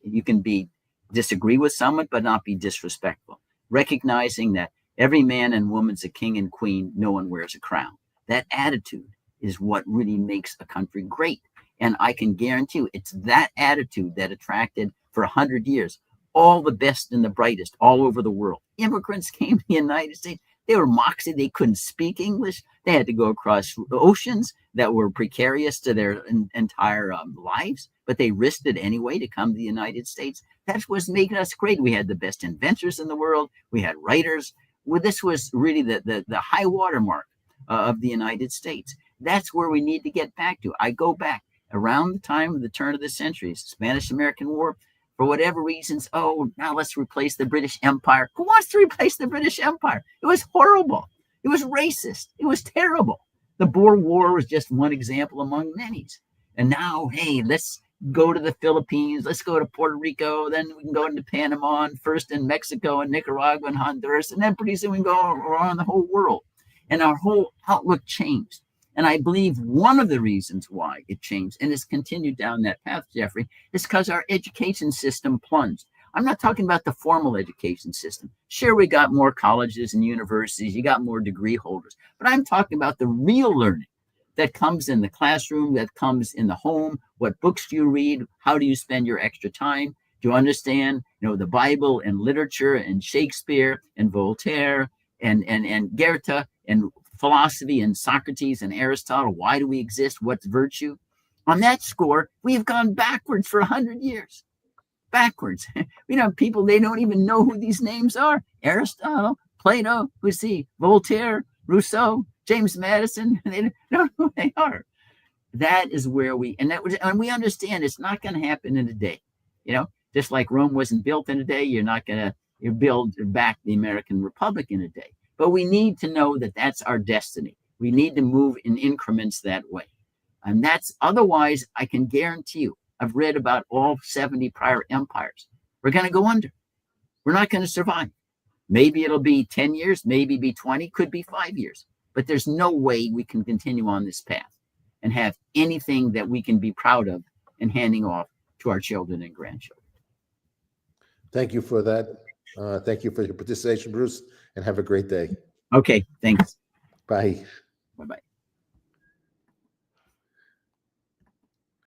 disagree with someone, but not be disrespectful. Recognizing that every man and woman's a king and queen, no one wears a crown. That attitude is what really makes a country great. And I can guarantee you, it's that attitude that attracted for 100 years all the best and the brightest all over the world. Immigrants came to the United States. They were moxie. They couldn't speak English. They had to go across oceans that were precarious to their entire lives, but they risked it anyway to come to the United States. That's what's making us great. We had the best inventors in the world. We had writers. Well, this was really the high watermark of the United States. That's where we need to get back to. I go back around the time of the turn of the century, Spanish-American War. For whatever reasons, now let's replace the British Empire. Who wants to replace the British Empire? It was horrible. It was racist. It was terrible. The Boer War was just one example among many. And now, hey, let's go to the Philippines. Let's go to Puerto Rico. Then we can go into Panama, and first in Mexico and Nicaragua and Honduras. And then pretty soon we can go around the whole world. And our whole outlook changed. And I believe one of the reasons why it changed and has continued down that path, Jeffrey, is because our education system plunged. I'm not talking about the formal education system. Sure, we got more colleges and universities, you got more degree holders, but I'm talking about the real learning that comes in the classroom, that comes in the home. What books do you read? How do you spend your extra time? Do you understand, the Bible and literature and Shakespeare and Voltaire and Goethe and philosophy and Socrates and Aristotle? Why do we exist? What's virtue? On that score, we have gone backwards for 100 years. Backwards. We have people, they don't even know who these names are. Aristotle, Plato, Voltaire, Rousseau, James Madison. They don't know who they are. That is where and we understand it's not going to happen in a day. Just like Rome wasn't built in a day, you're not going to build back the American Republic in a day. But we need to know that that's our destiny. We need to move in increments that way. And otherwise, I can guarantee you, I've read about all 70 prior empires. We're going to go under. We're not going to survive. Maybe it'll be 10 years, maybe be 20, could be 5 years. But there's no way we can continue on this path and have anything that we can be proud of and handing off to our children and grandchildren.
Thank you for that. Thank you for your participation, Bruce, and have a great day.
Okay, thanks.
Bye.
Bye-bye.